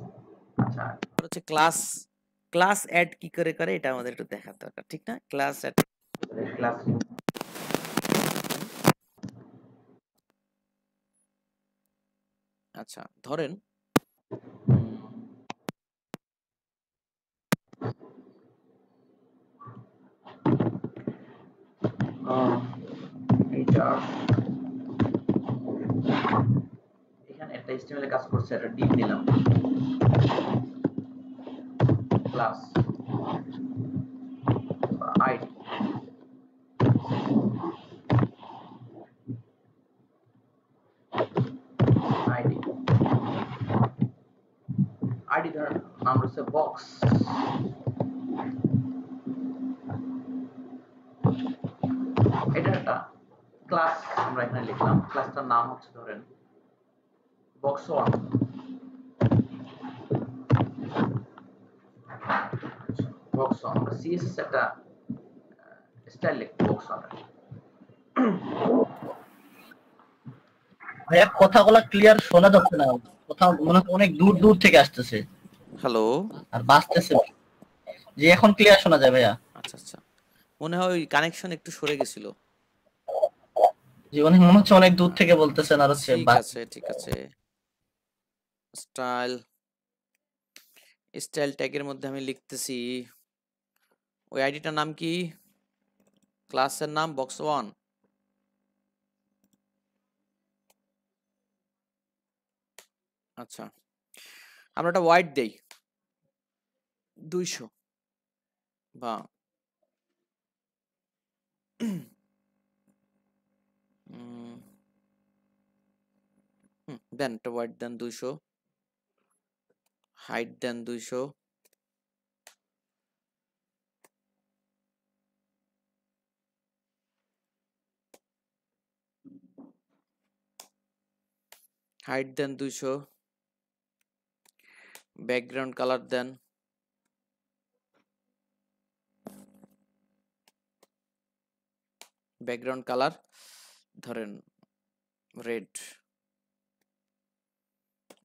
আচ্ছা, হচ্ছে ক্লাস, ক্লাস অ্যাড কি করে করে এটা আমাদের একটু দেখার দরকার, ঠিক না? ক্লাস অ্যাড, ক্লাস, আচ্ছা ধরেন এইটা এখানে একটা HTML এ কাজ করছে, একটা ডিভ নিলাম, ক্লাস আইডি, আইডি আইডি ধর নাম হচ্ছে বক্স, এটা একটা ক্লাস আমরা এখানে লিখলাম, ক্লাসটার নাম হচ্ছে ধরেন বক্স 1, বক্স 1 আমরা CSS একটা স্টাইল লিখব বক্স 1 এর। ভাইয়া কথাগুলো ক্লিয়ার শোনা যাচ্ছে না, কথা মনে হচ্ছে অনেক দূর দূর থেকে আসতেছে হ্যালো, আর বাজতেছে। যে এখন ক্লিয়ার শোনা যায় ভাইয়া। আচ্ছা আচ্ছা, মনে হয় ওই কানেকশন একটু সরে গেছিল। জীবনে মনে হচ্ছে অনেক দূর থেকে বলতেছেন আর হচ্ছে ঠিক আছে ঠিক আছে, স্টাইল, স্টাইল ট্যাগের মধ্যে আমি লিখতেছি, ওই আইডিটার নাম কি? ক্লাসের নাম বক্স 1। আচ্ছা, আমরা একটা ওয়াইড দেই 200 বা দেন একটা ওয়াইড দেন 200, হাইট দেন 200, হাইট দেন 200, ব্যাকগ্রাউন্ড কালার দেন, ব্যাকগ্রাউন্ড কালার ধরেন রেড,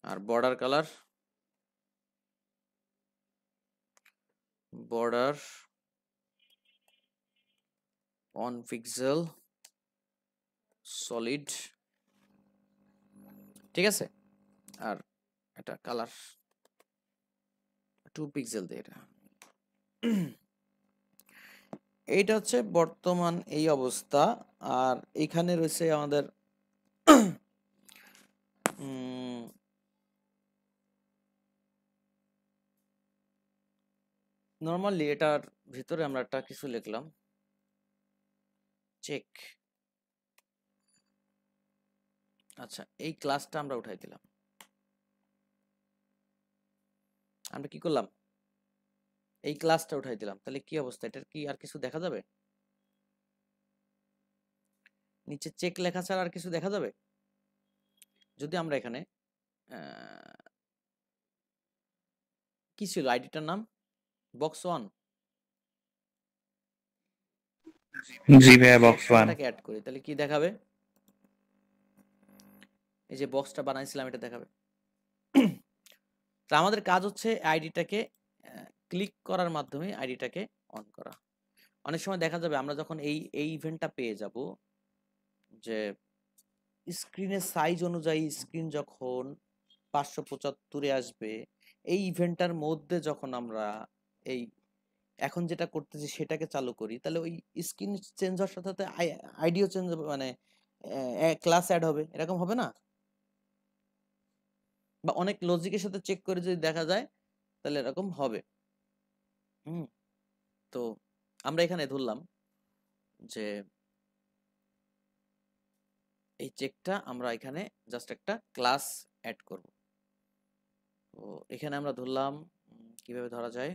আর border color, border 1 pixel solid, ঠিক আছে? আর এটা কালার 2 পিক্সেল দিয়ে, এটা এইটা হচ্ছে বর্তমান এই অবস্থা। আর এখানে রয়েছে আমাদের নরমালি এটার ভিতরে আমরা একটা কিছু লিখলাম, চেক। আচ্ছা, এই ক্লাসটা আমরা উঠাই দিলাম, আমরা কি করলাম, এই ক্লাসটা উঠাই দিলাম, তাহলে কি অবস্থা, এটার কি আর কিছু দেখা যাবে? নিচে চেক লেখা ছাড়া আর কিছু দেখা যাবে? যদি আমরা এখানে কি ছিল আইডিটার নাম? বক্স 1 জি ভাইয়া, বক্স 1। এটাকে অ্যাড করি, তাহলে কি দেখাবে? এই যে বক্সটা বানাইছিলাম এটা দেখাবে। তো আমাদের কাজ হচ্ছে আইডিটাকে ক্লিক করার মাধ্যমে আইডিটাকে অন করা। অনেক সময় দেখা যাবে আমরা যখন এই ইভেন্টটা পেয়ে যাব যে স্ক্রিনের সাইজ অনুযায়ী স্ক্রিন যখন 575 আসবে, এই ইভেন্টটার মধ্যে যখন আমরা এই এখন যেটা করতেছি সেটাকে চালু করি, তাহলে ওই স্ক্রিন চেঞ্জ হওয়ার সাথে সাথে আইডিও চেঞ্জ হবে, মানে ক্লাস অ্যাড হবে, এরকম হবে না? বা অনেক লজিকের সাথে চেক করে যদি দেখা যায় তাহলে এরকম হবে। তো আমরা এখানে ধরলাম যে এই চেকটা আমরা এখানে জাস্ট একটা ক্লাস অ্যাড করব। তো এখানে আমরা ধরলাম কিভাবে ধরা যায়,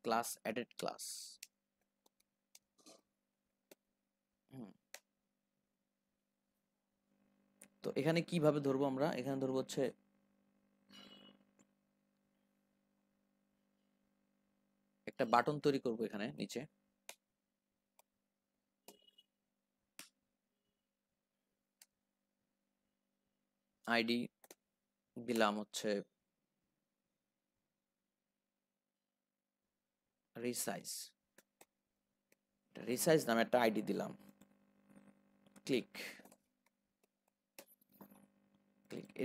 ক্লাস অ্যাডেড ক্লাস। তো এখানে কিভাবে ধরবো আমরা? এখানে ধরবো হচ্ছে একটা বাটন তৈরি করব এখানে নিচে, আইডি দিলাম হচ্ছে রিসাইজ নামে একটা আইডি দিলাম, ক্লিক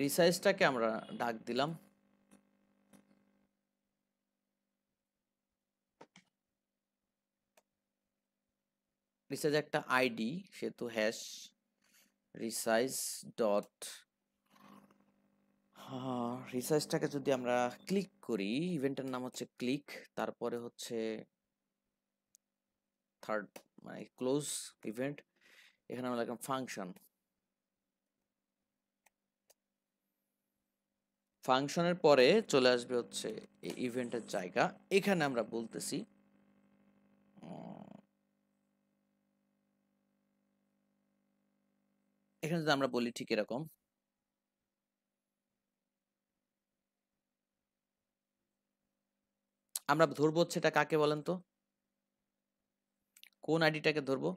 রিসাইজটাকে আমরা ডাক দিলাম, রিসাইজ একটা আইডি সেহেতু হ্যাশ রিসাইজ ডট রিসাইজটাকে যদি আমরা ক্লিক করি, ইভেন্টের নাম হচ্ছে ক্লিক, তারপরে হচ্ছে থার্ড মানে ক্লোজ ইভেন্ট, এখানে আমরা লিখলাম ফাংশন। ফাংশনের পরে চলে আসবে হচ্ছে এই ইভেন্টের জায়গা, এখানে আমরা বলতেছি এখানে যদি আমরা বলি ঠিক এরকম, আমরা ধরবো হচ্ছে এটা কাকে বলেন তো, কোন আইডিটাকে ধরবো?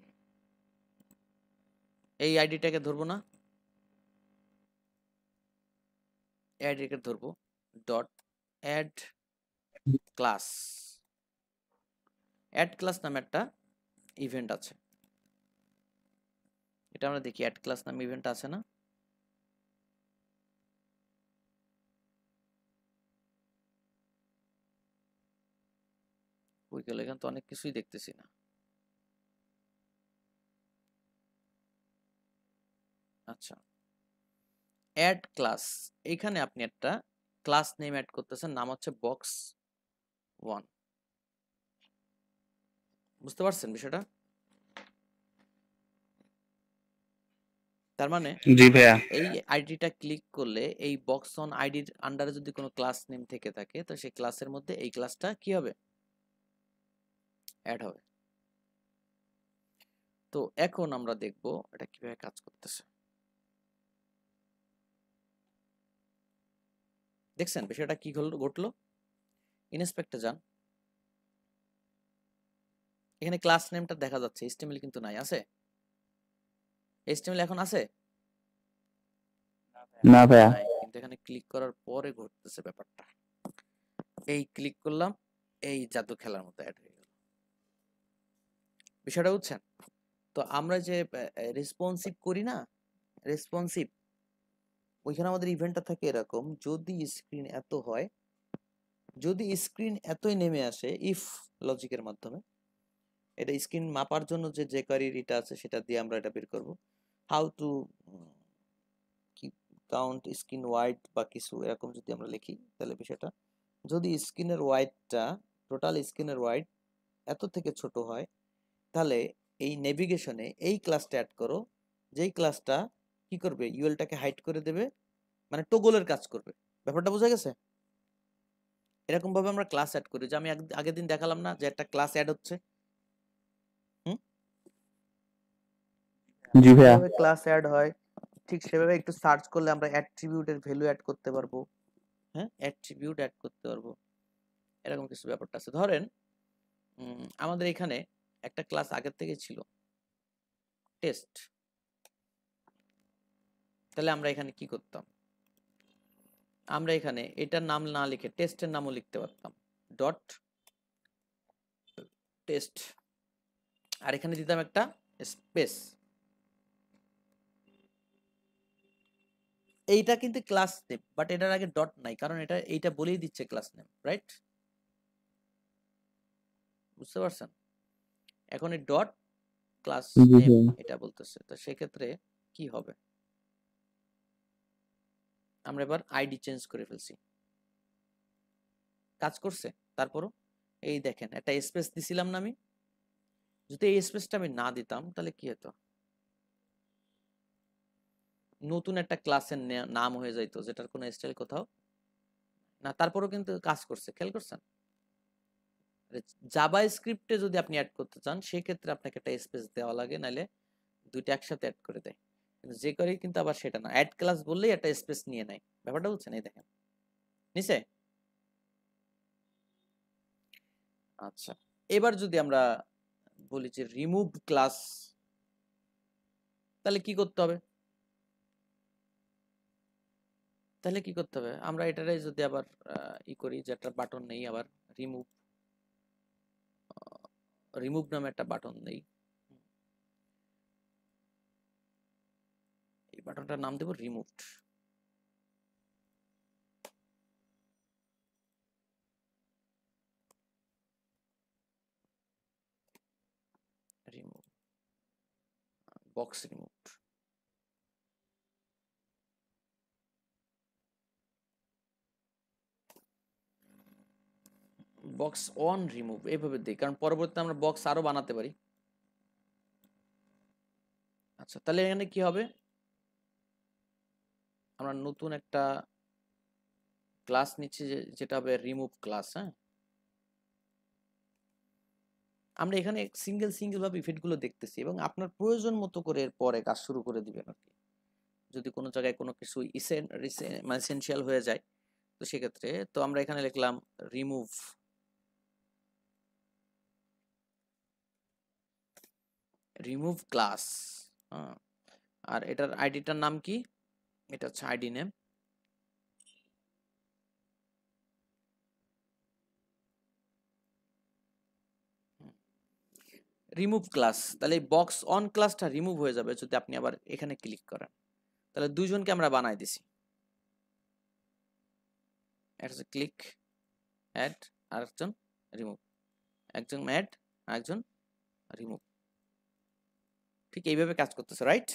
এই আইডিটাকে ধরবো না, আইডিটাকে ধরবো dot add class. Add class নামে একটা ইভেন্ট আছে, এটা আমরা দেখি অ্যাড ক্লাস নামে ইভেন্ট আছে না? কই গেল? এখানে তো অনেক কিছুই দেখতেছি না। আচ্ছা, অ্যাড ক্লাস, এখানে আপনি একটা ক্লাস নেম অ্যাড করতেছেন, নাম হচ্ছে বক্স 1। বুঝতে পারছেন বিষয়টা? তার মানে জি ভাইয়া। এই আইডিটা ক্লিক করলে এই বক্স 1 আইডির আন্ডারে যদি কোনো ক্লাস নেম থেকে থাকে তো সেই ক্লাসের মধ্যে এই ক্লাসটা কি হবে? অ্যাড হবে। তো এখন আমরা দেখব এটা কিভাবে কাজ করতেছে। দেখছেন বিষয়টা কি ঘটলো? ইনস্পেক্টে যান, এখানে ক্লাস নেমটা দেখা যাচ্ছে, এইচটিএমএল কিন্তু নাই, আছে? এইচটিএমএল এখন আছে? না ভাইয়া। নাই, কিন্তু এখানে ক্লিক করার পরে ঘটতেছে ব্যাপারটা। এই ক্লিক করলাম, এই জাদু খেলার মতো অ্যাড হয়ে গেল। বিষয়টা বুঝছেন? তো আমরা যে রেসপন্সিভ করি না, রেসপন্সিভ, ওইখানে আমাদের ইভেন্টটা থাকে এরকম, যদি স্ক্রিন এত হয়, যদি স্ক্রিন এতই নেমে আসে ইফ লজিকের মাধ্যমে, এটা স্ক্রিন মাপার জন্য যে কোয়ারিটা আছে সেটা দিয়ে আমরা এটা বের করব, how to count screen wide বা কিছু এরকম যদি আমরা লিখি, তাহলে বিষয়টা যদি স্ক্রিনের ওয়াইডটা, টোটাল স্ক্রিনের ওয়াইড এত থেকে ছোট হয়, তাহলে এই নেভিগেশনে এই ক্লাসটা অ্যাড করো, যেই ক্লাসটা কি করবে, ইউএলটাকে হাইড করে দেবে, মানে টগলের কাজ করবে। ব্যাপারটা বোঝা গেছে? এরকম ভাবে আমরা ক্লাস অ্যাড করি, যে আমি আগের দিন দেখালাম না যে একটা ক্লাস অ্যাড হচ্ছে, জি ভাইয়া। যেভাবে ক্লাস অ্যাড হয় ঠিক সেভাবে একটু সার্চ করলে আমরা অ্যাট্রিবিউটের ভ্যালু অ্যাড করতে পারবো। হ্যাঁ, অ্যাট্রিবিউট অ্যাড করতে পারবো, এরকম কিছু ব্যাপারটা আছে। ধরেন আমাদের এখানে একটা ক্লাস আগের থেকে ছিল টেস্ট, তাহলে আমরা এখানে কি করতাম, আমরা এখানে এটার নাম না লিখে টেস্টের নামও লিখতে পারতাম, ডট টেস্ট, আর এখানে দিতাম একটা স্পেস। এইটা কিন্তু ক্লাস নেম, বাট এটার আগে ডট নাই, কারণ এইটা বলেই দিচ্ছে ক্লাস নেম, রাইট? বুঝতে পারছেন? এখন এই ডট ক্লাস জি নেম ভাইয়া। এটা বলতেছে, তো সেক্ষেত্রে কি হবে, আমরা এবার আইডি চেঞ্জ করে ফেলছি, কাজ করছে। তারপরও এই দেখেন একটা স্পেস দিছিলাম না আমি, যদি এই স্পেসটা আমি না দিতাম তাহলে কি হতো, নতুন একটা ক্লাসের নাম হয়ে যাইতো যেটার কোনো স্টাইল কোথাও না। তারপরও কিন্তু কাজ করছে, খেয়াল করছেন? জাভা স্ক্রিপ্টে যদি আপনি অ্যাড করতে চান সেক্ষেত্রে আপনাকে একটা স্পেস দেওয়া লাগে, নাহলে দুইটা একসাথে অ্যাড করে দেয়। কিন্তু যে করে কিন্তু আবার সেটা না, অ্যাড ক্লাস বললেই একটা স্পেস নিয়ে নেয়, ব্যাপারটা বুঝছেন? এই দেখেন নিচে। আচ্ছা, এবার যদি আমরা বলি যে রিমুভ ক্লাস, তাহলে কি করতে হবে, আমরা এটারে যদি আবার ই করি যে একটা বাটন নেই, আবার রিমুভ নামে একটা বাটন নেই, এই বাটনটার নাম দেব removed. Remove box removed. Box on remove এইভাবে দিই, কারণ পরবর্তীতে আমরা বক্স আরো বানাতে পারি। আচ্ছা, তাহলে এখানে কি হবে, আমরা নতুন একটা ক্লাস নিচ্ছি যেটা হবে রিমুভ ক্লাস। হ্যাঁ, আমরা এখানে সিঙ্গেল ভাবে ইফেক্ট গুলো দেখতেছি এবং আপনার প্রয়োজন মতো করে এর পরে কাজ শুরু করে দিবেন আর কি। যদি কোনো জায়গায় কোনো কিছু মানে এসেনশিয়াল হয়ে যায় তো সেক্ষেত্রে তো আমরা এখানে লিখলাম রিমুভ ক্লাস। আর এটার আইডিটার নাম কি, এটা হচ্ছে আইডি নেম। রিমুভ ক্লাস, তাহলে এই বক্স অন ক্লাসটা রিমুভ হয়ে যাবে যদি আপনি আবার এখানে ক্লিক করেন। তাহলে দুইজনকে আমরা বানাই দিছি, একটা ক্লিক অ্যাড আর একজন রিমুভ, একজন অ্যাড আর একজন রিমুভ, ঠিক এইভাবে কাজ করতেছে, রাইট?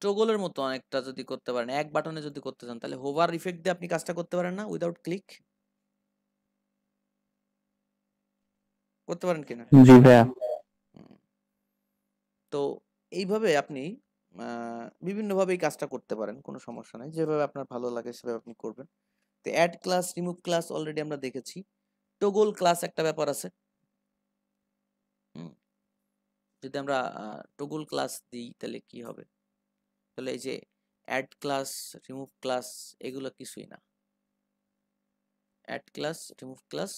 টগলের মতো অনেকটা যদি করতে পারেন, এক বাটনে যদি করতে চান তাহলে হোভার ইফেক্ট দিয়ে আপনি কাজটা করতে পারেন না, উইদাউট ক্লিক করতে পারেন কিনা? জি ভাইয়া। তো এইভাবে আপনি বিভিন্নভাবে এই কাজটা করতে পারেন, কোনো সমস্যা নাই, যেভাবে আপনার ভালো লাগে সেভাবে আপনি করবেন। তো add class remove class already আমরা দেখেছি। টগল ক্লাস একটা ব্যাপার আছে, যদি আমরা টগল ক্লাস দিই তাহলে কি হবে, তাহলে এই যে অ্যাড ক্লাস রিমুভ ক্লাস এগুলো কিছুই না, অ্যাড ক্লাস রিমুভ ক্লাস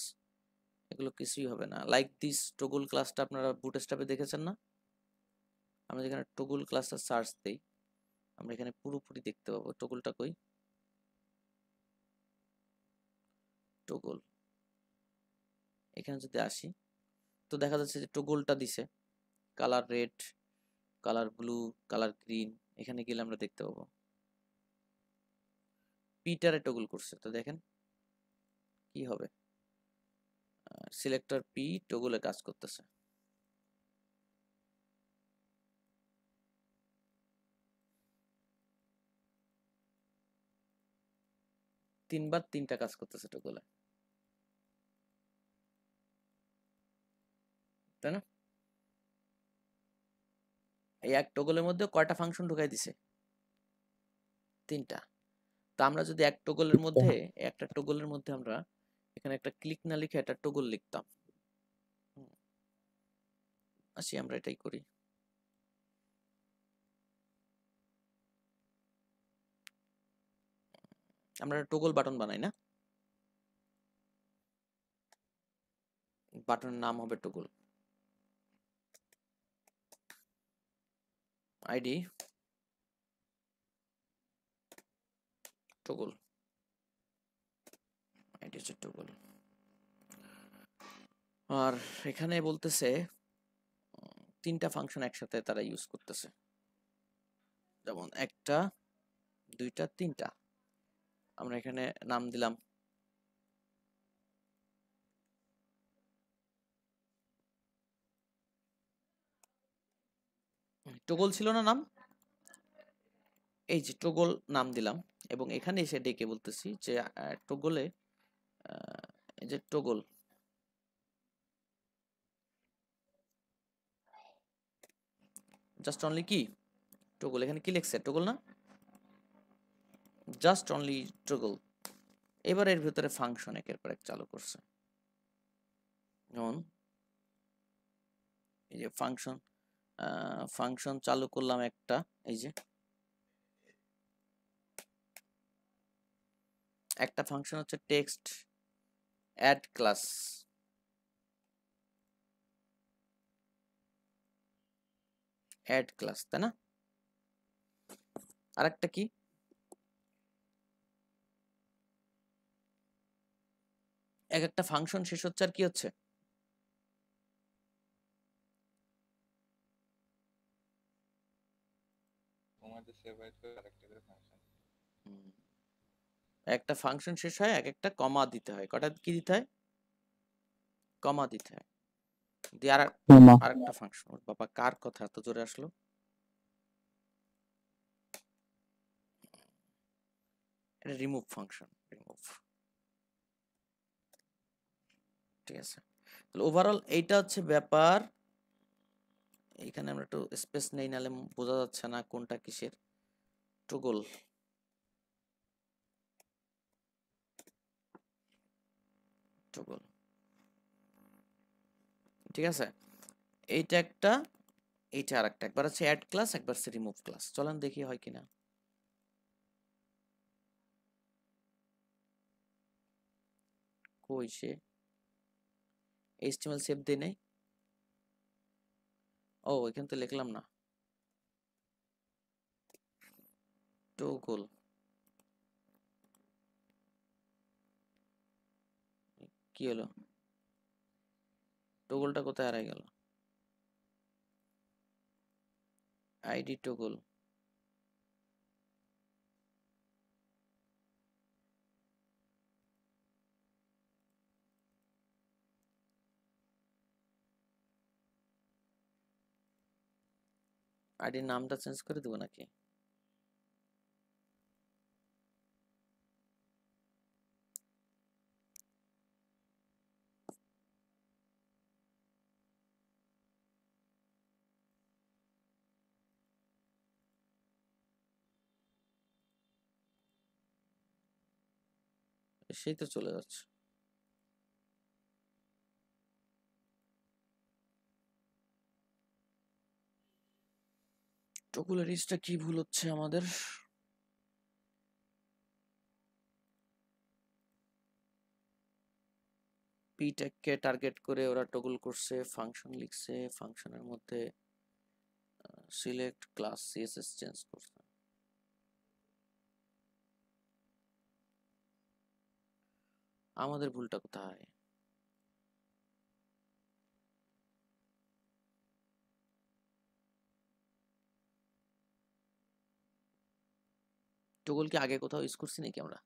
এগুলো কিছুই হবে না। লাইক দিস টগল ক্লাসটা আপনারা বুটস্ট্র্যাপে দেখেছেন না, আমরা যেখানে টগল ক্লাসটা সার্চ দেই আমরা এখানে পুরোপুরি দেখতে পাবো। টগলটা কই, টগল এখানে যদি আসি তো দেখা যাচ্ছে যে টগলটা দিছে colour red, colour blue, colour green, এখানে গেলে আমরা দেখতে পাবো পিটারে টগল করছে। তো দেখেন কি হবে, সিলেক্টর পি টগলে কাজ করতেছে। তিনবার তিনটা কাজ করতেছে টগলে, তাই না? এই এক টগলের মধ্যে কয়টা ফাংশন ঢুকাই দিছে, তিনটা। তো আমরা যদি এক টগলের মধ্যে একটা টগলের মধ্যে আমরা এখানে একটা ক্লিক না লিখে একটা টগল লিখতাম, আসি আমরা এটাই করি। আমরা টগল বাটন বানাই না, বাটনের নাম হবে টগল, আইডি টগল, আইডি হচ্ছে টগল। আর এখানে বলতেছে 3টা ফাংশন একসাথে তারা ইউজ করতেছে, যেমন 1টা 2টা 3টা। আমরা এখানে নাম দিলাম টগল, ছিল না নাম, এই যে টগল নাম দিলাম, এবং এখানে এসে ডেকে বলতেছি যে টগলে এই যে টগল জাস্ট অনলি কি টগল, এখানে কি লিখছে টগল না, জাস্ট অনলি টগল। এবার এর ভিতরে ফাংশন একের পর এক চালু করছে, যেমন এই যে ফাংশন চালু করলাম একটা, এই যে একটা ফাংশন হচ্ছে text add class, add class, তাই না? আরেকটা কি, এক একটা ফাংশন শেষ হচ্ছে আর কি হচ্ছে একটা ফাংশন শেষ হয় এক একটা কমা দিতে হয়, কটা কি দিতে হয়, কমা দিতে হয়, দিয়ে আরেকটা ফাংশন। বাবা কার কথা এত জোরে আসলো? এটা রিমুভ ফাংশন, রিমুভ। ঠিক আছে, তাহলে ওভারঅল এইটা হচ্ছে ব্যাপার। এখানে আমরা একটু স্পেস নেই, নাহলে বোঝা যাচ্ছে না কোনটা কিসের। টগল টগল, ঠিক আছে, এইটা একটা, এইটা আরেকটা, একবার হচ্ছে অ্যাড ক্লাস, একবার হচ্ছে রিমুভ ক্লাস। চলেন দেখি হয় কিনা। কই সে HTML সেভ দেই নাই, ও এখানে তো লিখলাম না টগল, কি হলো টগলটা কোথায় হারাই গেল, আইডি টগল, আইডির নামটা চেঞ্জ করে দেবো নাকি? সেই তো চলে যাচ্ছে। টগলের রিচটা কি ভুল হচ্ছে আমাদের? পি ট্যাগকে টার্গেট করে ওরা টগল করছে, ফাংশন লিখছে, ফাংশনের মধ্যে সিলেক্ট ক্লাস সিএসএস চেঞ্জ করছে। আমাদের ভুলটা কোথায়? টগল কি আগে কোথাও ইউজ করছি নাকি আমরা?